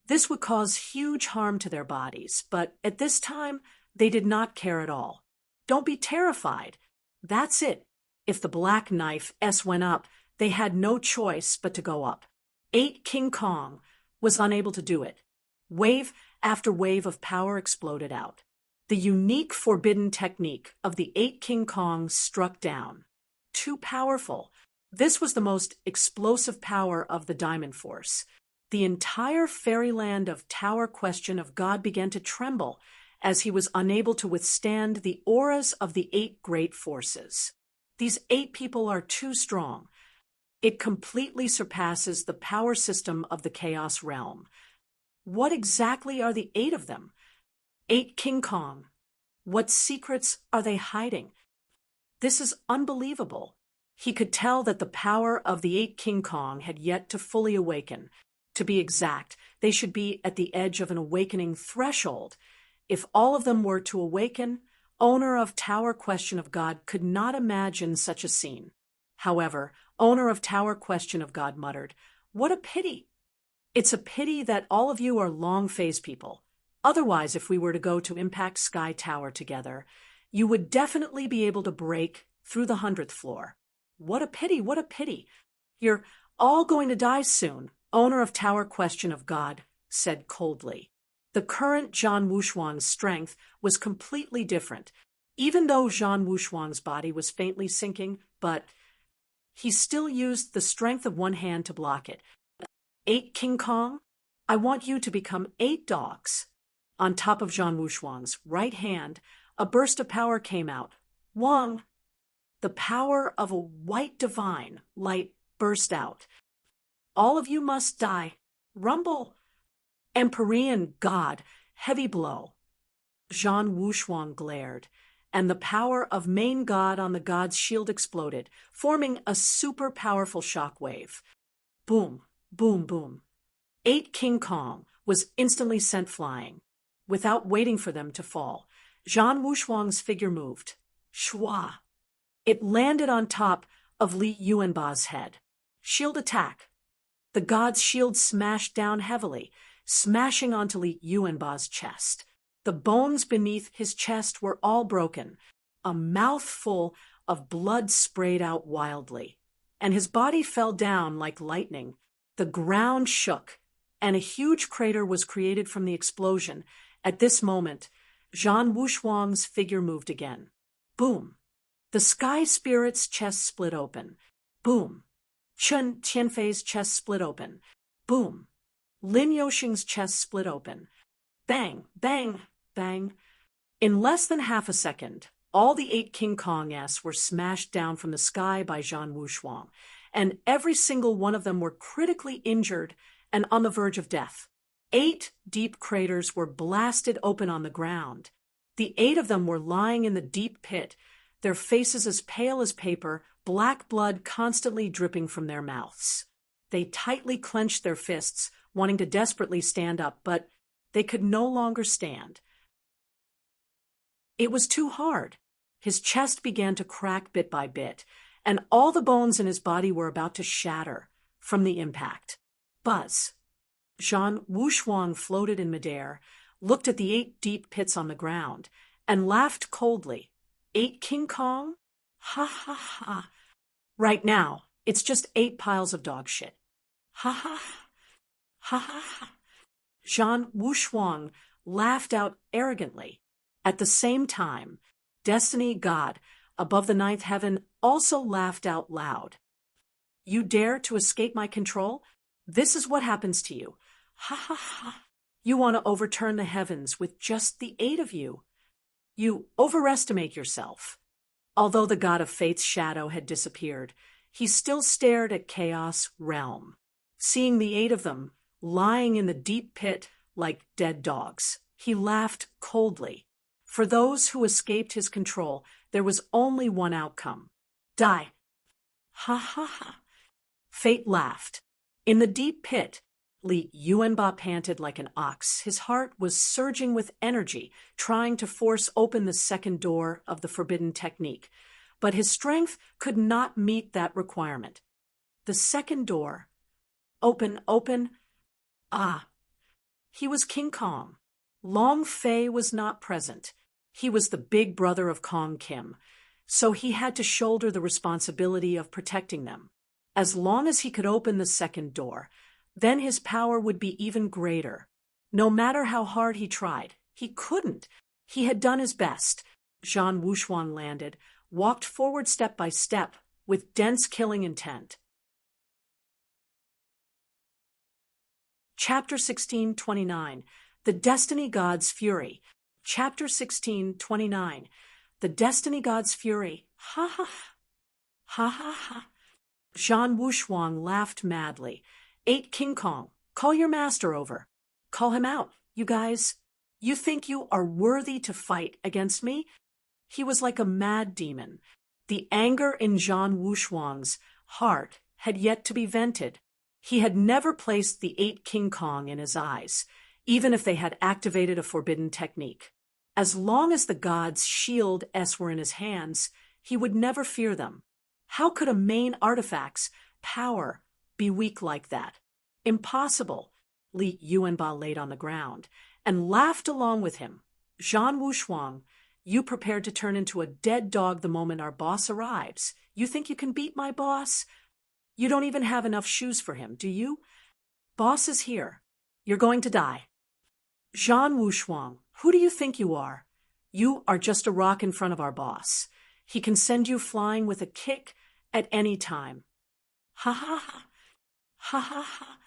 This would cause huge harm to their bodies, but at this time, they did not care at all. Don't be terrified. That's it. If the black knife S went up, they had no choice but to go up. 8 King Kong was unable to do it. Wave after wave of power exploded out. The unique forbidden technique of the 8 King Kong struck down. Too powerful. This was the most explosive power of the Diamond Force. The entire fairyland of Tower Question of God began to tremble as he was unable to withstand the auras of the 8 great forces. These 8 people are too strong. It completely surpasses the power system of the Chaos Realm. What exactly are the 8 of them? 8 King Kong. What secrets are they hiding? This is unbelievable. He could tell that the power of the 8 King Kong had yet to fully awaken. To be exact, they should be at the edge of an awakening threshold. If all of them were to awaken, owner of Tower Question of God could not imagine such a scene. However, owner of Tower Question of God muttered, "What a pity! It's a pity that all of you are long phase people. Otherwise, if we were to go to Impact Sky Tower together, you would definitely be able to break through the 100th floor. What a pity, what a pity. You're all going to die soon," owner of Tower Question of God said coldly. The current Zhan Wushuang's strength was completely different, even though Zhan Wushuang's body was faintly sinking, but he still used the strength of one hand to block it. 8 King Kong, I want you to become 8 dogs. On top of Zhan Wushuang's right hand, a burst of power came out. Wang! The power of a white divine light burst out. All of you must die. Rumble! Empyrean God, heavy blow. Zhan Wushuang glared, and the power of main god on the god's shield exploded, forming a super powerful shockwave. Boom, boom, boom. 8 King Kong was instantly sent flying. Without waiting for them to fall, Zhan Wushuang's figure moved. Shua! It landed on top of Li Yuanba's head. Shield attack. The god's shield smashed down heavily, smashing onto Li Yuanba's chest. The bones beneath his chest were all broken. A mouthful of blood sprayed out wildly, and his body fell down like lightning. The ground shook, and a huge crater was created from the explosion. At this moment, Zhan Wushuang's figure moved again. Boom! The sky spirit's chest split open. Boom! Chun Tianfei's chest split open. Boom! Lin Yoxing's chest split open. Bang! Bang! Bang! In less than half a second, all the 8 King Kong-s were smashed down from the sky by Zhan Wushuang, and every single one of them were critically injured and on the verge of death. 8 deep craters were blasted open on the ground. The 8 of them were lying in the deep pit, their faces as pale as paper, black blood constantly dripping from their mouths. They tightly clenched their fists, wanting to desperately stand up, but they could no longer stand. It was too hard. His chest began to crack bit by bit, and all the bones in his body were about to shatter from the impact. Buzz! Zhan Wushuang floated in midair, looked at the 8 deep pits on the ground, and laughed coldly. 8 King Kong? Ha ha ha. Right now, it's just 8 piles of dog shit. Ha ha ha. Ha ha ha. Zhan Wushuang laughed out arrogantly. At the same time, Destiny God, above the ninth heaven, also laughed out loud. You dare to escape my control? This is what happens to you. Ha ha ha. You want to overturn the heavens with just the 8 of you. You overestimate yourself. Although the god of fate's shadow had disappeared, he still stared at Chaos Realm. Seeing the 8 of them, lying in the deep pit like dead dogs, he laughed coldly. For those who escaped his control, there was only one outcome. Die. Ha ha ha. Fate laughed. In the deep pit, Li Yuanba panted like an ox. His heart was surging with energy, trying to force open the second door of the forbidden technique. But his strength could not meet that requirement. The second door. Open, open. Ah. He was King Kong. Long Fei was not present. He was the big brother of Kong Kim, so he had to shoulder the responsibility of protecting them. As long as he could open the second door, then his power would be even greater. No matter how hard he tried, he couldn't. He had done his best. Zhan Wushuang landed, walked forward step by step, with dense killing intent. Chapter 16:29. The Destiny God's Fury. Chapter 16:29. The Destiny God's Fury. Ha ha ha. Ha ha ha. Zhan Wushuang laughed madly. 8 King Kong, call your master over. Call him out, you guys. You think you are worthy to fight against me? He was like a mad demon. The anger in Zhan Wushuang's heart had yet to be vented. He had never placed the 8 King Kong in his eyes, even if they had activated a forbidden technique. As long as the god's shield were in his hands, he would never fear them. How could a main artifact's power be weak like that? Impossible. Li Yuanba laid on the ground and laughed along with him. Zhan Wushuang, you prepared to turn into a dead dog the moment our boss arrives. You think you can beat my boss? You don't even have enough shoes for him, do you? Boss is here. You're going to die. Zhan Wushuang, who do you think you are? You are just a rock in front of our boss. He can send you flying with a kick at any time. Ha ha ha. Ha ha ha.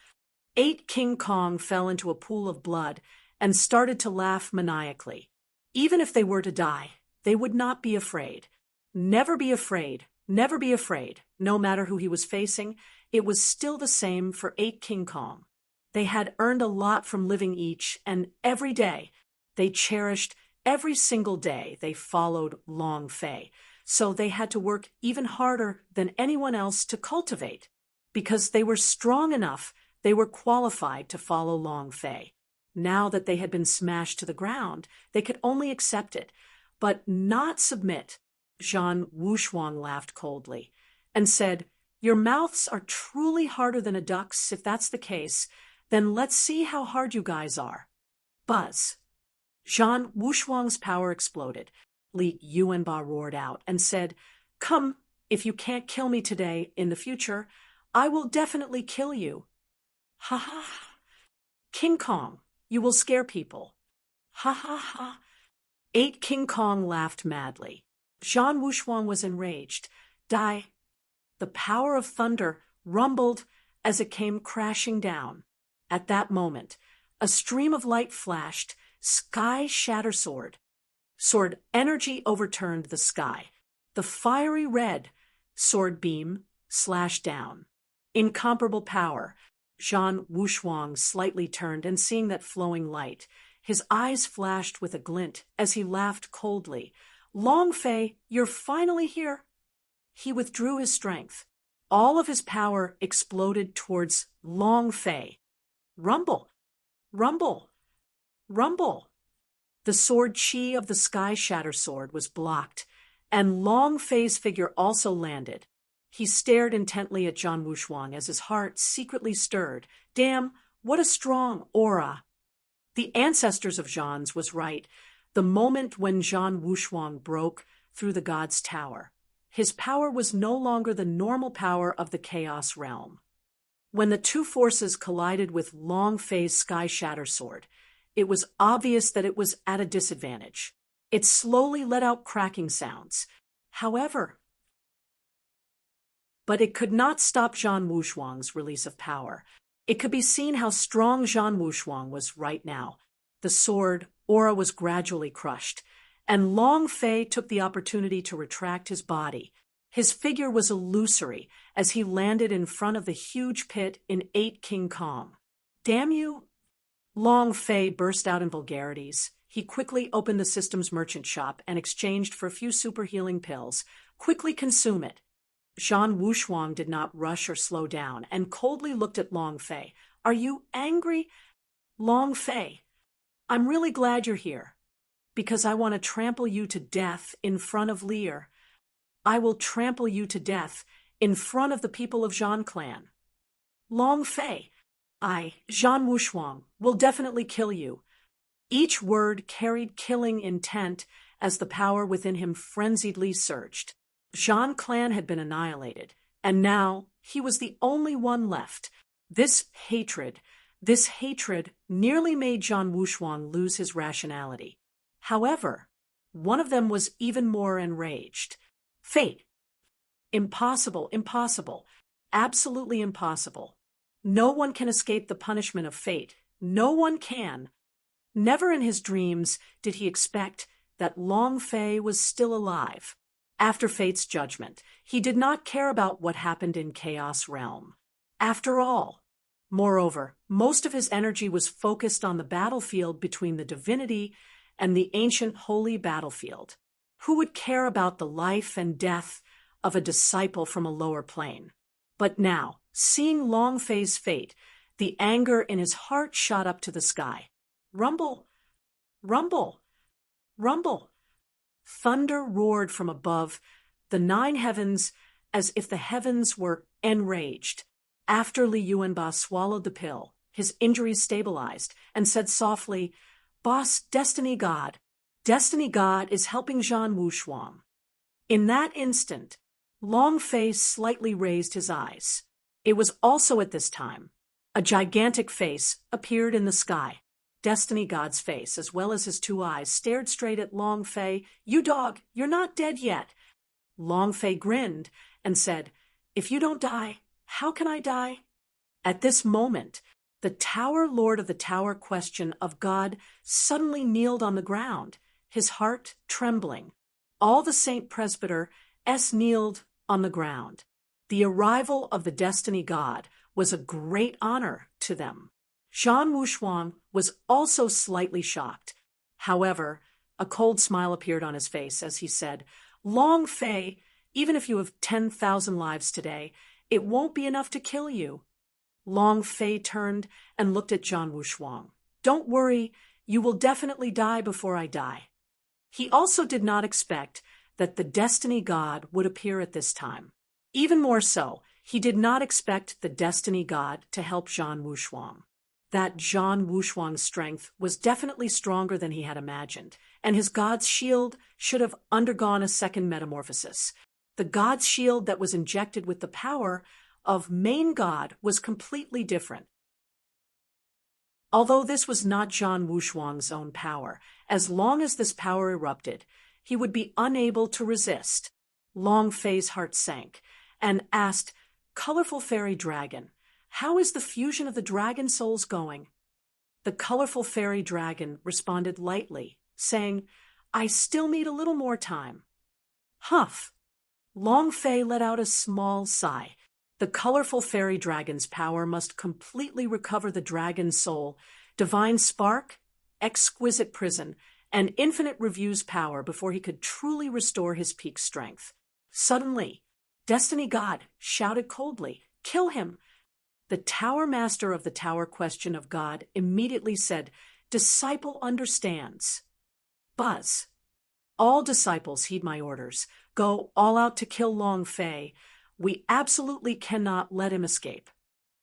8 King Kong fell into a pool of blood and started to laugh maniacally. Even if they were to die, they would not be afraid. Never be afraid. Never be afraid. No matter who he was facing, it was still the same for 8 King Kong. They had earned a lot from living each, and every day they cherished, every single day they followed Long Fei. So they had to work even harder than anyone else to cultivate. Because they were strong enough, they were qualified to follow Long Fei. Now that they had been smashed to the ground, they could only accept it, but not submit. Zhan Wushuang laughed coldly and said, your mouths are truly harder than a duck's. If that's the case, then let's see how hard you guys are. Buzz. Zhan Wushuang's power exploded. Li Yuanba roared out and said, come, if you can't kill me today, in the future, I will definitely kill you. Ha ha ha. King Kong, you will scare people. Ha ha ha. 8 King Kong laughed madly. Zhan Wushuang was enraged. Die. The power of thunder rumbled as it came crashing down. At that moment, a stream of light flashed. Sky Shatter Sword. Sword energy overturned the sky. The fiery red sword beam slashed down. Incomparable power. Zhan Wushuang slightly turned, and seeing that flowing light, his eyes flashed with a glint as he laughed coldly. Long Fei, you're finally here. He withdrew his strength. All of his power exploded towards Long Fei. Rumble! Rumble! Rumble! The sword chi of the Sky Shatter Sword was blocked, and Long Fei's figure also landed. He stared intently at Zhan Wushuang as his heart secretly stirred. Damn, what a strong aura! The ancestors of Zhan's was right. The moment when Zhan Wushuang broke through the god's tower, His power was no longer the normal power of the Chaos realm. When the two forces collided with Long Fei's Sky Shatter sword, it was obvious that it was at a disadvantage. It slowly let out cracking sounds. However, but it could not stop Zhan Wushuang's release of power. It could be seen how strong Zhan Wushuang was right now. The sword aura was gradually crushed, and Long Fei took the opportunity to retract his body. His figure was illusory as he landed in front of the huge pit in 8 King Kong. "Damn you!" Long Fei burst out in vulgarities. He quickly opened the system's merchant shop and exchanged for a few super healing pills. "Quickly consume it." Zhan Wushuang did not rush or slow down and coldly looked at Long Fei. "Are you angry?" "Long Fei, I'm really glad you're here, because I want to trample you to death in front of Lear. I will trample you to death in front of the people of Zhan clan. Long Fei, Zhan Wushuang, will definitely kill you." Each word carried killing intent as the power within him frenziedly surged. Zhan clan had been annihilated, and now he was the only one left. This hatred nearly made Zhan Wushuang lose his rationality. However, one of them was even more enraged. "Fate. Impossible, impossible, absolutely impossible. No one can escape the punishment of fate. No one can." Never in his dreams did he expect that Long Fei was still alive. After fate's judgment, he did not care about what happened in Chaos Realm. After all, moreover, most of his energy was focused on the battlefield between the divinity and the ancient holy battlefield. Who would care about the life and death of a disciple from a lower plane? But now, seeing Long Fei's fate, the anger in his heart shot up to the sky. Rumble! Rumble! Rumble! Thunder roared from above the 9 heavens as if the heavens were enraged. After Li Yuanba swallowed the pill, his injuries stabilized, and said softly, "Boss, Destiny God is helping Zhan Wushuang." In that instant, Long Fei slightly raised his eyes. It was also at this time a gigantic face appeared in the sky. Destiny God's face, as well as his 2 eyes, stared straight at Long Fei. "You dog, you're not dead yet." Long Fei grinned and said, "If you don't die, how can I die?" At this moment, the Tower Lord of the Tower Question of God suddenly kneeled on the ground, his heart trembling. All the Saint Presbyter kneeled on the ground. The arrival of the Destiny God was a great honor to them. Zhan Wushuang was also slightly shocked. However, a cold smile appeared on his face as he said, "Long Fei, even if you have 10,000 lives today, it won't be enough to kill you." Long Fei turned and looked at Zhan Wushuang. "Don't worry, you will definitely die before I die." He also did not expect that the Destiny God would appear at this time. Even more so, he did not expect the Destiny God to help Zhan Wushuang. That Zhan Wushuang's strength was definitely stronger than he had imagined, and his God's shield should have undergone a second metamorphosis. The God's shield that was injected with the power of main God was completely different. Although this was not Zhan Wushuang's own power, as long as this power erupted, he would be unable to resist. Long Fei's heart sank and asked, "Colorful Fairy Dragon, how is the fusion of the dragon souls going?" The colorful fairy dragon responded lightly, saying, "I still need a little more time." Huff! Long Fei let out a small sigh. The colorful fairy dragon's power must completely recover the dragon's soul, divine spark, exquisite prison, and infinite review's power before he could truly restore his peak strength. Suddenly, Destiny God shouted coldly, "Kill him!" The Tower Master of the Tower Question of God immediately said, "Disciple understands." Buzz. "All disciples heed my orders. Go all out to kill Long Fei. We absolutely cannot let him escape."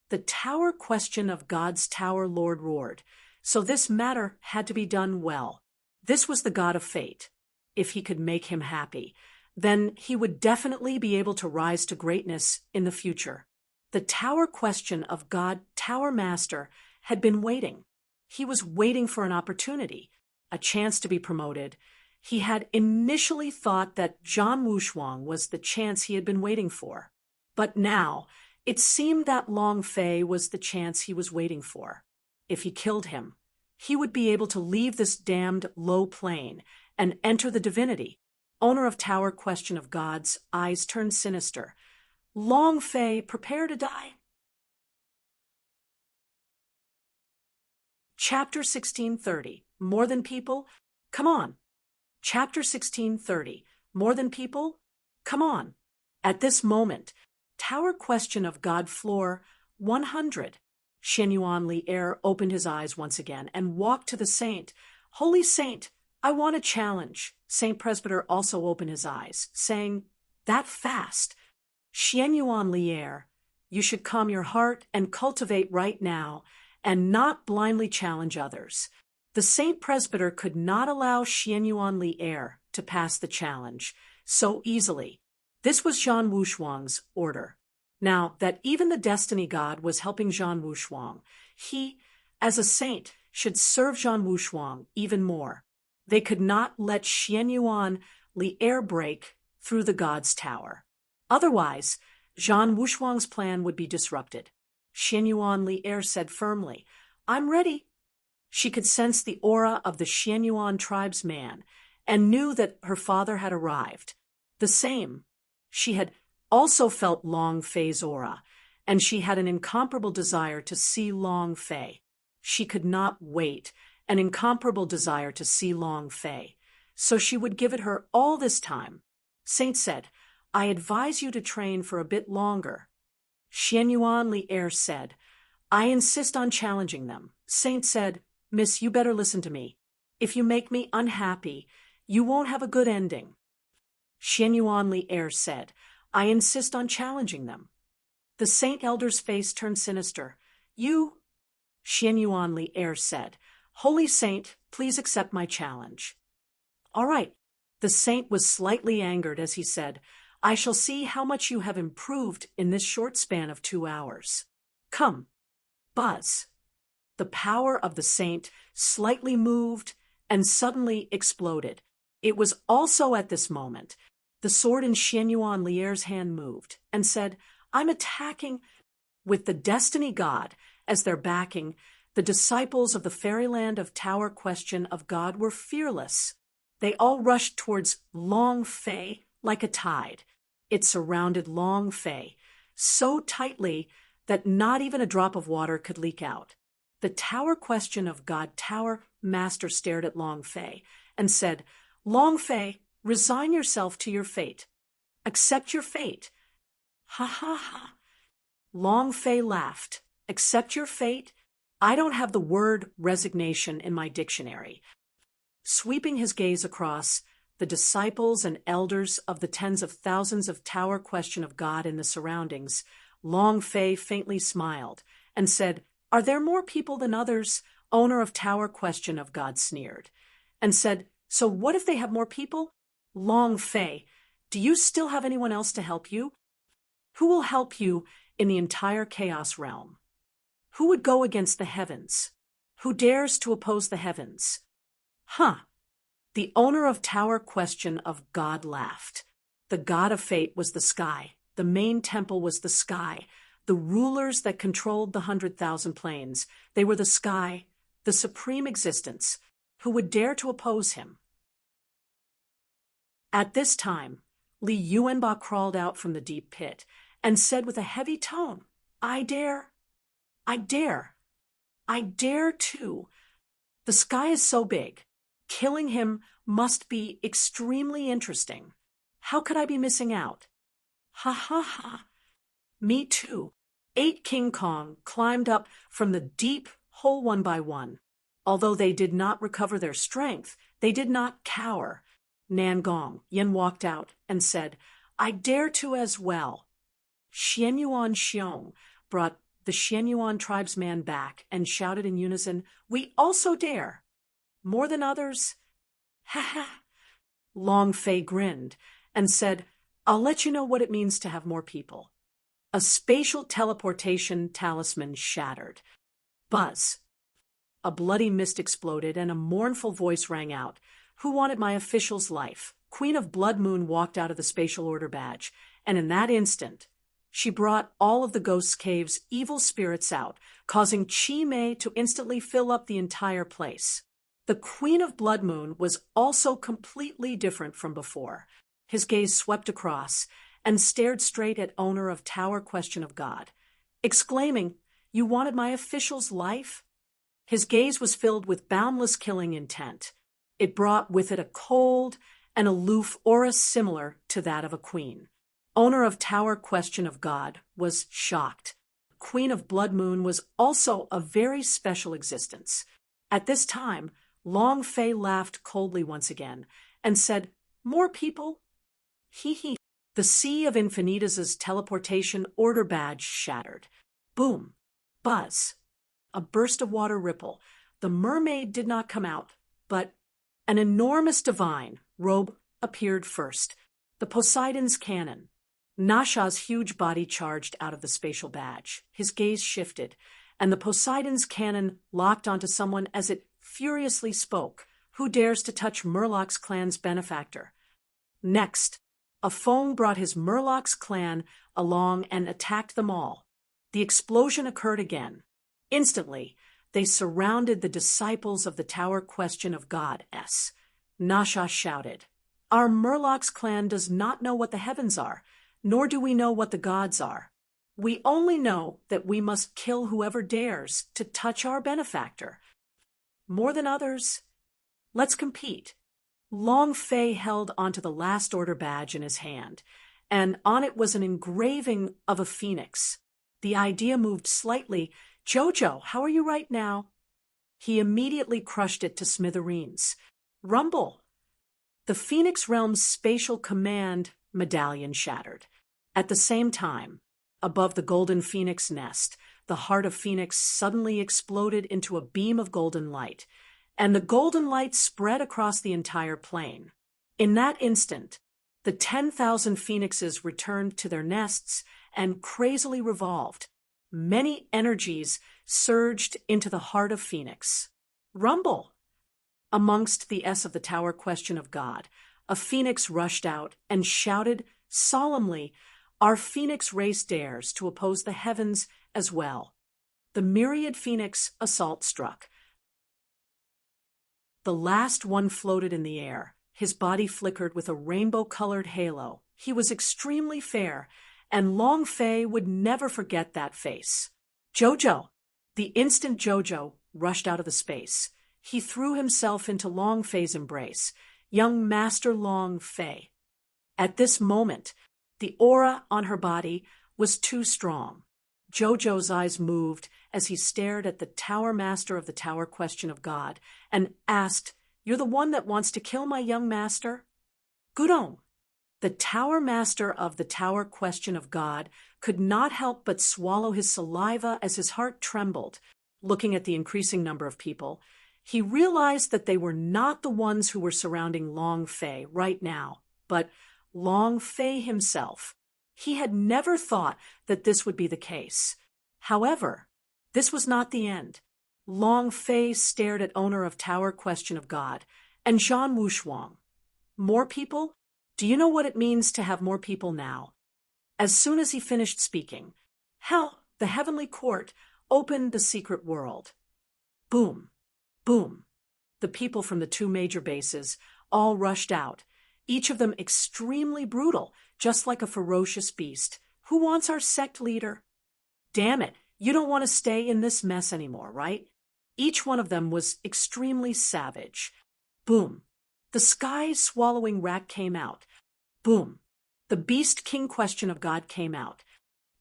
The Tower Question of God's Tower Lord roared, so this matter had to be done well. This was the God of fate. If he could make him happy, then he would definitely be able to rise to greatness in the future. The Tower Question of God Tower Master had been waiting. He was waiting for an opportunity, a chance to be promoted. He had initially thought that Zhan Wushuang was the chance he had been waiting for. But now, it seemed that Long Fei was the chance he was waiting for. If he killed him, he would be able to leave this damned low plane and enter the divinity. Owner of Tower Question of God's eyes turned sinister. Long Fei, prepare to die. Chapter 1630. More than people? Come on. Chapter 1630. More than people? Come on. At this moment, Tower Question of God floor 100. Xianyuan Li Er opened his eyes once again and walked to the saint. Holy Saint, I want a challenge. Saint Presbyter also opened his eyes, saying, that fast. Xianyuan Li Er, you should calm your heart and cultivate right now, and not blindly challenge others. The Saint Presbyter could not allow Xianyuan Li Er to pass the challenge so easily. This was Zhan Wushuang's order. Now that even the Destiny God was helping Zhan Wushuang, he, as a saint, should serve Zhan Wushuang even more. They could not let Xianyuan Li Er break through the God's tower. Otherwise, Zhan Wushuang's plan would be disrupted. Xianyuan Li Er said firmly, I'm ready. She could sense the aura of the Xianyuan tribesman and knew that her father had arrived. The same. She had also felt Long Fei's aura, and she had an incomparable desire to see Long Fei. She could not wait, an incomparable desire to see Long Fei. So she would give it her all this time. Saint said, I advise you to train for a bit longer. Xianyuan Li Er said, I insist on challenging them. Saint said, Miss, you better listen to me. If you make me unhappy, you won't have a good ending. Xianyuan Li Er said, I insist on challenging them. The Saint Elder's face turned sinister. You, Xianyuan Li Er said, Holy Saint, please accept my challenge. All right. The saint was slightly angered as he said, I shall see how much you have improved in this short span of 2 hours. Come. Buzz. The power of the saint slightly moved and suddenly exploded. It was also at this moment the sword in Xianyuan Li Er's hand moved and said, I'm attacking. With the Destiny God as their backing, the disciples of the fairyland of Tower Question of God were fearless. They all rushed towards Long Fei like a tide. It surrounded Long Fei so tightly that not even a drop of water could leak out. The Tower Question of God Tower Master stared at Long Fei and said, Long Fei, resign yourself to your fate. Accept your fate. Ha ha ha. Long Fei laughed. Accept your fate? I don't have the word resignation in my dictionary. Sweeping his gaze across the disciples and elders of the tens of thousands of Tower Question of God in the surroundings, Long Fei faintly smiled and said, Are there more people than others? Owner of Tower Question of God sneered and said, So what if they have more people? Long Fei, do you still have anyone else to help you? Who will help you in the entire chaos realm? Who would go against the heavens? Who dares to oppose the heavens? Huh. The owner of Tower Question of God laughed. The god of fate was the sky. The main temple was the sky. The rulers that controlled the 100,000 planes, they were the sky, the supreme existence. Who would dare to oppose him? At this time, Li Yuanba crawled out from the deep pit and said with a heavy tone, I dare. I dare. I dare too. The sky is so big. Killing him must be extremely interesting. How could I be missing out? Ha ha ha. Me too. 8 King Kong climbed up from the deep hole one by one. Although they did not recover their strength, they did not cower. Nangong, Yin walked out and said, I dare to as well. Xianyuan Xiong brought the Xianyuan tribesman back and shouted in unison, We also dare. More than others? Ha ha. Long Fei grinned and said, "I'll let you know what it means to have more people." A spatial teleportation talisman shattered. Buzz. A bloody mist exploded and a mournful voice rang out. "Who wanted my official's life?" Queen of Blood Moon walked out of the spatial order badge, and in that instant, she brought all of the Ghost Cave's evil spirits out, causing Chi Mei to instantly fill up the entire place. The Queen of Blood Moon was also completely different from before. His gaze swept across and stared straight at owner of Tower Question of God, exclaiming, "You wanted my official's life?" His gaze was filled with boundless killing intent. It brought with it a cold and aloof aura similar to that of a queen. Owner of Tower Question of God was shocked. Queen of Blood Moon was also a very special existence. At this time, Long Fei laughed coldly once again and said, "More people?" Hee hee. The Sea of Infinitas's teleportation order badge shattered. Boom. Buzz. A burst of water ripple. The mermaid did not come out, but an enormous divine robe appeared first. The Poseidon's cannon. Nasha's huge body charged out of the spatial badge. His gaze shifted, and the Poseidon's cannon locked onto someone as it furiously spoke. "Who dares to touch Murloc's clan's benefactor?" Next, a foam brought his Murloc's clan along and attacked them all. The explosion occurred again. Instantly, they surrounded the disciples of the Tower Question of God. Nasha shouted, "Our Murloc's clan does not know what the heavens are, nor do we know what the gods are. We only know that we must kill whoever dares to touch our benefactor. More than others, let's compete." Long Fei held onto the last order badge in his hand, and on it was an engraving of a phoenix. The idea moved slightly. "Jojo, how are you right now?" He immediately crushed it to smithereens. "Rumble." The Phoenix Realm's spatial command medallion shattered. At the same time, above the golden phoenix nest, the heart of Phoenix suddenly exploded into a beam of golden light, and the golden light spread across the entire plane. In that instant, the 10,000 phoenixes returned to their nests and crazily revolved. Many energies surged into the heart of Phoenix. "Rumble!" Amongst the S of the Tower Question of God, a phoenix rushed out and shouted solemnly, "Our phoenix race dares to oppose the heavens as well." The myriad phoenix assault struck. The last one floated in the air. His body flickered with a rainbow-colored halo. He was extremely fair, and Long Fei would never forget that face. "Jojo!" The instant Jojo rushed out of the space, he threw himself into Long Fei's embrace. "Young Master Long Fei." At this moment, the aura on her body was too strong. Jojo's eyes moved as he stared at the Tower Master of the Tower Question of God and asked, "You're the one that wants to kill my young master?" "Gudong." The Tower Master of the Tower Question of God could not help but swallow his saliva as his heart trembled. Looking at the increasing number of people, he realized that they were not the ones who were surrounding Long Fei right now, but Long Fei himself. He had never thought that this would be the case. However, this was not the end. Long Fei stared at owner of Tower Question of God and Zhan Wushuang. "More people? Do you know what it means to have more people now?" As soon as he finished speaking, the heavenly court opened the secret world. Boom, boom. The people from the two major bases all rushed out, each of them extremely brutal, just like a ferocious beast. "Who wants our sect leader?" "Damn it, you don't want to stay in this mess anymore, right?" Each one of them was extremely savage. Boom. The sky-swallowing rat came out. Boom. The Beast King Question of God came out.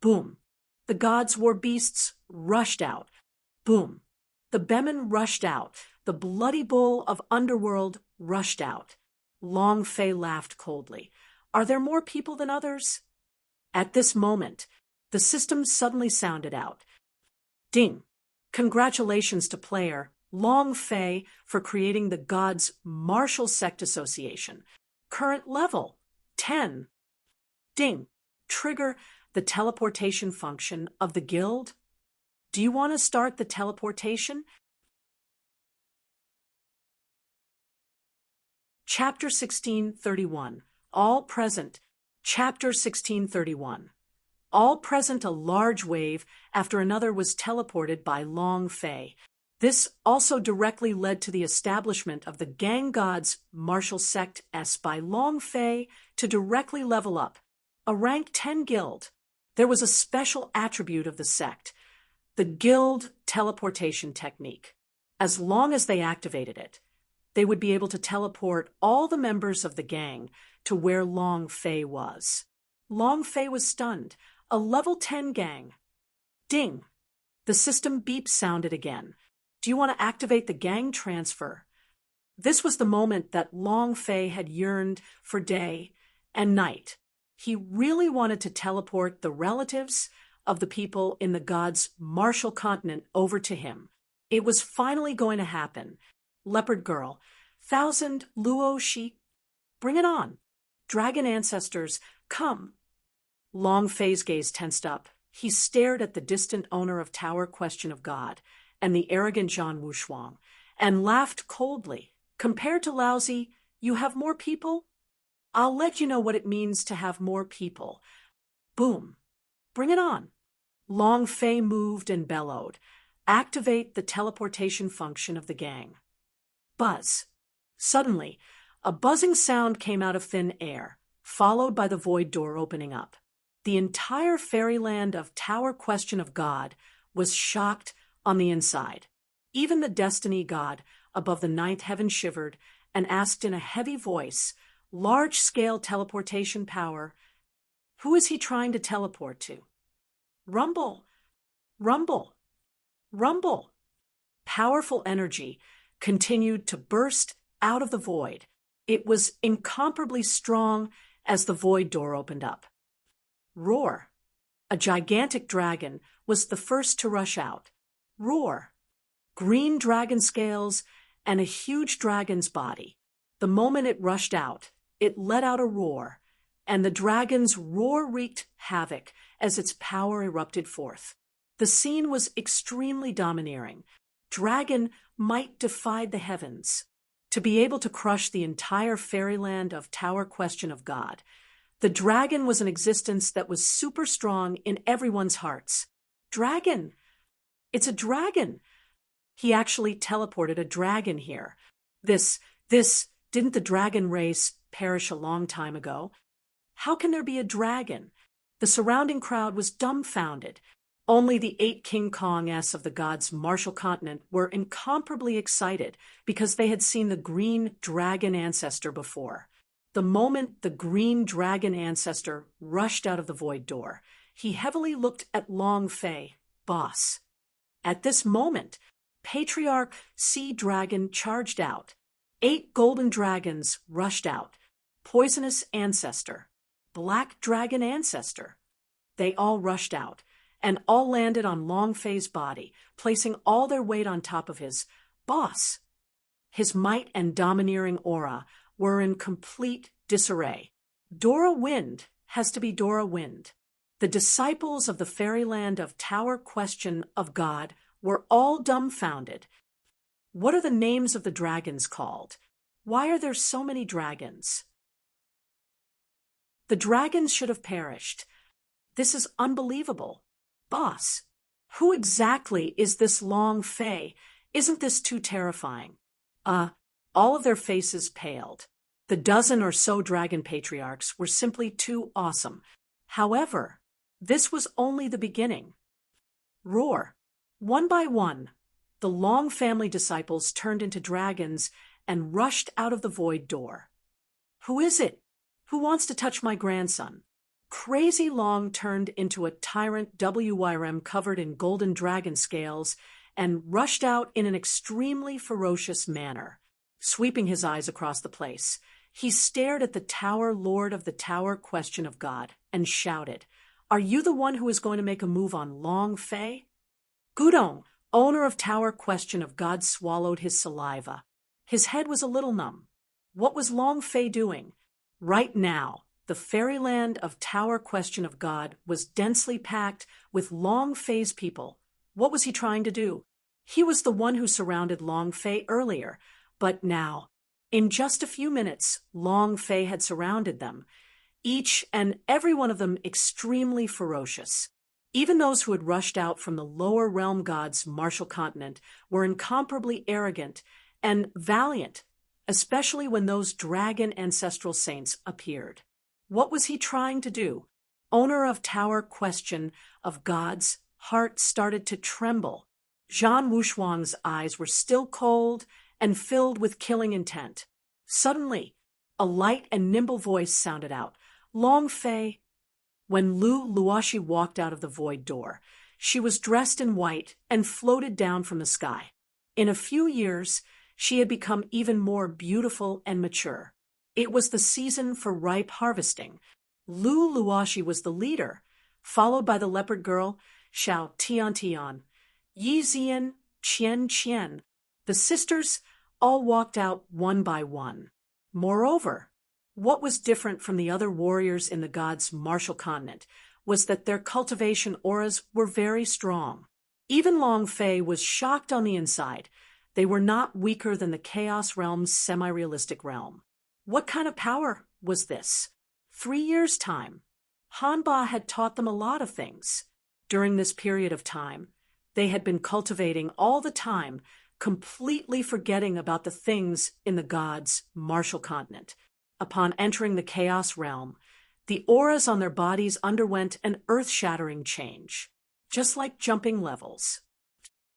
Boom. The Gods War Beasts rushed out. Boom. The Bemin rushed out. The Bloody Bull of Underworld rushed out. Long Fei laughed coldly. "Are there more people than others?" At this moment, the system suddenly sounded out. Ding! Congratulations to player Long Fei for creating the Gods Martial Sect Association. Current level 10. Ding. Trigger the teleportation function of the guild. Do you want to start the teleportation? Chapter 1631. All present. Chapter 1631. All present a large wave after another was teleported by Long Fei. This also directly led to the establishment of the Gang Gods martial sect S by Long Fei to directly level up. A rank 10 guild. There was a special attribute of the sect, the guild teleportation technique. As long as they activated it, they would be able to teleport all the members of the gang to where Long Fei was. Long Fei was stunned. A level 10 gang. Ding. The system beep sounded again. Do you want to activate the gang transfer? This was the moment that Long Fei had yearned for day and night. He really wanted to teleport the relatives of the people in the gods' martial continent over to him. It was finally going to happen. Leopard Girl, 1000 Luo Shi, bring it on. Dragon ancestors, come. Long Fei's gaze tensed up. He stared at the distant owner of Tower Question of God and the arrogant Zhan Wushuang, and laughed coldly. Compared to lousy, you have more people? I'll let you know what it means to have more people. Boom. Bring it on. Long Fei moved and bellowed. Activate the teleportation function of the gang. Buzz. Suddenly, a buzzing sound came out of thin air, followed by the void door opening up. The entire fairyland of Tower Question of God was shocked on the inside. Even the destiny god above the ninth heaven shivered and asked in a heavy voice, large-scale teleportation power, who is he trying to teleport to? Rumble, rumble, rumble. Powerful energy continued to burst out of the void. It was incomparably strong as the void door opened up. Roar. A gigantic dragon was the first to rush out. Roar. Green dragon scales and a huge dragon's body. The moment it rushed out, it let out a roar, and the dragon's roar wreaked havoc as its power erupted forth. The scene was extremely domineering. Dragon might defied the heavens. To be able to crush the entire fairyland of Tower Question of God, the dragon was an existence that was super strong in everyone's hearts. Dragon! It's a dragon! He actually teleported a dragon here. Didn't the dragon race perish a long time ago? How can there be a dragon? The surrounding crowd was dumbfounded. Only the 8 King Kong-s of the gods' martial continent were incomparably excited because they had seen the green dragon ancestor before. The moment the green dragon ancestor rushed out of the void door, he heavily looked at Long Fei, boss. At this moment, Patriarch Sea Dragon charged out. 8 golden dragons rushed out. Poisonous ancestor. Black dragon ancestor. They all rushed out, and all landed on Long Fei's body, placing all their weight on top of his boss. His might and domineering aura were in complete disarray. Dora Wind has to be Dora Wind. The disciples of the fairyland of Tower Question of God were all dumbfounded. What are the names of the dragons called? Why are there so many dragons? The dragons should have perished. This is unbelievable. Boss, who exactly is this Long Fei? Isn't this too terrifying? All of their faces paled. The dozen or so dragon patriarchs were simply too awesome. However, this was only the beginning. Roar. One by one, the Long family disciples turned into dragons and rushed out of the void door. Who is it? Who wants to touch my grandson? Crazy Long turned into a tyrant WYRM covered in golden dragon scales and rushed out in an extremely ferocious manner. Sweeping his eyes across the place, he stared at the Tower Lord of the Tower Question of God and shouted, "Are you the one who is going to make a move on Long Fei?" Gudong, owner of Tower Question of God, swallowed his saliva. His head was a little numb. What was Long Fei doing? Right now, the fairyland of Tower Question of God was densely packed with Long Fei's people. What was he trying to do? He was the one who surrounded Long Fei earlier, but now, in just a few minutes, Long Fei had surrounded them, each and every one of them extremely ferocious. Even those who had rushed out from the lower realm gods' martial continent were incomparably arrogant and valiant, especially when those dragon ancestral saints appeared. What was he trying to do? Owner of Tower Question of God's heart started to tremble. Zhan Wushuang's eyes were still cold and filled with killing intent. Suddenly, a light and nimble voice sounded out, "Long Fei." When Lu Luoxi walked out of the void door, she was dressed in white and floated down from the sky. In a few years, she had become even more beautiful and mature. It was the season for ripe harvesting. Lu Luoxi was the leader, followed by the leopard girl, Xiao Tian, Yi Zian, Qian. The sisters all walked out one by one. Moreover, what was different from the other warriors in the gods' martial continent was that their cultivation auras were very strong. Even Long Fei was shocked on the inside. They were not weaker than the Chaos Realm's semi-realistic realm. What kind of power was this? 3 years' time. Hanba had taught them a lot of things. During this period of time, they had been cultivating all the time, completely forgetting about the things in the gods' martial continent. Upon entering the Chaos Realm, the auras on their bodies underwent an earth-shattering change, just like jumping levels.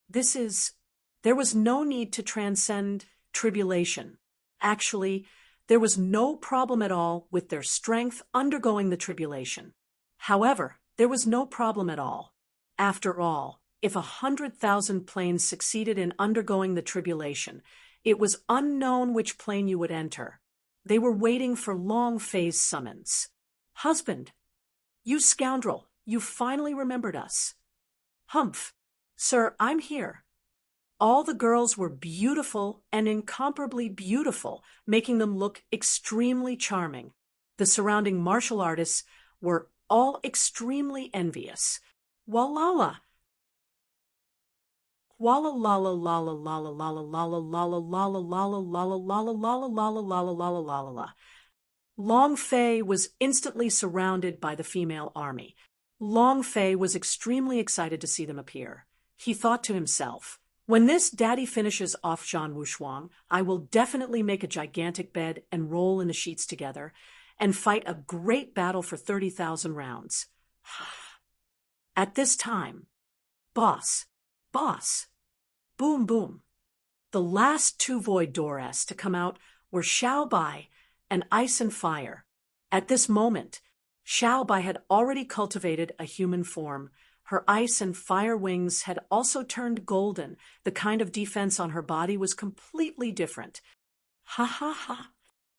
There was no need to transcend tribulation. Actually, there was no problem at all with their strength undergoing the tribulation. However, there was no problem at all. After all, if 100,000 planes succeeded in undergoing the tribulation, it was unknown which plane you would enter. They were waiting for Long Fei's summons. "Husband, you scoundrel, you finally remembered us." "Humph, sir, I'm here." All the girls were beautiful and incomparably beautiful, making them look extremely charming. The surrounding martial artists were all extremely envious. Walala. Walla lala lala lala lala lala lala lala lala lala lala lala lala lala lala lala la. Long Fei was instantly surrounded by the female army. Long Fei was extremely excited to see them appear. He thought to himself, "When this daddy finishes off Zhan Wushuang, I will definitely make a gigantic bed and roll in the sheets together and fight a great battle for 30,000 rounds." At this time, boss, boom, boom. The last 2 void doors to come out were Xiao Bai and Ice and Fire. At this moment, Xiao Bai had already cultivated a human form. Her ice and fire wings had also turned golden. The kind of defense on her body was completely different. Ha ha ha.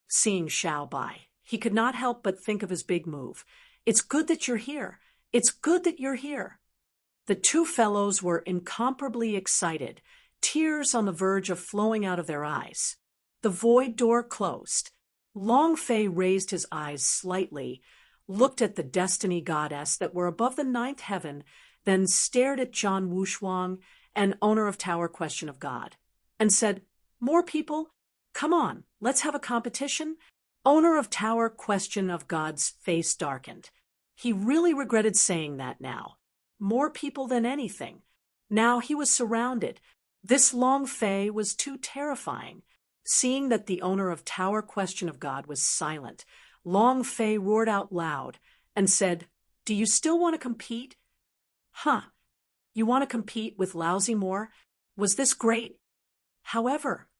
Seeing Xiao Bai, he could not help but think of his big move. "It's good that you're here. It's good that you're here." The 2 fellows were incomparably excited, tears on the verge of flowing out of their eyes. The void door closed. Long Fei raised his eyes slightly, looked at the destiny goddess that were above the 9th heaven, then stared at Zhan Wushuang and owner of Tower Question of God, and said, "More people? Come on, let's have a competition." Owner of Tower Question of God's face darkened. He really regretted saying that now. More people than anything. Now he was surrounded. This Long Fei was too terrifying. Seeing that the owner of Tower Question of God was silent, Long Fei roared out loud and said, "Do you still want to compete?" "Huh. You want to compete with Lousy Moore? Was this great?" However,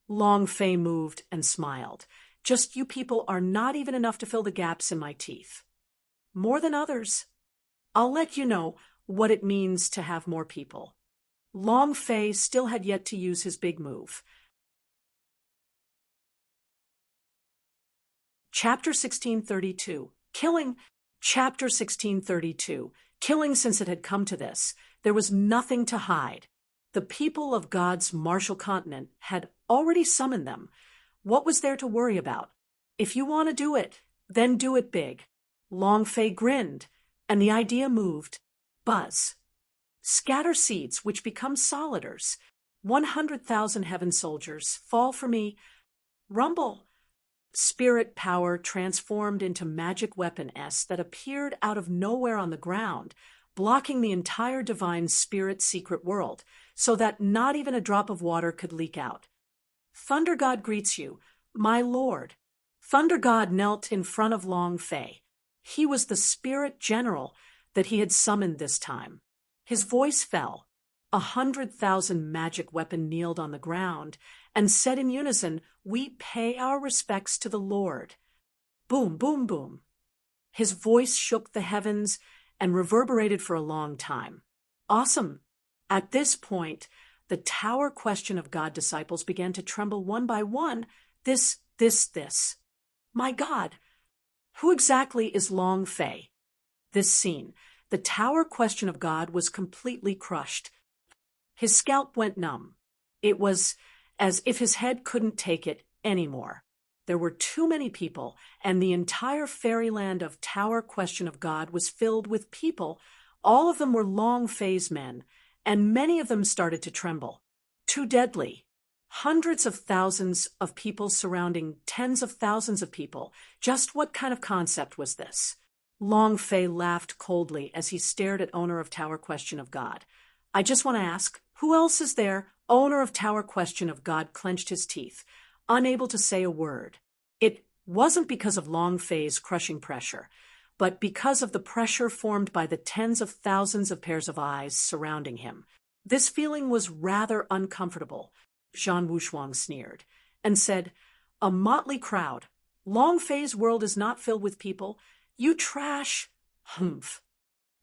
Long Fei moved and smiled. "Just you people are not even enough to fill the gaps in my teeth. More than others. I'll let you know what it means to have more people." Long Fei still had yet to use his big move. Chapter 1632. Killing. Chapter 1632. Killing. Since it had come to this, there was nothing to hide. The people of God's martial continent had already summoned them. What was there to worry about? If you want to do it, Then do it big. Long Fei grinned, and the idea moved. Buzz. Scatter seeds which become solidars. 100,000 heaven soldiers, fall for me. Rumble. Spirit power transformed into magic weapon S that appeared out of nowhere on the ground, blocking the entire divine spirit secret world, so that not even a drop of water could leak out. Thunder God greets you, my lord. Thunder God knelt in front of Long Fei. He was the spirit general that he had summoned this time. His voice fell. 100,000 magic weapon kneeled on the ground and said in unison, "We pay our respects to the Lord." Boom, boom, boom. His voice shook the heavens and reverberated for a long time. Awesome. At this point, the Tower Question of God disciples began to tremble one by one. This. My God, who exactly is Long Fei? This scene, the Tower Question of God was completely crushed. His scalp went numb. It was as if his head couldn't take it anymore. There were too many people, and the entire fairyland of Tower Question of God was filled with people. All of them were Long Fei's men, and many of them started to tremble. Too deadly. Hundreds of thousands of people surrounding tens of thousands of people. Just what kind of concept was this? Long Fei laughed coldly as he stared at owner of Tower Question of God. I just want to ask, who else is there? Owner of Tower Question of God clenched his teeth, unable to say a word. It wasn't because of Long Fei's crushing pressure, but because of the pressure formed by the tens of thousands of pairs of eyes surrounding him. This feeling was rather uncomfortable. Zhan Wushuang sneered and said, "A motley crowd. Long Fei's world is not filled with people. You trash." Humph.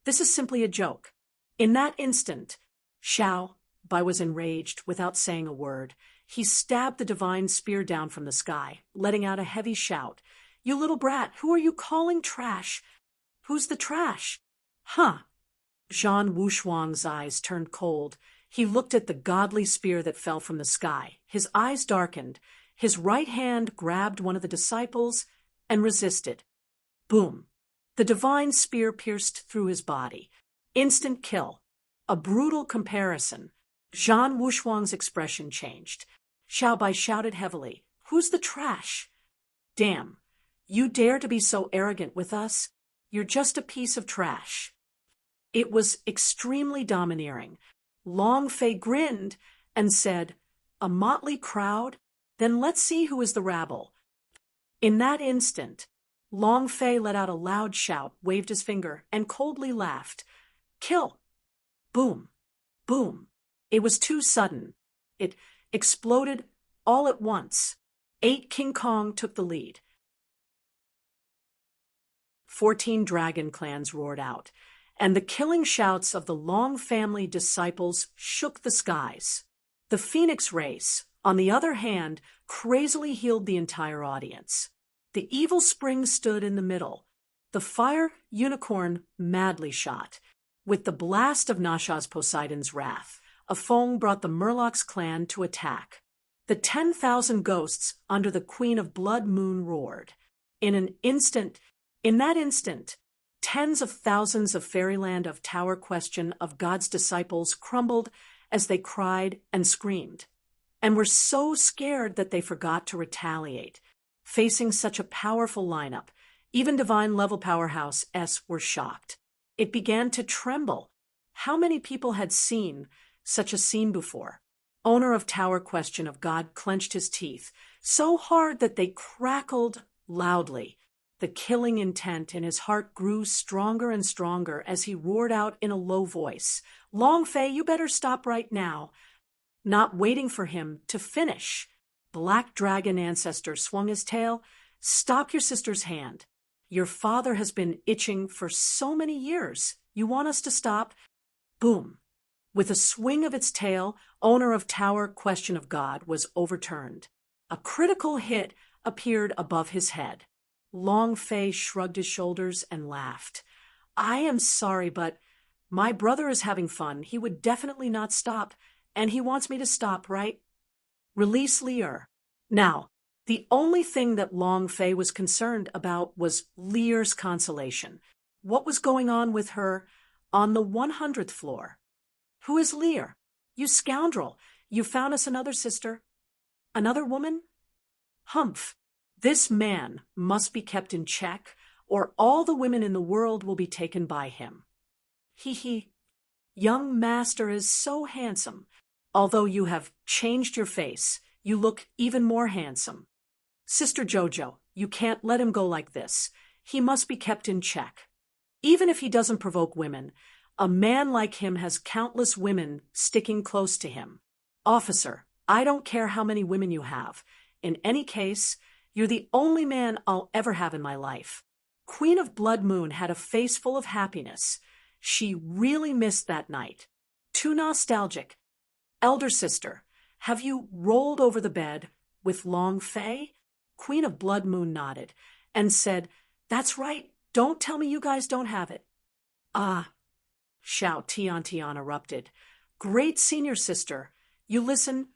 This is simply a joke. In that instant, Xiao Bai was enraged without saying a word. He stabbed the divine spear down from the sky, letting out a heavy shout. "You little brat, who are you calling trash? Who's the trash?" Huh. Zhan Wushuang's eyes turned cold. He looked at the godly spear that fell from the sky. His eyes darkened. His right hand grabbed one of the disciples and resisted. Boom. The divine spear pierced through his body. Instant kill. A brutal comparison. Zhan Wushuang's expression changed. Xiao Bai shouted heavily, "Who's the trash?" "Damn. You dare to be so arrogant with us? You're just a piece of trash." It was extremely domineering. Long Fei grinned and said, "A motley crowd? Then let's see who is the rabble." In that instant, Long Fei let out a loud shout, waved his finger, and coldly laughed. "Kill!" Boom. Boom. It was too sudden. It exploded all at once. 8 King Kong took the lead. 14 dragon clans roared out, and the killing shouts of the Long family disciples shook the skies. The Phoenix race, on the other hand, crazily healed the entire audience. The evil spring stood in the middle. The fire unicorn madly shot. With the blast of Nasha's Poseidon's wrath, a Feng brought the Murloc's clan to attack. The 10,000 ghosts under the Queen of Blood Moon roared. In that instant, tens of thousands of fairyland of Tower Question of God's disciples crumbled as they cried and screamed, and were so scared that they forgot to retaliate. Facing such a powerful lineup, even divine level powerhouse S were shocked. It began to tremble. How many people had seen such a scene before? Owner of Tower Question of God clenched his teeth so hard that they crackled loudly. The killing intent in his heart grew stronger and stronger as he roared out in a low voice, "Long Fei, you better stop right now." Not waiting for him to finish, Black Dragon Ancestor swung his tail. "Stop your sister's hand. Your father has been itching for so many years. You want us to stop?" Boom. With a swing of its tail, owner of Tower Question of God was overturned. A critical hit appeared above his head. Long Fei shrugged his shoulders and laughed. "I am sorry, but my brother is having fun. He would definitely not stop, and he wants me to stop, right? Release Lier." Now, The only thing that Long Fei was concerned about was Lear's consolation. What was going on with her on the 100th floor? Who is Lear? You scoundrel! You found us another sister? Another woman? Humph! This man must be kept in check, or all the women in the world will be taken by him. He. Young master is so handsome. Although you have changed your face, you look even more handsome. Sister Jojo, you can't let him go like this. He must be kept in check. Even if he doesn't provoke women, a man like him has countless women sticking close to him. Officer, I don't care how many women you have. In any case, you're the only man I'll ever have in my life. Queen of Blood Moon had a face full of happiness. She really missed that night. Too nostalgic. Elder sister, have you rolled over the bed with Long Fei? Queen of Blood Moon nodded and said, That's right. Don't tell me you guys don't have it. Ah, shout Tian erupted. Great senior sister. You listen.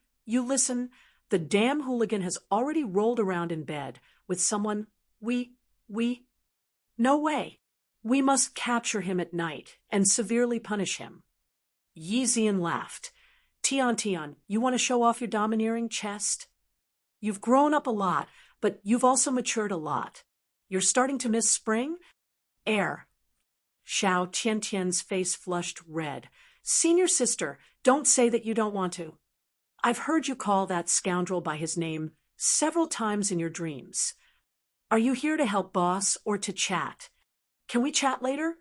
The damn hooligan has already rolled around in bed with someone No way. We must capture him at night and severely punish him. Yi Zian laughed. Tian, you want to show off your domineering chest? You've grown up a lot, but you've also matured a lot. You're starting to miss spring? Air. Xiao Tian's face flushed red. Senior sister, don't say that you don't want to. I've heard you call that scoundrel by his name several times in your dreams. Are you here to help boss or to chat? Can we chat later?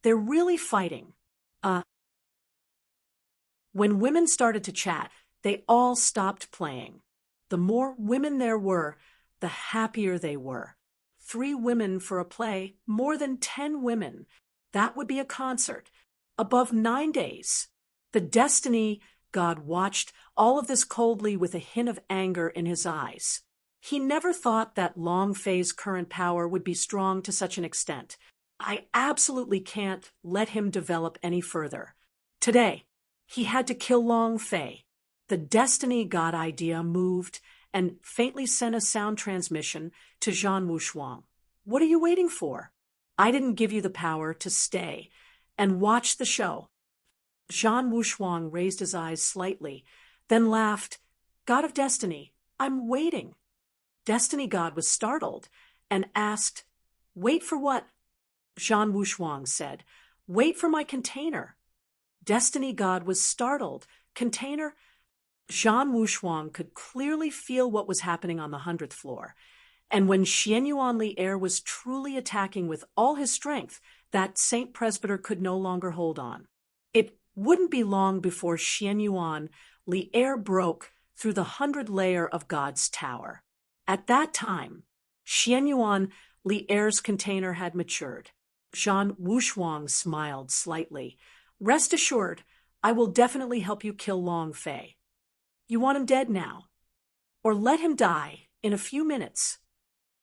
They're really fighting. When women started to chat, they all stopped playing. The more women there were, the happier they were. 3 women for a play, more than 10 women. That would be a concert. Above 9 days. The destiny god watched all of this coldly with a hint of anger in his eyes. He never thought that Long Fei's current power would be strong to such an extent. I absolutely can't let him develop any further. Today, he had to kill Long Fei. The destiny god idea moved and faintly sent a sound transmission to Zhan Wushuang. What are you waiting for? I didn't give you the power to stay and watch the show. Zhan Wushuang raised his eyes slightly, then laughed. God of Destiny, I'm waiting. Destiny God was startled and asked, Wait for what? Zhan Wushuang said, Wait for my container. Destiny God was startled. Container? Zhan Wushuang could clearly feel what was happening on the 100th floor. And when Xianyuan Li Er was truly attacking with all his strength, that Saint Presbyter could no longer hold on. It wouldn't be long before Xianyuan Li Er broke through the 100 layer of God's tower. At that time, Xianyuan Li Er's container had matured. Zhan Wushuang smiled slightly. Rest assured, I will definitely help you kill Long Fei. You want him dead now? Or let him die in a few minutes?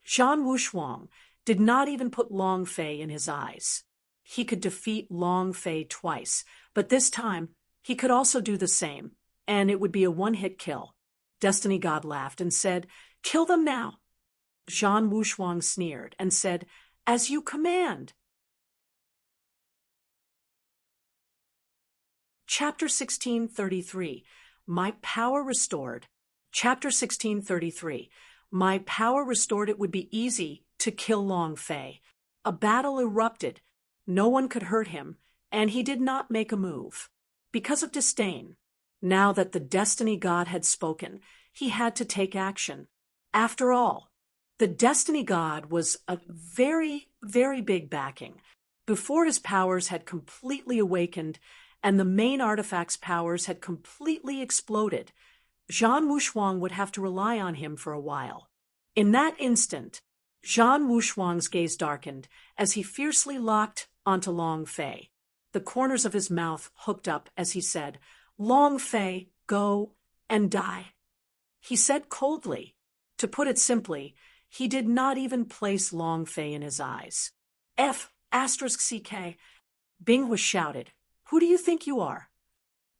Zhan Wushuang did not even put Long Fei in his eyes. He could defeat Long Fei twice, but this time he could also do the same, and it would be a one-hit kill. Destiny God laughed and said, Kill them now. Zhan Wushuang sneered and said, As you command. Chapter 1633, My Power Restored. Chapter 1633, My power restored. It would be easy to kill Long Fei. A battle erupted. No one could hurt him, and he did not make a move. Because of disdain. Now that the Destiny God had spoken, he had to take action. After all, the Destiny God was a very, very big backing. Before his powers had completely awakened and the main artifact's powers had completely exploded, Zhan Wushuang would have to rely on him for a while. In that instant, Zhan Wushuang's gaze darkened as he fiercely locked onto Long Fei. The corners of his mouth hooked up as he said, Long Fei, go and die. He said coldly. To put it simply, he did not even place Long Fei in his eyes. F***CK. Bing was shouted. Who do you think you are?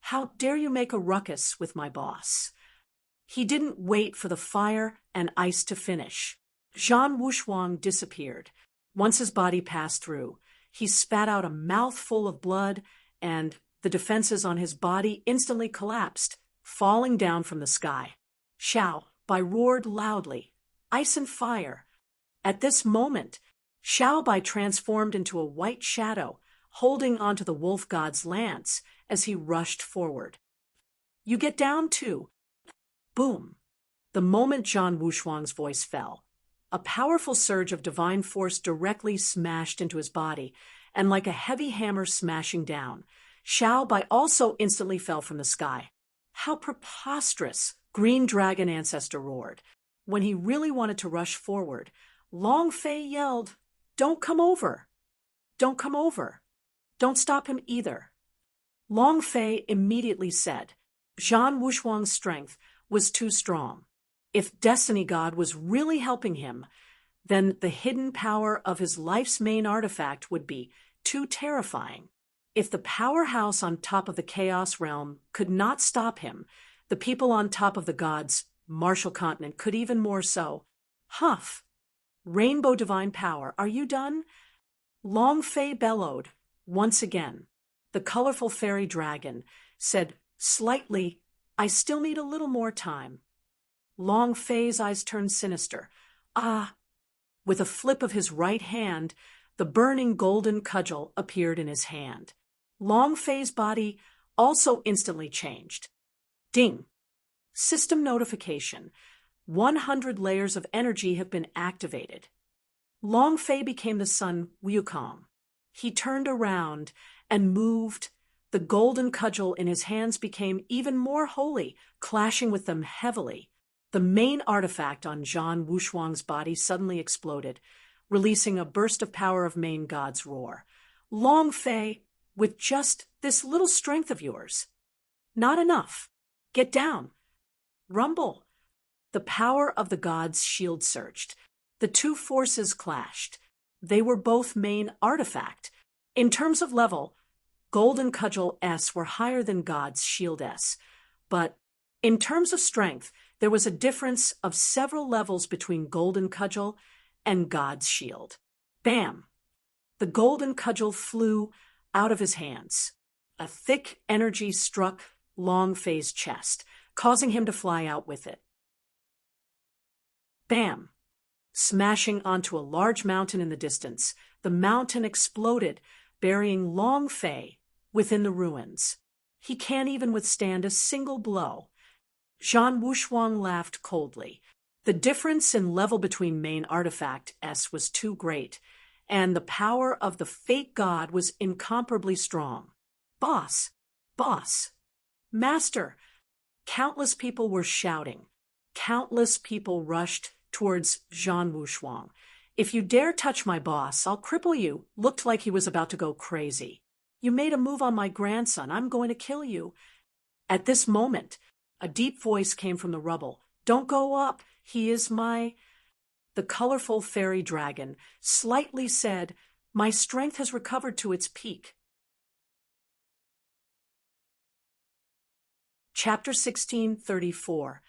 How dare you make a ruckus with my boss? He didn't wait for the fire and ice to finish. Zhan Wushuang disappeared. Once his body passed through, he spat out a mouthful of blood, and the defenses on his body instantly collapsed, falling down from the sky. Xiao Bai roared loudly, "Ice and fire!" At this moment, Xiao Bai transformed into a white shadow, holding onto the wolf god's lance as he rushed forward. "You get down too!" Boom! The moment Zhan Wushuang's voice fell, a powerful surge of divine force directly smashed into his body, and like a heavy hammer smashing down, Xiao Bai also instantly fell from the sky. "How preposterous!" Green Dragon Ancestor roared. When he really wanted to rush forward, Long Fei yelled, "Don't come over! Don't come over! Don't stop him either!" Long Fei immediately said, Zhan Wushuang's strength was too strong. If Destiny God was really helping him, then the hidden power of his life's main artifact would be too terrifying. If the powerhouse on top of the Chaos Realm could not stop him, the people on top of the gods' martial continent could even more so. Huff! Rainbow Divine Power, are you done? Long Fei bellowed, once again. The colorful fairy dragon said slightly, "I still need a little more time." Long Fei's eyes turned sinister. "Ah!" With a flip of his right hand, the burning golden cudgel appeared in his hand. Long Fei's body also instantly changed. Ding! System notification. 100 layers of energy have been activated. Long Fei became the sun Wukong. He turned around and moved. The golden cudgel in his hands became even more holy, clashing with them heavily. The main artifact on Zhan Wushuang's body suddenly exploded, releasing a burst of power of main god's roar. "Long Fei, with just this little strength of yours. Not enough. Get down. Rumble." The power of the gods' shield surged. The two forces clashed. They were both main artifact. In terms of level, Golden Cudgel S were higher than God's Shield S. But in terms of strength, there was a difference of several levels between Golden Cudgel and God's Shield. Bam! The Golden Cudgel flew out of his hands. A thick energy struck Long Fei's chest, causing him to fly out with it. Bam! Smashing onto a large mountain in the distance, the mountain exploded, burying Long Fei within the ruins. He can't even withstand a single blow. Zhan Wushuang laughed coldly. The difference in level between main artifact S was too great, and the power of the fake god was incomparably strong. "Boss! Boss! Master!" Countless people were shouting. Countless people rushed towards Zhan Wushuang. "If you dare touch my boss, I'll cripple you." Looked like he was about to go crazy. "You made a move on my grandson. I'm going to kill you." At this moment, a deep voice came from the rubble. "Don't go up. He is my—" The colorful fairy dragon slightly said, "My strength has recovered to its peak." Chapter 1634.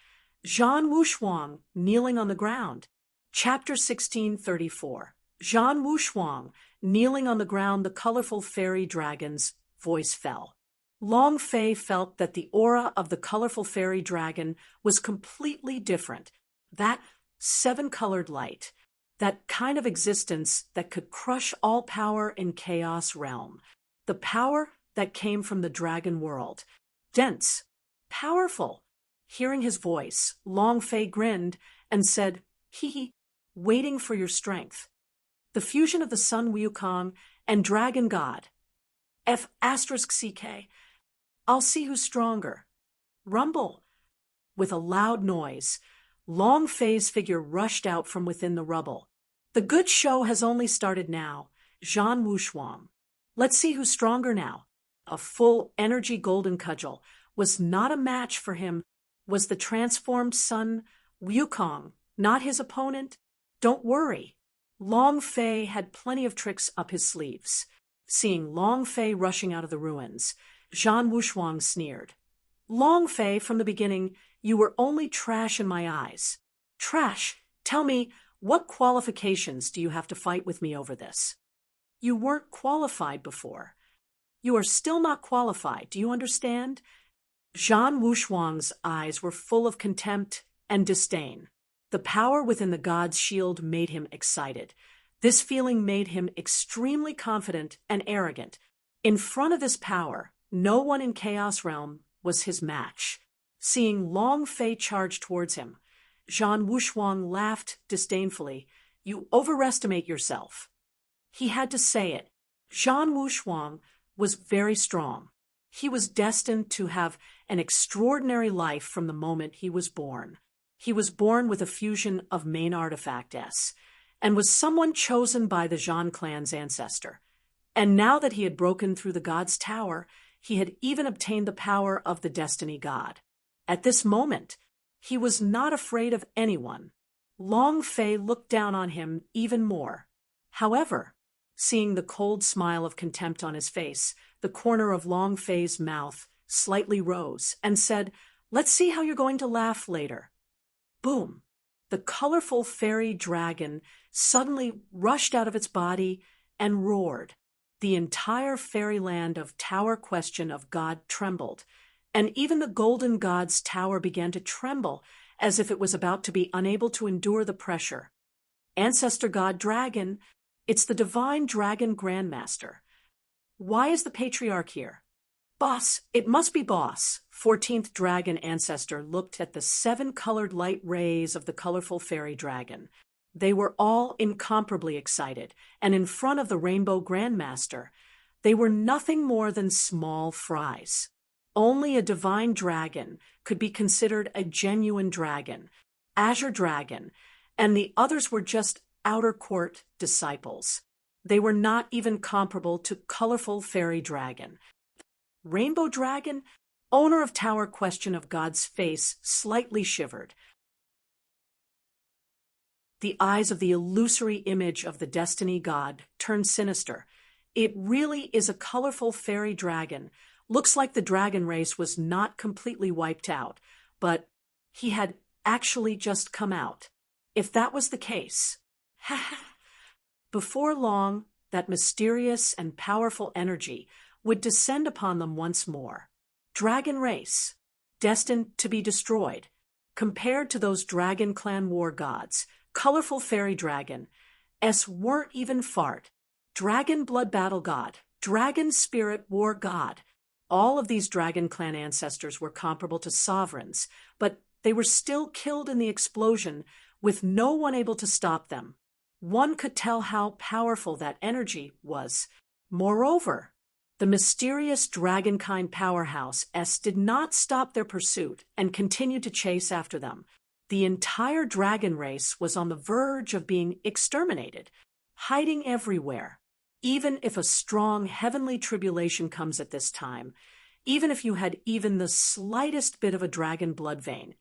Zhan Wushuang kneeling on the ground. Chapter 1634. Zhan Wushuang kneeling on the ground. The colorful fairy dragon's voice fell. Long Fei felt that the aura of the colorful fairy dragon was completely different. That seven-colored light, that kind of existence that could crush all power in Chaos Realm. The power that came from the dragon world. Dense, powerful. Hearing his voice, Long Fei grinned and said, "Hee, waiting for your strength. The fusion of the Sun Wukong and Dragon God. F*CK. I'll see who's stronger." Rumble. With a loud noise, Long Fei's figure rushed out from within the rubble. "The good show has only started now, Zhan Wushuang. Let's see who's stronger now." A full energy golden cudgel was not a match for him. Was the transformed Sun Wukong not his opponent? Don't worry. Long Fei had plenty of tricks up his sleeves. Seeing Long Fei rushing out of the ruins, Zhan Wushuang sneered. "Long Fei, from the beginning, You were only trash in my eyes. Trash. Tell me, what qualifications do you have to fight with me over this? You weren't qualified before. You are still not qualified, do you understand? Zhan Wushuang's eyes were full of contempt and disdain. The power within the god's shield made him excited. This feeling made him extremely confident and arrogant. In front of this power, no one in Chaos Realm was his match. Seeing Long Fei charge towards him, Zhan Wushuang laughed disdainfully. You overestimate yourself. He had to say it. Zhan Wushuang was very strong. He was destined to have an extraordinary life from the moment he was born. He was born with a fusion of main artifact S, and was someone chosen by the Zhan clan's ancestor. And now that he had broken through the god's tower, he had even obtained the power of the destiny god. At this moment, he was not afraid of anyone. Long Fei looked down on him even more. However, seeing the cold smile of contempt on his face, the corner of Long Fei's mouth slightly rose and said, "Let's see how you're going to laugh later." Boom! The colorful fairy dragon suddenly rushed out of its body and roared. The entire fairyland of Tower Question of God trembled, and even the golden god's tower began to tremble as if it was about to be unable to endure the pressure. Ancestor God Dragon, it's the Divine Dragon Grandmaster. Why is the Patriarch here? Boss, it must be Boss. 14th Dragon Ancestor looked at the 7-colored light rays of the colorful fairy dragon. They were all incomparably excited, and in front of the Rainbow Grandmaster, they were nothing more than small fries. Only a divine dragon could be considered a genuine dragon, Azure Dragon, and the others were just outer court disciples. They were not even comparable to colorful fairy dragon. Rainbow Dragon, owner of Tower Question of God's face, slightly shivered. The eyes of the illusory image of the destiny god turned sinister. It really is a colorful fairy dragon. Looks like the dragon race was not completely wiped out, but he had actually just come out. If that was the case, before long, that mysterious and powerful energy would descend upon them once more. Dragon race, destined to be destroyed. Compared to those Dragon Clan war gods, colorful fairy dragon, weren't even fart. Dragon blood battle god, dragon spirit war god. All of these Dragon Clan ancestors were comparable to sovereigns, but they were still killed in the explosion with no one able to stop them. One could tell how powerful that energy was. Moreover, the mysterious dragonkind powerhouse did not stop their pursuit and continued to chase after them. The entire dragon race was on the verge of being exterminated, hiding everywhere. Even if a strong heavenly tribulation comes at this time, even if you had even the slightest bit of a dragon blood vein,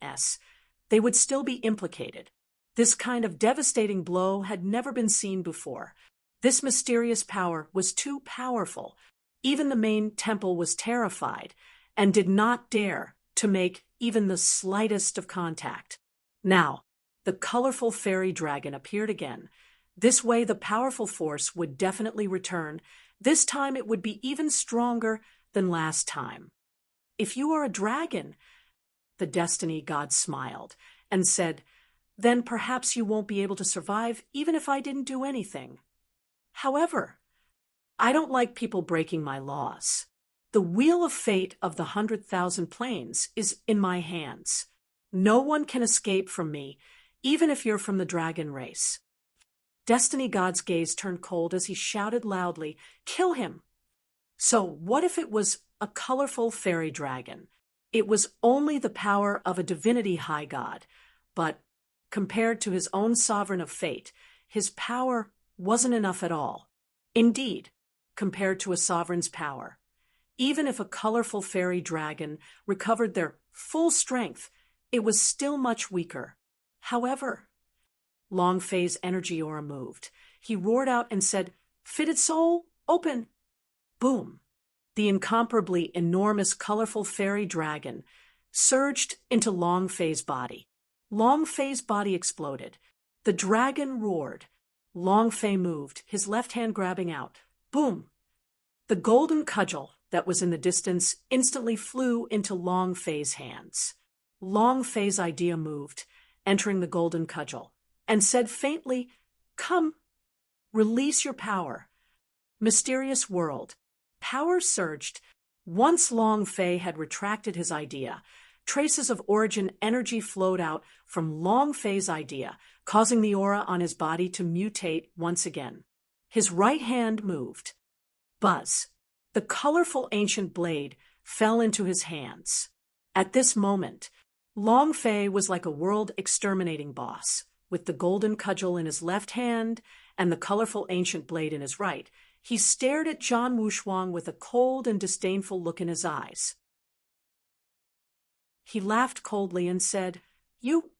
they would still be implicated. This kind of devastating blow had never been seen before. This mysterious power was too powerful. Even the main temple was terrified and did not dare to make even the slightest of contact. Now, the colorful fairy dragon appeared again. This way, the powerful force would definitely return. This time, it would be even stronger than last time. If you are a dragon, the destiny god smiled and said, then perhaps you won't be able to survive even if I didn't do anything. However, I don't like people breaking my laws. The wheel of fate of the 100,000 planes is in my hands. No one can escape from me, even if you're from the dragon race. Destiny God's gaze turned cold as he shouted loudly, "Kill him!" So what if it was a colorful fairy dragon? It was only the power of a divinity high god, but compared to his own sovereign of fate, his power wasn't enough at all. Indeed, compared to a sovereign's power, even if a colorful fairy dragon recovered their full strength, it was still much weaker. However, Long Fei's energy aura moved. He roared out and said, "Fitted soul, open!" Boom! The incomparably enormous colorful fairy dragon surged into Long Fei's body. Long Fei's body exploded. The dragon roared. Long Fei moved, his left hand grabbing out. Boom! The golden cudgel that was in the distance instantly flew into Long Fei's hands. Long Fei's idea moved, entering the golden cudgel, and said faintly, "Come, release your power." Mysterious world. Power surged. Once Long Fei had retracted his idea, traces of origin energy flowed out from Long Fei's idea, causing the aura on his body to mutate once again. His right hand moved. Buzz. The colorful ancient blade fell into his hands. At this moment, Long Fei was like a world exterminating boss, with the golden cudgel in his left hand and the colorful ancient blade in his right. He stared at Zhan Wushuang with a cold and disdainful look in his eyes. He laughed coldly and said, "You..."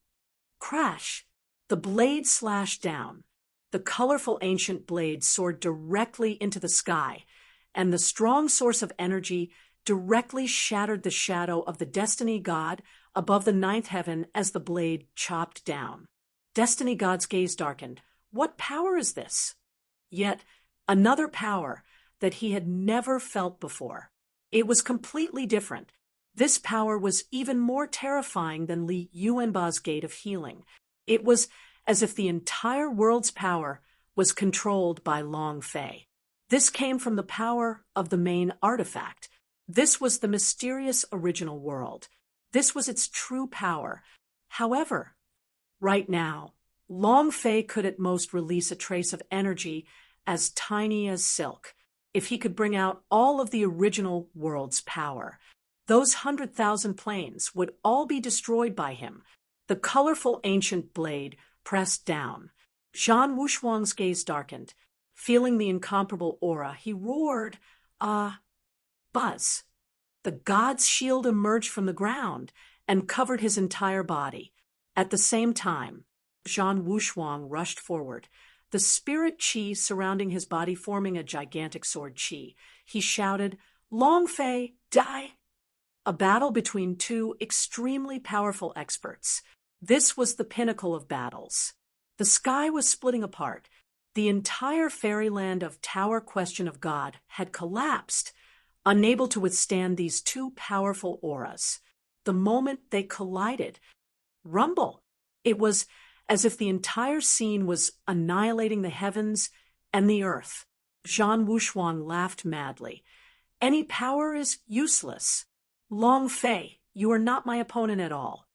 Crash! The blade slashed down. The colorful ancient blade soared directly into the sky, and the strong source of energy directly shattered the shadow of the Destiny God above the ninth heaven as the blade chopped down. Destiny God's gaze darkened. What power is this? Yet another power that he had never felt before. It was completely different. This power was even more terrifying than Li Yuanba's gate of healing. It was as if the entire world's power was controlled by Long Fei. This came from the power of the main artifact. This was the mysterious original world. This was its true power. However, right now, Long Fei could at most release a trace of energy as tiny as silk. If he could bring out all of the original world's power, those 100,000 planes would all be destroyed by him. The colorful ancient blade pressed down. Zhan Wushuang's gaze darkened. Feeling the incomparable aura, he roared, Buzz! The god's shield emerged from the ground and covered his entire body. At the same time, Zhan Wushuang rushed forward, the spirit chi surrounding his body forming a gigantic sword chi. He shouted, "Long Fei, die!" A battle between two extremely powerful experts. This was the pinnacle of battles. The sky was splitting apart. The entire fairyland of Tower Question of God had collapsed, unable to withstand these two powerful auras. The moment they collided, rumble. It was as if the entire scene was annihilating the heavens and the earth. Zhan Wushuang laughed madly. "Any power is useless. Long Fei, you are not my opponent at all."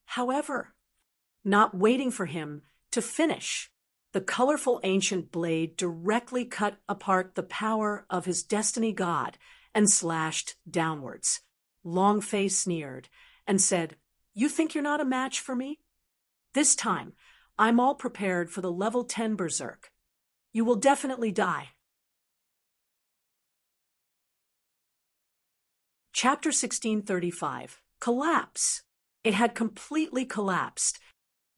However, not waiting for him to finish, the colorful ancient blade directly cut apart the power of his destiny god and slashed downwards. Long Fei sneered and said, "You think you're not a match for me? This time, I'm all prepared for the level 10 berserk. You will definitely die." Chapter 1635. Collapse. It had completely collapsed.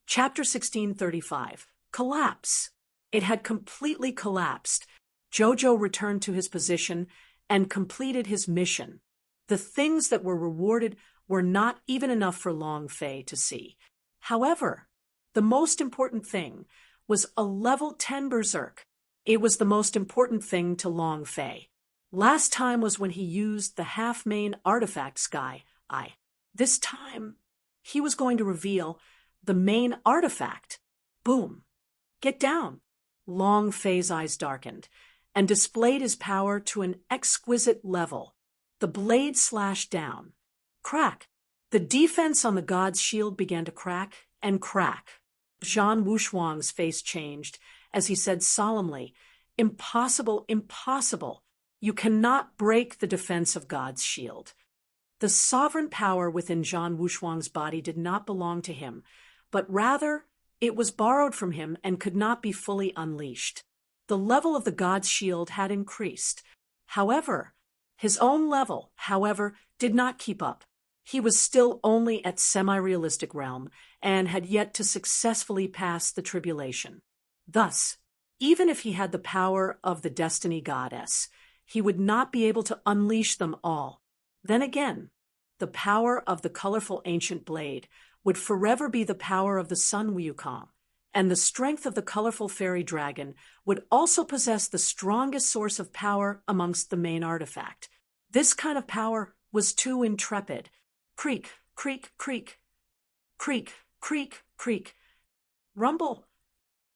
Chapter 1635. Collapse. It had completely collapsed. Jojo returned to his position and completed his mission. The things that were rewarded were not even enough for Long Fei to see. However, the most important thing was a level 10 berserk. It was the most important thing to Long Fei. Last time was when he used the half-main artifact sky eye. This time, he was going to reveal the main artifact. Boom. "Get down." Long Fei's eyes darkened and displayed his power to an exquisite level. The blade slashed down. Crack. The defense on the god's shield began to crack and crack. Zhan Wushuang's face changed as he said solemnly, "Impossible, impossible. You cannot break the defense of God's shield." The sovereign power within Zhan Wushuang's body did not belong to him, but rather it was borrowed from him and could not be fully unleashed. The level of the God's shield had increased. However, his own level, did not keep up. He was still only at semi-realistic realm and had yet to successfully pass the tribulation. Thus, even if he had the power of the Destiny Goddess, he would not be able to unleash them all. Then again, the power of the colorful ancient blade would forever be the power of the sun Wukong, and the strength of the colorful fairy dragon would also possess the strongest source of power amongst the main artifact. This kind of power was too intrepid. Creak, creak, creak. Creak, creak, creak. Rumble.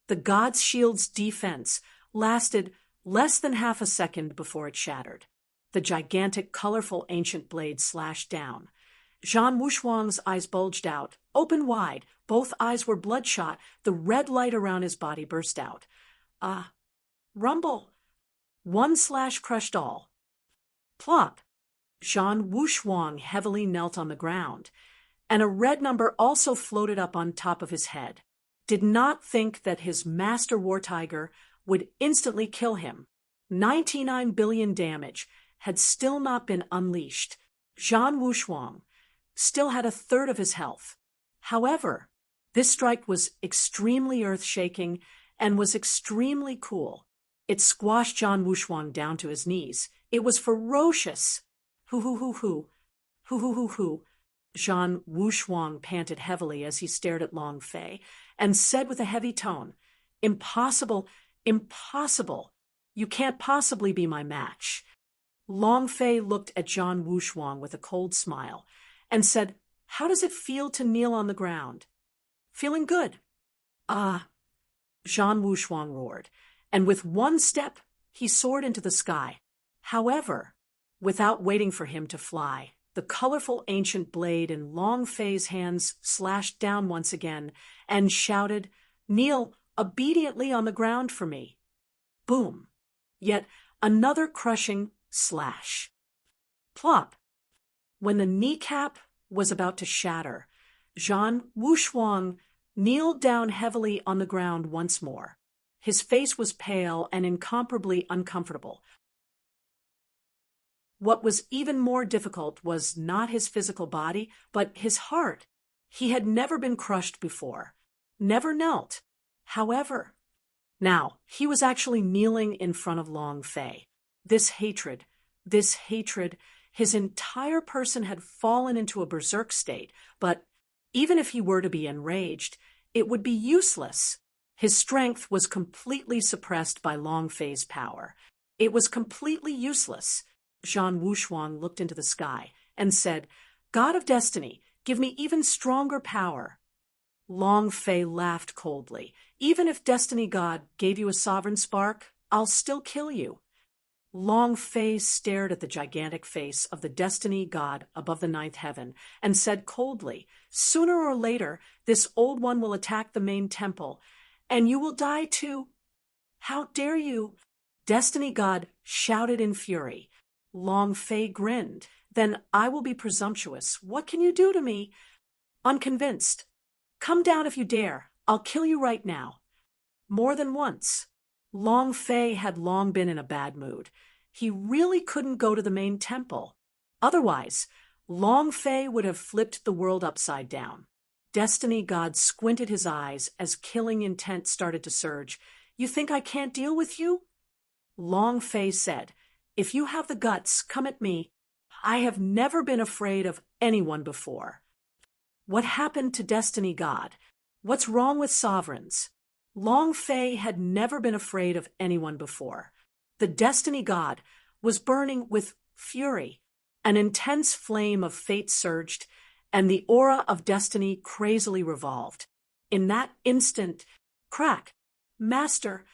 The god's shield's defense lasted less than half a second before it shattered. The gigantic, colorful ancient blade slashed down. Zhan Wushuang's eyes bulged out, open wide. Both eyes were bloodshot. The red light around his body burst out. Rumble. One slash crushed all. Plop. Zhan Wushuang heavily knelt on the ground, and a red number also floated up on top of his head. Did not think that his master war tiger would instantly kill him. 99 billion damage had still not been unleashed. Zhan Wushuang still had a third of his health. However, this strike was extremely earth-shaking and was extremely cool. It squashed Zhan Wushuang down to his knees. It was ferocious. Hoo-hoo-hoo-hoo. Hoo-hoo-hoo-hoo. Zhan Wushuang panted heavily as he stared at Long Fei and said with a heavy tone, "Impossible, impossible. You can't possibly be my match." Long Fei looked at Zhan Wushuang with a cold smile and said, "How does it feel to kneel on the ground?" "Feeling good." "Ah," Zhan Wushuang roared, and with one step he soared into the sky. However, without waiting for him to fly, the colorful ancient blade in Long Fei's hands slashed down once again and shouted, "Kneel obediently on the ground for me." Boom! Yet another crushing slash. Plop! When the kneecap was about to shatter, Zhan Wushuang kneeled down heavily on the ground once more. His face was pale and incomparably uncomfortable. What was even more difficult was not his physical body, but his heart. He had never been crushed before, never knelt. However, now he was actually kneeling in front of Long Fei. This hatred, his entire person had fallen into a berserk state, but even if he were to be enraged, it would be useless. His strength was completely suppressed by Long Fei's power. It was completely useless. Zhan Wushuang looked into the sky and said, "God of Destiny, give me even stronger power." Long Fei laughed coldly. "Even if Destiny God gave you a sovereign spark, I'll still kill you." Long Fei stared at the gigantic face of the Destiny God above the ninth heaven and said coldly, "Sooner or later, this old one will attack the main temple, and you will die too." "How dare you?" Destiny God shouted in fury. Long Fei grinned. "Then I will be presumptuous. What can you do to me?" "Unconvinced. Come down if you dare. I'll kill you right now." More than once. Long Fei had long been in a bad mood. He really couldn't go to the main temple. Otherwise, Long Fei would have flipped the world upside down. Destiny God squinted his eyes as killing intent started to surge. "You think I can't deal with you?" Long Fei said, "If you have the guts, come at me. I have never been afraid of anyone before." What happened to Destiny God? What's wrong with sovereigns? Long Fei had never been afraid of anyone before. The Destiny God was burning with fury. An intense flame of fate surged, and the aura of destiny crazily revolved. In that instant, crack, Master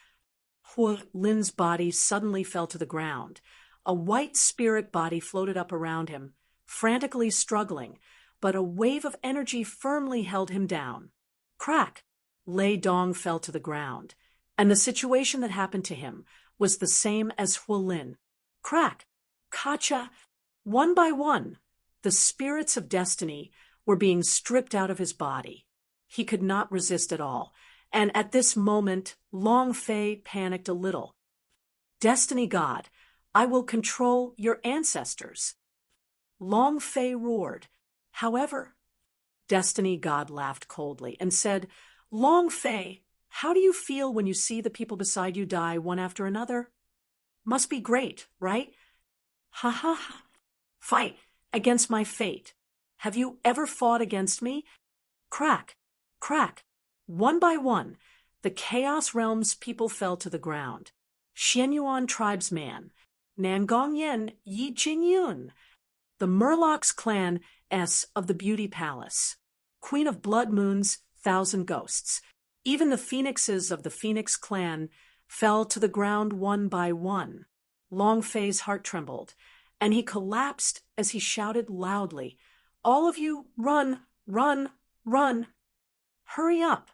Hu Lin's body suddenly fell to the ground. A white spirit body floated up around him, frantically struggling, but a wave of energy firmly held him down. Crack! Lei Dong fell to the ground, and the situation that happened to him was the same as Hu Lin. Crack! Kacha! One by one, the spirits of destiny were being stripped out of his body. He could not resist at all, and at this moment, Long Fei panicked a little. "Destiny God, I will control your ancestors." Long Fei roared. However, Destiny God laughed coldly and said, "Long Fei, how do you feel when you see the people beside you die one after another? Must be great, right? Ha ha ha. Fight against my fate. Have you ever fought against me? Crack, crack. One by one, the Chaos Realm's people fell to the ground. Xianyuan tribesman, Nangongyen Yi Jingyun, the Murlocs clan S of the Beauty Palace, Queen of Blood Moon's 1,000 ghosts. Even the phoenixes of the Phoenix clan fell to the ground one by one. Long Fei's heart trembled, and he collapsed as he shouted loudly, "All of you, run, run, run! Hurry up!"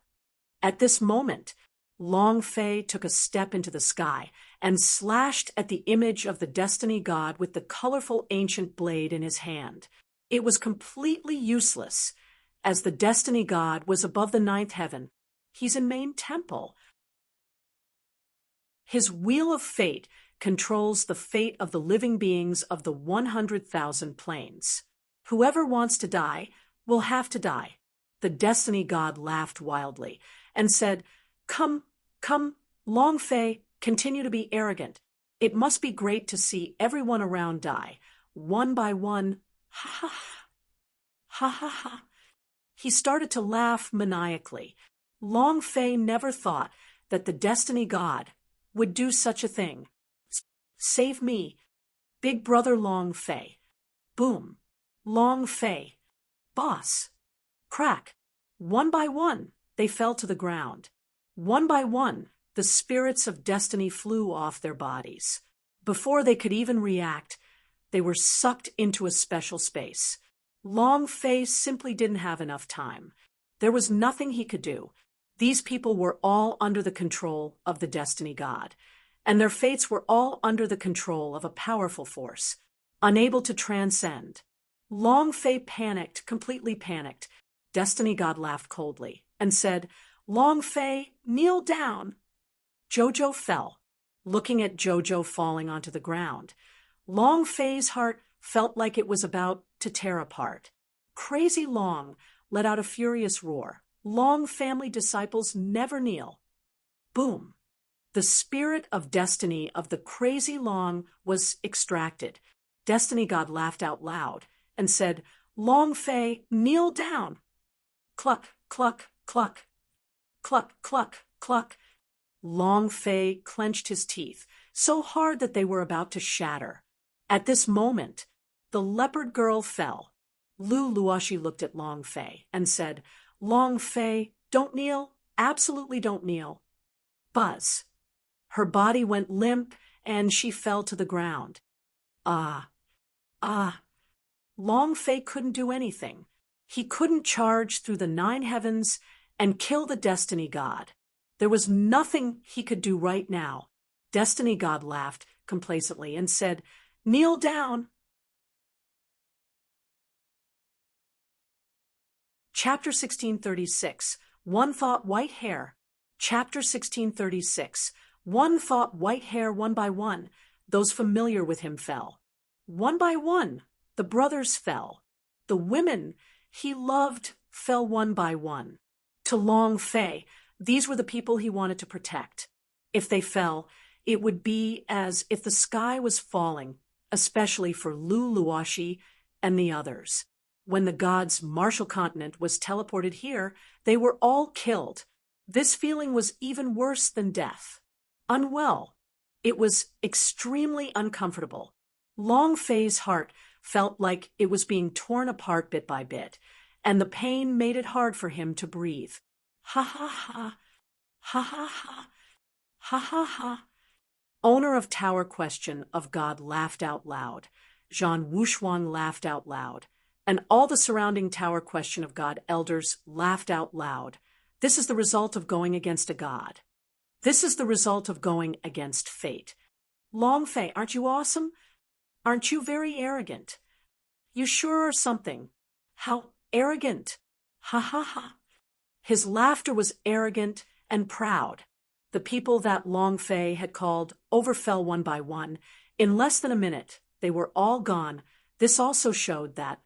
At this moment, Long Fei took a step into the sky and slashed at the image of the Destiny God with the colorful ancient blade in his hand. It was completely useless, as the Destiny God was above the 9th heaven. He's in Main Temple. His wheel of fate controls the fate of the living beings of the 100,000 planes. Whoever wants to die will have to die. The Destiny God laughed wildly and said, "Come, come, Long Fei, continue to be arrogant. It must be great to see everyone around die, one by one. Ha ha ha. Ha ha ha." He started to laugh maniacally. Long Fei never thought that the Destiny God would do such a thing. "Save me, Big Brother Long Fei." Boom. Long Fei. Boss. Crack. One by one, they fell to the ground. One by one, the spirits of destiny flew off their bodies. Before they could even react, they were sucked into a special space. Long Fei simply didn't have enough time. There was nothing he could do. These people were all under the control of the Destiny God, and their fates were all under the control of a powerful force, unable to transcend. Long Fei panicked, completely panicked. Destiny God laughed coldly and said, "Long Fei, kneel down." Jojo fell, looking at Jojo falling onto the ground. Long Fei's heart felt like it was about to tear apart. Crazy Long let out a furious roar. Long family disciples never kneel. Boom. The spirit of destiny of the Crazy Long was extracted. Destiny God laughed out loud and said, "Long Fei, kneel down." Cluck, cluck, cluck. Cluck, cluck, cluck. Long Fei clenched his teeth so hard that they were about to shatter. At this moment, the leopard girl fell. Lu Luoshi looked at Long Fei and said, "Long Fei, don't kneel, absolutely don't kneel." Buzz. Her body went limp and she fell to the ground. Ah. Long Fei couldn't do anything. He couldn't charge through the 9 heavens and kill the Destiny God. There was nothing he could do right now. Destiny God laughed complacently and said, "Kneel down." Chapter 1636, One Thought White Hair. Chapter 1636, One Thought White Hair one by one. Those familiar with him fell. One by one, the brothers fell. The women he loved fell one by one. To Long Fei, these were the people he wanted to protect. If they fell, it would be as if the sky was falling, especially for Lu Luoshi and the others. When the gods' Martial Continent was teleported here, they were all killed. This feeling was even worse than death. Unwell. It was extremely uncomfortable. Long Fei's heart felt like it was being torn apart bit by bit, and the pain made it hard for him to breathe. Ha ha ha. Ha ha ha. Ha ha ha. Owner of Tower Question of God laughed out loud. Zhan Wushuang laughed out loud. And all the surrounding Tower Question of God elders laughed out loud. This is the result of going against a god. This is the result of going against fate. Long Fei, aren't you awesome? Aren't you very arrogant? You sure are something. How arrogant. Ha ha ha. His laughter was arrogant and proud. The people that Long Fei had called overfell one by one. In less than a minute, they were all gone. This also showed that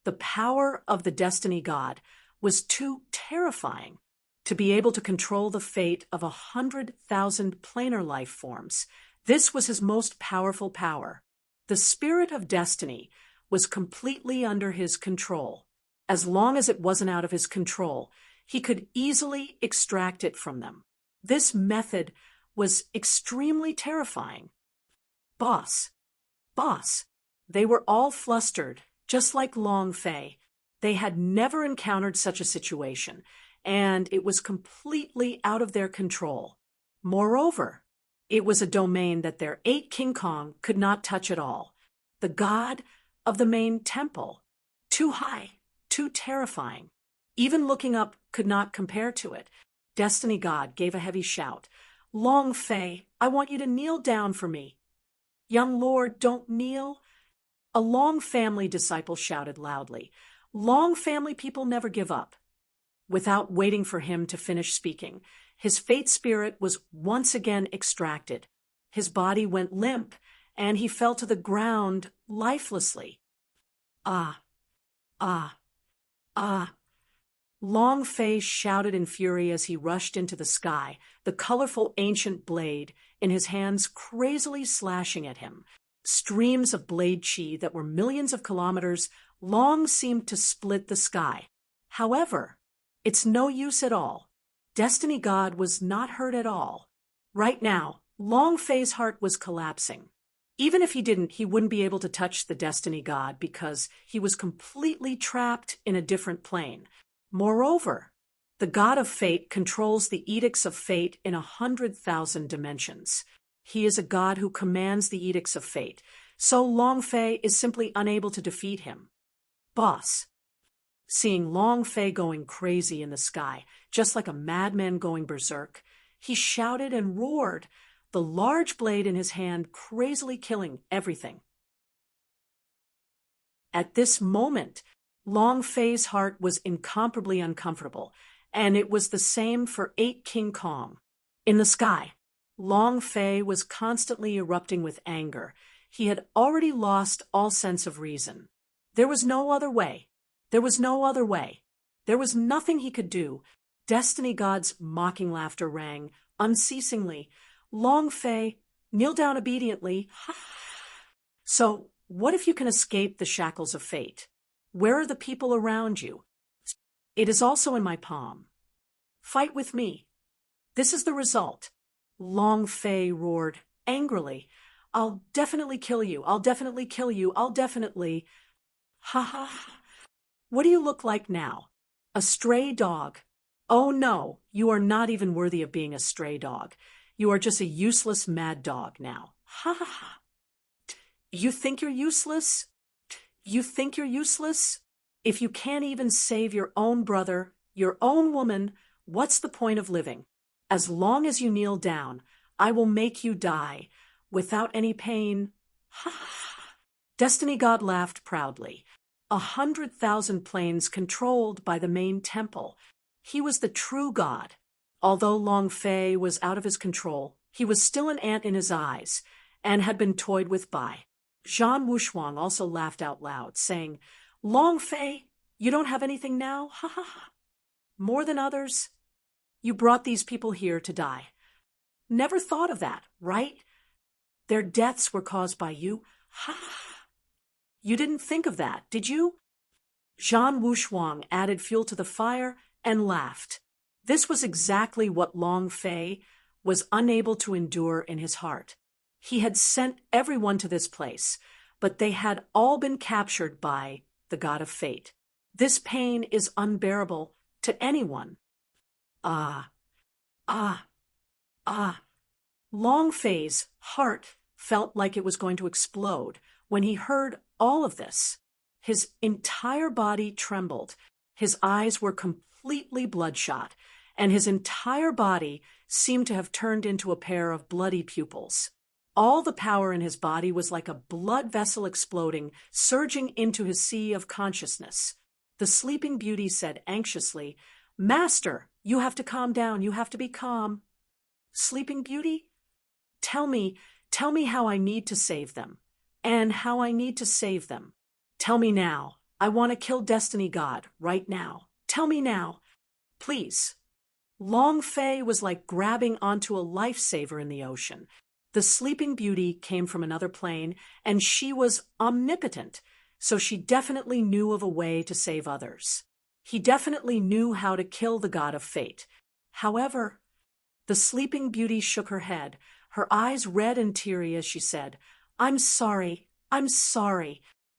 the power of the Destiny God was too terrifying to be able to control the fate of 100,000 planar life forms. This was his most powerful power. The spirit of destiny was completely under his control. As long as it wasn't out of his control, he could easily extract it from them. This method was extremely terrifying. Boss, boss, they were all flustered, just like Long Fei. They had never encountered such a situation, and it was completely out of their control. Moreover, it was a domain that their 8 King Kong could not touch at all. The god of the main temple. Too high, too terrifying. Even looking up could not compare to it. Destiny God gave a heavy shout. Long Fei, I want you to kneel down for me. Young lord, don't kneel. A Long family disciple shouted loudly. Long family people never give up. Without waiting for him to finish speaking, his fate spirit was once again extracted. His body went limp, and he fell to the ground lifelessly. Ah, ah, ah. Long Fei shouted in fury as he rushed into the sky, the colorful ancient blade in his hands crazily slashing at him. Streams of blade chi that were millions of kilometers long seemed to split the sky. However, it's no use at all. Destiny God was not hurt at all. Right now, Long Fei's heart was collapsing. Even if he didn't, he wouldn't be able to touch the Destiny God because he was completely trapped in a different plane. Moreover, the God of Fate controls the edicts of fate in 100,000 dimensions. He is a god who commands the edicts of fate, so Long Fei is simply unable to defeat him. Boss. Seeing Long Fei going crazy in the sky, just like a madman going berserk, he shouted and roared, the large blade in his hand crazily killing everything. At this moment, Long Fei's heart was incomparably uncomfortable, and it was the same for 8 King Kong. In the sky, Long Fei was constantly erupting with anger. He had already lost all sense of reason. There was no other way. There was no other way. There was nothing he could do. Destiny God's mocking laughter rang unceasingly. Long Fei, kneel down obediently. So, what if you can escape the shackles of fate? Where are the people around you? It is also in my palm. Fight with me. This is the result. Long Fei roared angrily. I'll definitely kill you. I'll definitely kill you. I'll definitely. Ha ha. What do you look like now? A stray dog. Oh no, you are not even worthy of being a stray dog. You are just a useless mad dog now. Ha ha ha. You think you're useless? You think you're useless? If you can't even save your own brother, your own woman, what's the point of living? As long as you kneel down, I will make you die, without any pain. Ha ha ha. Destiny God laughed proudly. 100,000 planes controlled by the main temple. He was the true god. Although Long Fei was out of his control, he was still an ant in his eyes, and had been toyed with by. Zhan Wushuang also laughed out loud, saying, Long Fei, you don't have anything now? Ha ha ha. More than others? You brought these people here to die. Never thought of that, right? Their deaths were caused by you. Ha ha ha. You didn't think of that, did you? Zhan Wushuang added fuel to the fire and laughed. This was exactly what Long Fei was unable to endure in his heart. He had sent everyone to this place, but they had all been captured by the god of fate. This pain is unbearable to anyone. Ah, ah, ah. Long Fei's heart felt like it was going to explode when he heard all of this. His entire body trembled. His eyes were completely bloodshot, and his entire body seemed to have turned into a pair of bloody pupils. All the power in his body was like a blood vessel exploding, surging into his sea of consciousness. The Sleeping Beauty said anxiously, Master, you have to calm down. You have to be calm. Sleeping Beauty? Tell me how I need to save them, and how I need to save them. Tell me now. I want to kill Destiny God right now. Tell me now. Please. Long Fei was like grabbing onto a lifesaver in the ocean. The Sleeping Beauty came from another plane, and she was omnipotent. so she definitely knew of a way to save others. He definitely knew how to kill the god of fate. However, the Sleeping Beauty shook her head, her eyes red and teary as she said, I'm sorry.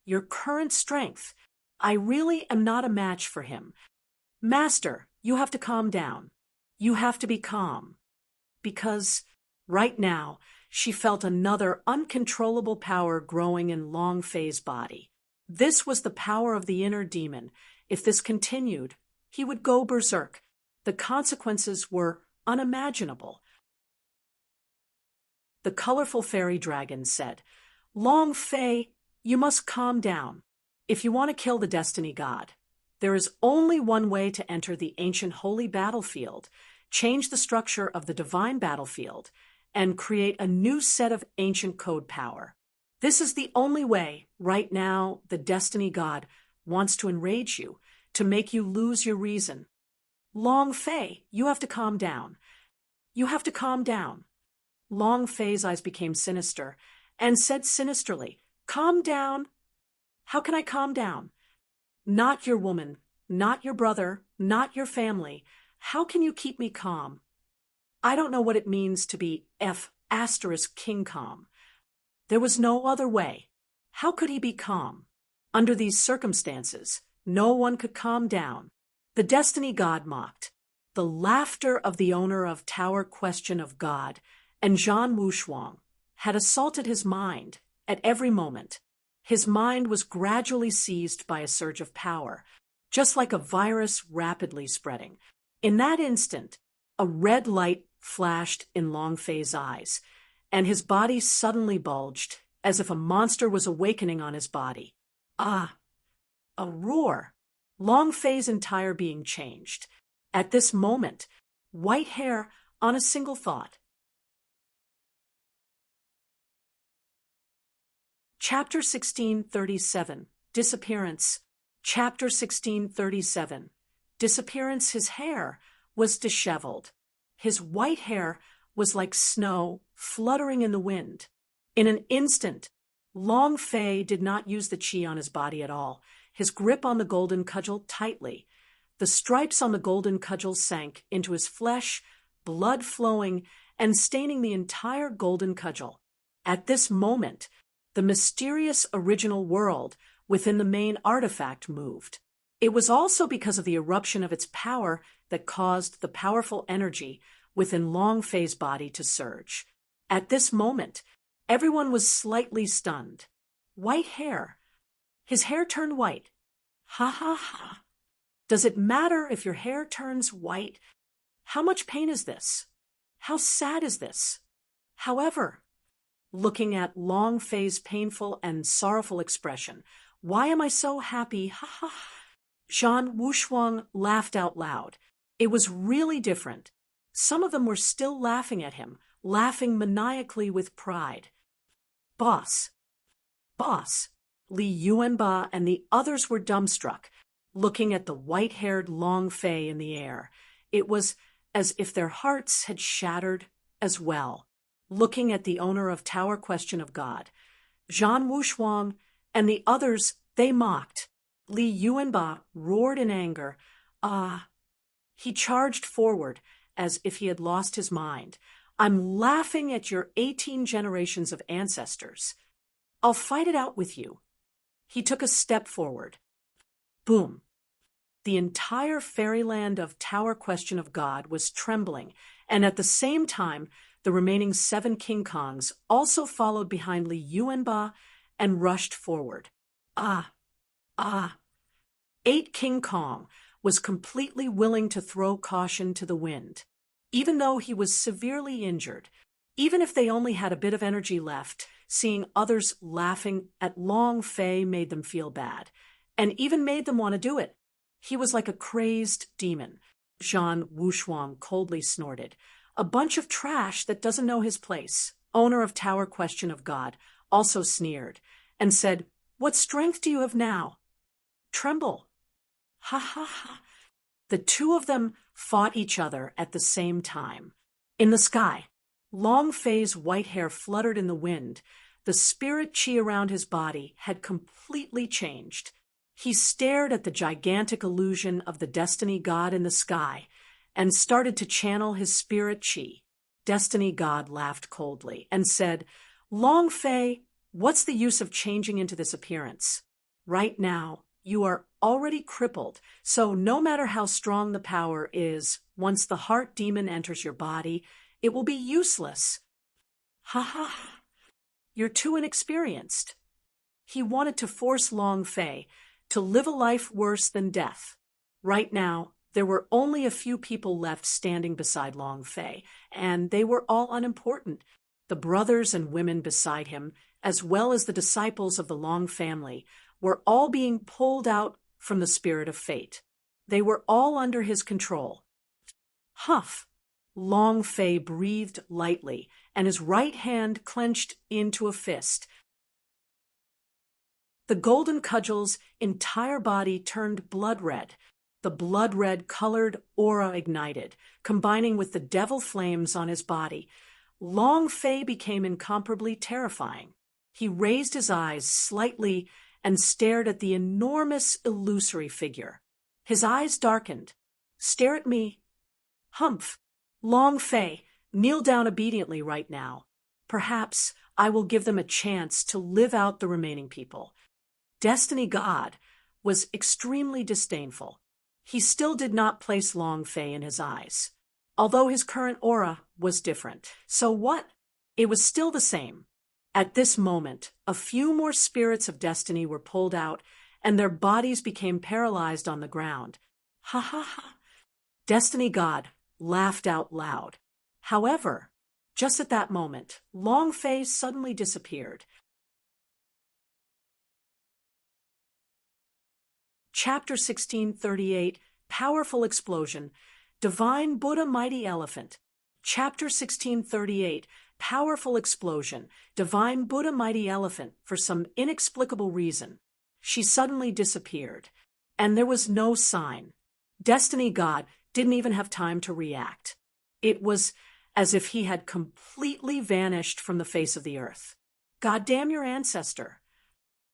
Your current strength. I really am not a match for him. Master, you have to calm down. You have to be calm. Because, right now, she felt another uncontrollable power growing in Long Fei's body. This was the power of the inner demon. If this continued, he would go berserk. The consequences were unimaginable. The colorful fairy dragon said, Long Fei, you must calm down. If you want to kill the destiny god, there is only one way to enter the ancient holy battlefield, change the structure of the divine battlefield, and create a new set of ancient code power. This is the only way. Right now, the destiny god wants to enrage you, to make you lose your reason. Long Fei, you have to calm down. You have to calm down. Long Fei's eyes became sinister and said sinisterly, Calm down. How can I calm down? Not your woman, not your brother, not your family. How can you keep me calm? I don't know what it means to be King calm. There was no other way. How could he be calm? Under these circumstances, no one could calm down. The destiny god mocked. The laughter of the owner of Tower Question of God and Zhan Wushuang had assaulted his mind at every moment. His mind was gradually seized by a surge of power, just like a virus rapidly spreading. In that instant, a red light flashed in Long Fei's eyes, and his body suddenly bulged, as if a monster was awakening on his body. Ah! A roar! Long Fei's entire being changed. At this moment, white hair on a single thought. Chapter 1637, Disappearance. Chapter 1637, Disappearance. His hair was disheveled. His white hair was like snow fluttering in the wind. In an instant, Long Fei did not use the qi on his body at all. His grip on the golden cudgel tightly. The stripes on the golden cudgel sank into his flesh, blood flowing and staining the entire golden cudgel. At this moment, the mysterious original world within the main artifact moved. It was also because of the eruption of its power that caused the powerful energy within Long Fei's body to surge. At this moment, everyone was slightly stunned. White hair. His hair turned white. Ha ha ha. Does it matter if your hair turns white? How much pain is this? How sad is this? However, looking at Long Fei's painful and sorrowful expression, why am I so happy? Ha ha. Zhan Wushuang laughed out loud. It was really different. Some of them were still laughing at him, laughing maniacally with pride. Boss. Li Yuanba and the others were dumbstruck, looking at the white-haired Long Fei in the air. It was as if their hearts had shattered as well. Looking at the owner of Tower Question of God, Zhan Wushuang and the others, they mocked. Li Yuanba roared in anger. Ah! He charged forward as if he had lost his mind. I'm laughing at your 18 generations of ancestors. I'll fight it out with you. He took a step forward. Boom. The entire fairyland of Tower Question of God was trembling, and at the same time, the remaining 7 King Kongs also followed behind Li Yuanba and rushed forward. Ah! 8 King Kong was completely willing to throw caution to the wind. Even though he was severely injured, even if they only had a bit of energy left, seeing others laughing at Long Fei made them feel bad, and even made them want to do it. He was like a crazed demon. Zhan Wushuang coldly snorted. A bunch of trash that doesn't know his place. Owner of Tower Question of God also sneered and said, What strength do you have now? Tremble. Ha ha ha. The two of them fought each other at the same time. In the sky, Long Fei's white hair fluttered in the wind. The spirit chi around his body had completely changed. He stared at the gigantic illusion of the destiny god in the sky and started to channel his spirit chi. Destiny god laughed coldly and said, "Long Fei, what's the use of changing into this appearance? Right now, you are already crippled, so no matter how strong the power is, once the heart demon enters your body, it will be useless." Ha ha! You're too inexperienced. He wanted to force Long Fei to live a life worse than death. Right now, there were only a few people left standing beside Long Fei, and they were all unimportant. The brothers and women beside him, as well as the disciples of the Long family, were all being pulled out from the spirit of fate. They were all under his control. Huff! Long Fei breathed lightly, and his right hand clenched into a fist. The golden cudgel's entire body turned blood red. The blood-red colored aura ignited, combining with the devil flames on his body. Long Fei became incomparably terrifying. He raised his eyes slightly and stared at the enormous illusory figure. His eyes darkened. "Stare at me." "Humph! Long Fei, kneel down obediently right now. Perhaps I will give them a chance to live out the remaining people." Destiny God was extremely disdainful. He still did not place Long Fei in his eyes, although his current aura was different. So what? It was still the same. At this moment, a few more spirits of destiny were pulled out, and their bodies became paralyzed on the ground. Ha ha ha! Destiny God laughed out loud. However, just at that moment, Long Fei suddenly disappeared. Chapter 1638, Powerful Explosion, Divine Buddha Mighty Elephant. Chapter 1638, Powerful Explosion, Divine Buddha Mighty Elephant. For some inexplicable reason, she suddenly disappeared, and there was no sign. Destiny God didn't even have time to react. It was as if he had completely vanished from the face of the earth. "Goddamn your ancestor!"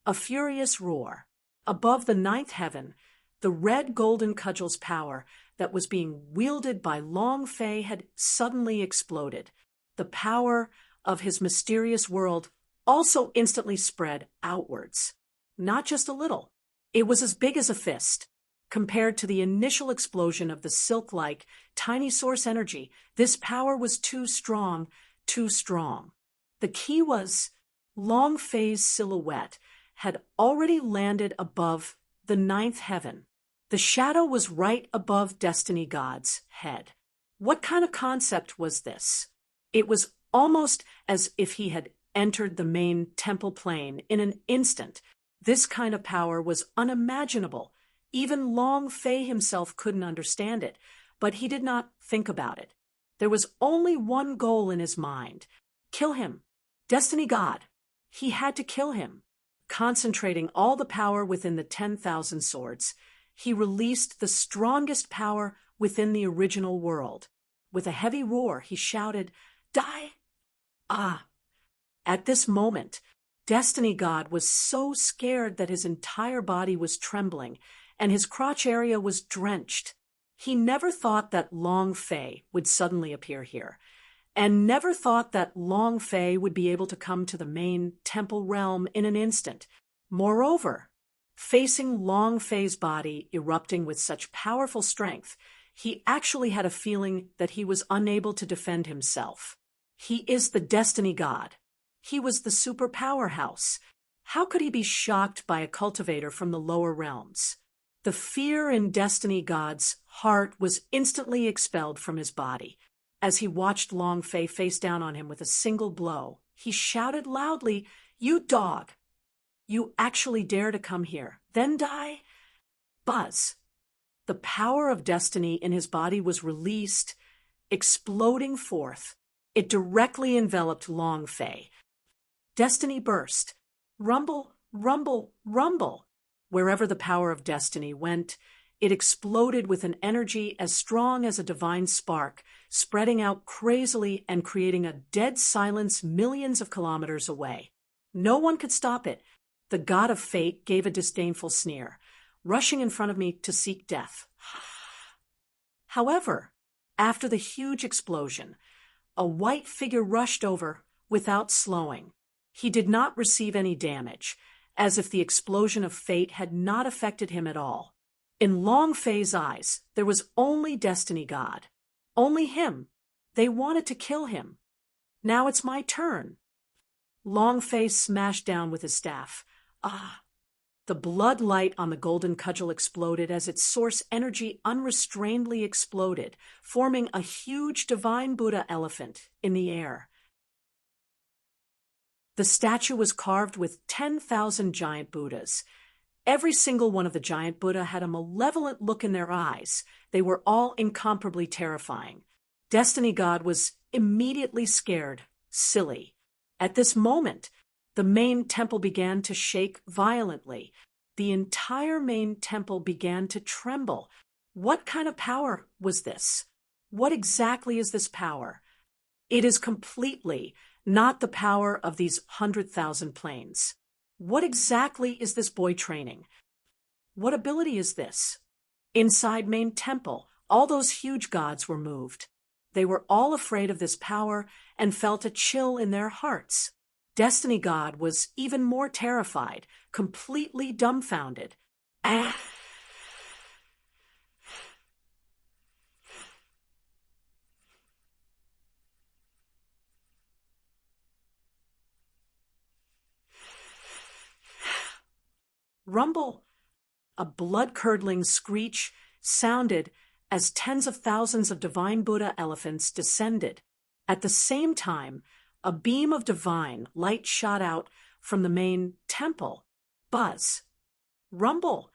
A furious roar. Above the ninth heaven, the red golden cudgel's power that was being wielded by Long Fei had suddenly exploded. The power of his mysterious world also instantly spread outwards. Not just a little. It was as big as a fist. Compared to the initial explosion of the silk-like, tiny source energy, this power was too strong, too strong. The key was Long Fei's silhouette had already landed above the ninth heaven. The shadow was right above Destiny God's head. What kind of concept was this? It was almost as if he had entered the main temple plane in an instant. This kind of power was unimaginable. Even Long Fei himself couldn't understand it, but he did not think about it. There was only one goal in his mind: kill him. Destiny God. He had to kill him. Concentrating all the power within the 10,000 swords, he released the strongest power within the original world. With a heavy roar, he shouted, "Die!" Ah! At this moment, Destiny God was so scared that his entire body was trembling, and his crotch area was drenched. He never thought that Long Fei would suddenly appear here, and never thought that Long Fei would be able to come to the main temple realm in an instant. Moreover, facing Long Fei's body erupting with such powerful strength, he actually had a feeling that he was unable to defend himself. He is the Destiny God. He was the super powerhouse. How could he be shocked by a cultivator from the lower realms? The fear in Destiny God's heart was instantly expelled from his body. As he watched Long Fei face down on him with a single blow, he shouted loudly, "You dog! You actually dare to come here, then die?" Buzz! The power of destiny in his body was released, exploding forth. It directly enveloped Long Fei. Destiny burst. Rumble, rumble, rumble. Wherever the power of destiny went, it exploded with an energy as strong as a divine spark, spreading out crazily and creating a dead silence millions of kilometers away. No one could stop it. The god of fate gave a disdainful sneer, rushing in front of me to seek death. However, after the huge explosion, a white figure rushed over without slowing. He did not receive any damage, as if the explosion of fate had not affected him at all. In Long Fei's eyes, there was only Destiny God. Only him. They wanted to kill him. Now it's my turn. Long Fei smashed down with his staff. Ah! The blood light on the golden cudgel exploded as its source energy unrestrainedly exploded, forming a huge divine Buddha elephant in the air. The statue was carved with 10,000 giant Buddhas. Every single one of the giant Buddha had a malevolent look in their eyes. They were all incomparably terrifying. Destiny God was immediately scared, silly. At this moment, the main temple began to shake violently. The entire main temple began to tremble. What kind of power was this? What exactly is this power? It is completely not the power of these 100,000 planes. What exactly is this boy training? What ability is this? Inside main temple, all those huge gods were moved. They were all afraid of this power and felt a chill in their hearts. Destiny God was even more terrified, completely dumbfounded. Ah! Rumble! A blood-curdling screech sounded as tens of thousands of divine Buddha elephants descended. At the same time, a beam of divine light shot out from the main temple. Buzz. Rumble.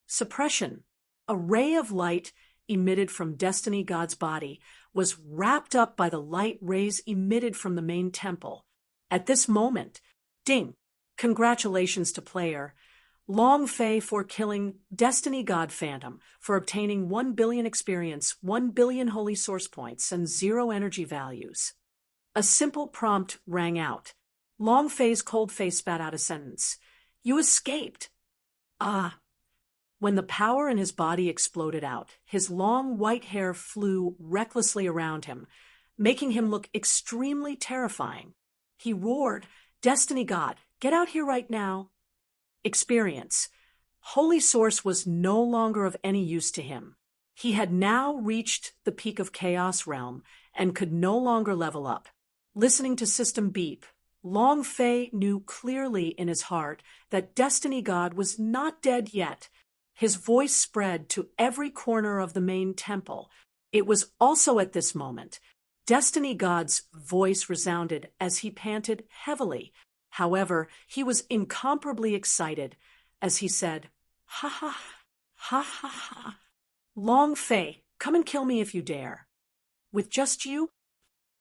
Suppression. A ray of light emitted from Destiny God's body was wrapped up by the light rays emitted from the main temple. At this moment, ding! Congratulations to player Long Fei for killing Destiny God Phantom, for obtaining 1 billion experience, 1 billion holy source points, and 0 energy values. A simple prompt rang out. Long Fei's cold face spat out a sentence. You escaped. Ah. When the power in his body exploded out, his long white hair flew recklessly around him, making him look extremely terrifying. He roared, Destiny God, get out here right now. Experience. Holy Source was no longer of any use to him. He had now reached the peak of Chaos Realm and could no longer level up. Listening to system beep, Long Fei knew clearly in his heart that Destiny God was not dead yet. His voice spread to every corner of the main temple. It was also at this moment Destiny God's voice resounded as he panted heavily. However, he was incomparably excited as he said, ha ha, ha ha ha. Long Fei, come and kill me if you dare. With just you?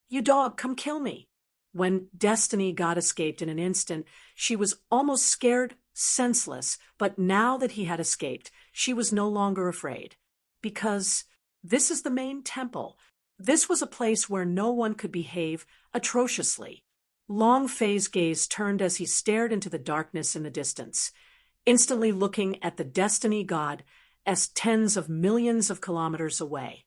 You dog, come kill me. When Destiny God escaped in an instant, she was almost scared, senseless, but now that he had escaped, she was no longer afraid. Because this is the main temple. This was a place where no one could behave atrociously. Long Fei's gaze turned as he stared into the darkness in the distance, instantly looking at the Destiny God as tens of millions of kilometers away.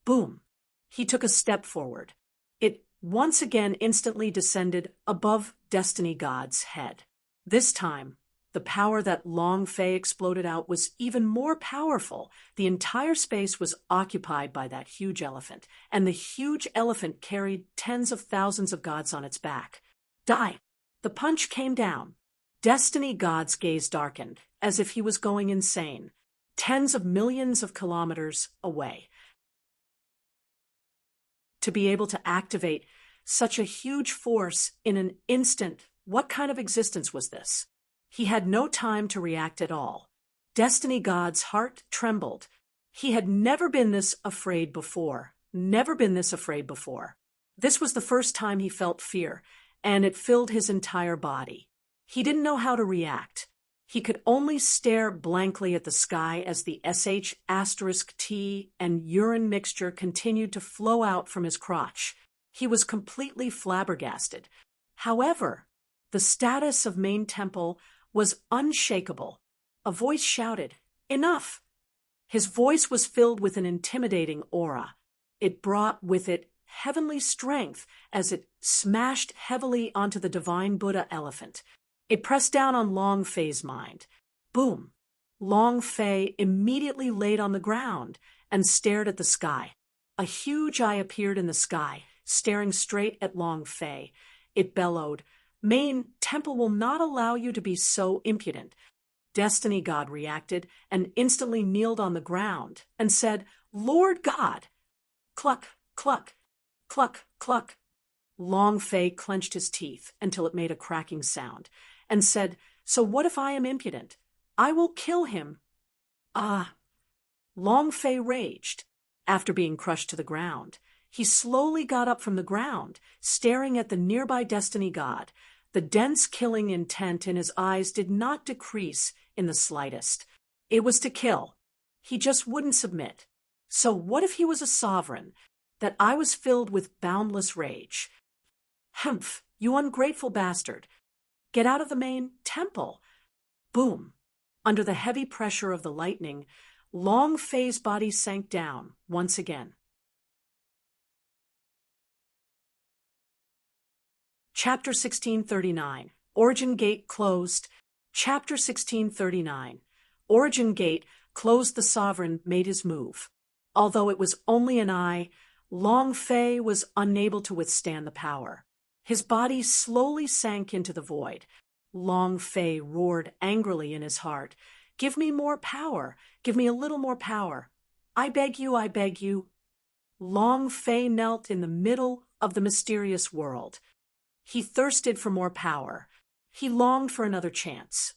Boom! He took a step forward. It once again instantly descended above Destiny God's head. This time, the power that Long Fei exploded out was even more powerful. The entire space was occupied by that huge elephant, and the huge elephant carried tens of thousands of gods on its back. Die! The punch came down. Destiny God's gaze darkened, as if he was going insane, tens of millions of kilometers away. To be able to activate such a huge force in an instant, what kind of existence was this? He had no time to react at all. Destiny God's heart trembled. He had never been this afraid before. Never been this afraid before. This was the first time he felt fear, and it filled his entire body. He didn't know how to react. He could only stare blankly at the sky as the *T and urine mixture continued to flow out from his crotch. He was completely flabbergasted. However, the status of main temple was unshakable. A voice shouted, "Enough!" His voice was filled with an intimidating aura. It brought with it heavenly strength as it smashed heavily onto the divine Buddha elephant. It pressed down on Long Fei's mind. Boom! Long Fei immediately laid on the ground and stared at the sky. A huge eye appeared in the sky, staring straight at Long Fei. It bellowed, "Main temple will not allow you to be so impudent." Destiny God reacted and instantly kneeled on the ground and said, "Lord God!" Cluck, cluck, cluck, cluck. Long Fei clenched his teeth until it made a cracking sound and said, "So what if I am impudent? I will kill him." Ah! Long Fei raged. After being crushed to the ground, he slowly got up from the ground, staring at the nearby Destiny God. The dense killing intent in his eyes did not decrease in the slightest. It was to kill. He just wouldn't submit. So what if he was a sovereign? That I was filled with boundless rage. "Humph, you ungrateful bastard. Get out of the main temple." Boom! Under the heavy pressure of the lightning, Long Fei's body sank down once again. Chapter 1639. Origin Gate closed. Chapter 1639. Origin Gate closed. The sovereign made his move. Although it was only an eye, Long Fei was unable to withstand the power. His body slowly sank into the void. Long Fei roared angrily in his heart, "Give me more power! Give me a little more power! I beg you, I beg you!" Long Fei knelt in the middle of the mysterious world. He thirsted for more power. He longed for another chance.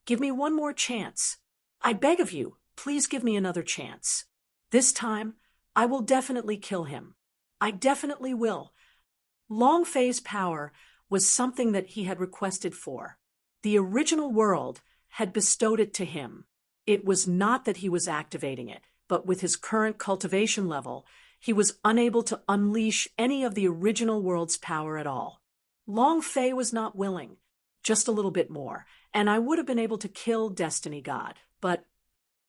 "Give me one more chance. I beg of you, please give me another chance. This time, I will definitely kill him. I definitely will." Long Fei's power was something that he had requested for. The original world had bestowed it to him. It was not that he was activating it, but with his current cultivation level, he was unable to unleash any of the original world's power at all. Long Fei was not willing, just a little bit more, and I would have been able to kill Destiny God, but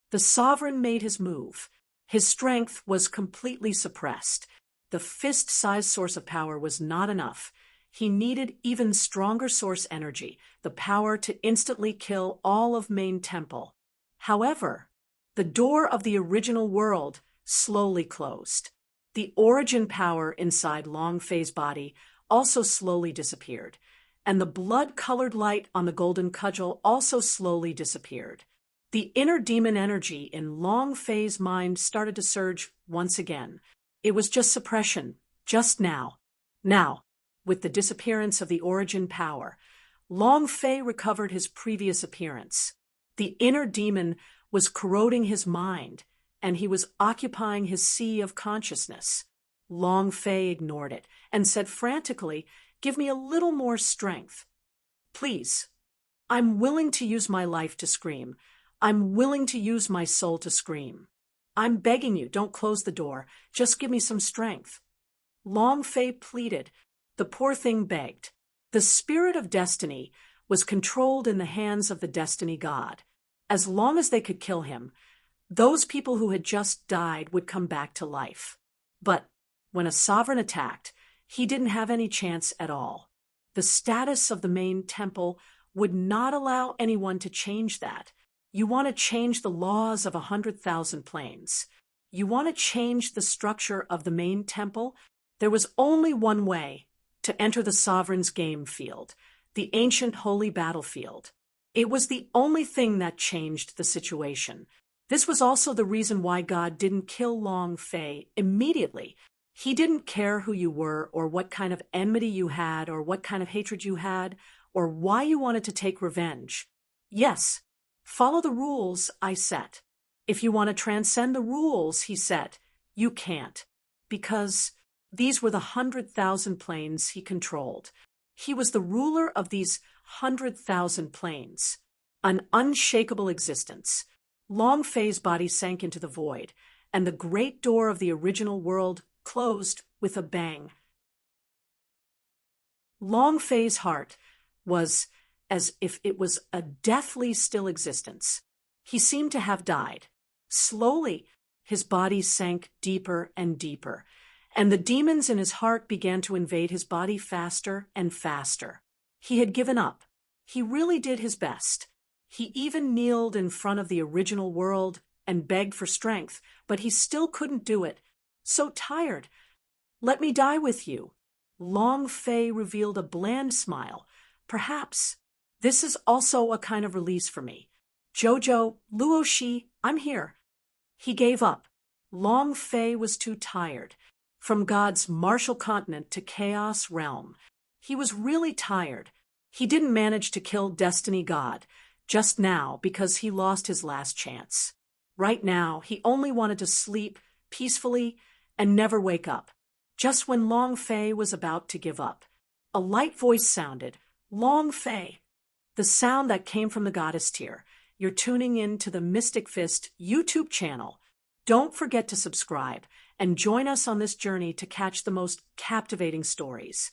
the sovereign made his move. His strength was completely suppressed. The fist-sized source of power was not enough. He needed even stronger source energy, the power to instantly kill all of Main Temple. However, the door of the original world slowly closed. The origin power inside Long Fei's body also slowly disappeared, and the blood-colored light on the golden cudgel also slowly disappeared. The inner demon energy in Long Fei's mind started to surge once again. It was just suppression, just now. Now, with the disappearance of the origin power, Long Fei recovered his previous appearance. The inner demon was corroding his mind, and he was occupying his sea of consciousness. Long Fei ignored it and said frantically, "Give me a little more strength. Please. I'm willing to use my life to scream. I'm willing to use my soul to scream. I'm begging you, don't close the door. Just give me some strength." Long Fei pleaded. The poor thing begged. The spirit of destiny was controlled in the hands of the Destiny God. As long as they could kill him, those people who had just died would come back to life. But when a sovereign attacked, he didn't have any chance at all. The status of the main temple would not allow anyone to change that. You want to change the laws of 100,000 planes. You want to change the structure of the main temple? There was only one way: to enter the sovereign's game field, the ancient holy battlefield. It was the only thing that changed the situation. This was also the reason why God didn't kill Long Fei immediately. He didn't care who you were or what kind of enmity you had or what kind of hatred you had or why you wanted to take revenge. Yes, follow the rules I set. If you want to transcend the rules he set, you can't, because these were the 100,000 planes he controlled. He was the ruler of these 100,000 planes, an unshakable existence. Long Fei's body sank into the void, and the great door of the original world closed with a bang. Long Fei's heart was as if it was a deathly still existence. He seemed to have died. Slowly, his body sank deeper and deeper, and the demons in his heart began to invade his body faster and faster. He had given up. He really did his best. He even kneeled in front of the original world and begged for strength, but he still couldn't do it. So tired. "Let me die with you." Long Fei revealed a bland smile. "Perhaps. This is also a kind of release for me. Jojo, Luoshi, I'm here." He gave up. Long Fei was too tired. From God's martial continent to chaos realm. He was really tired. He didn't manage to kill Destiny God just now because he lost his last chance. Right now, he only wanted to sleep peacefully and never wake up. Just when Long Fei was about to give up, a light voice sounded, "Long Fei." The sound that came from the goddess tier. You're tuning in to the Mystic Fist YouTube channel. Don't forget to subscribe and join us on this journey to catch the most captivating stories.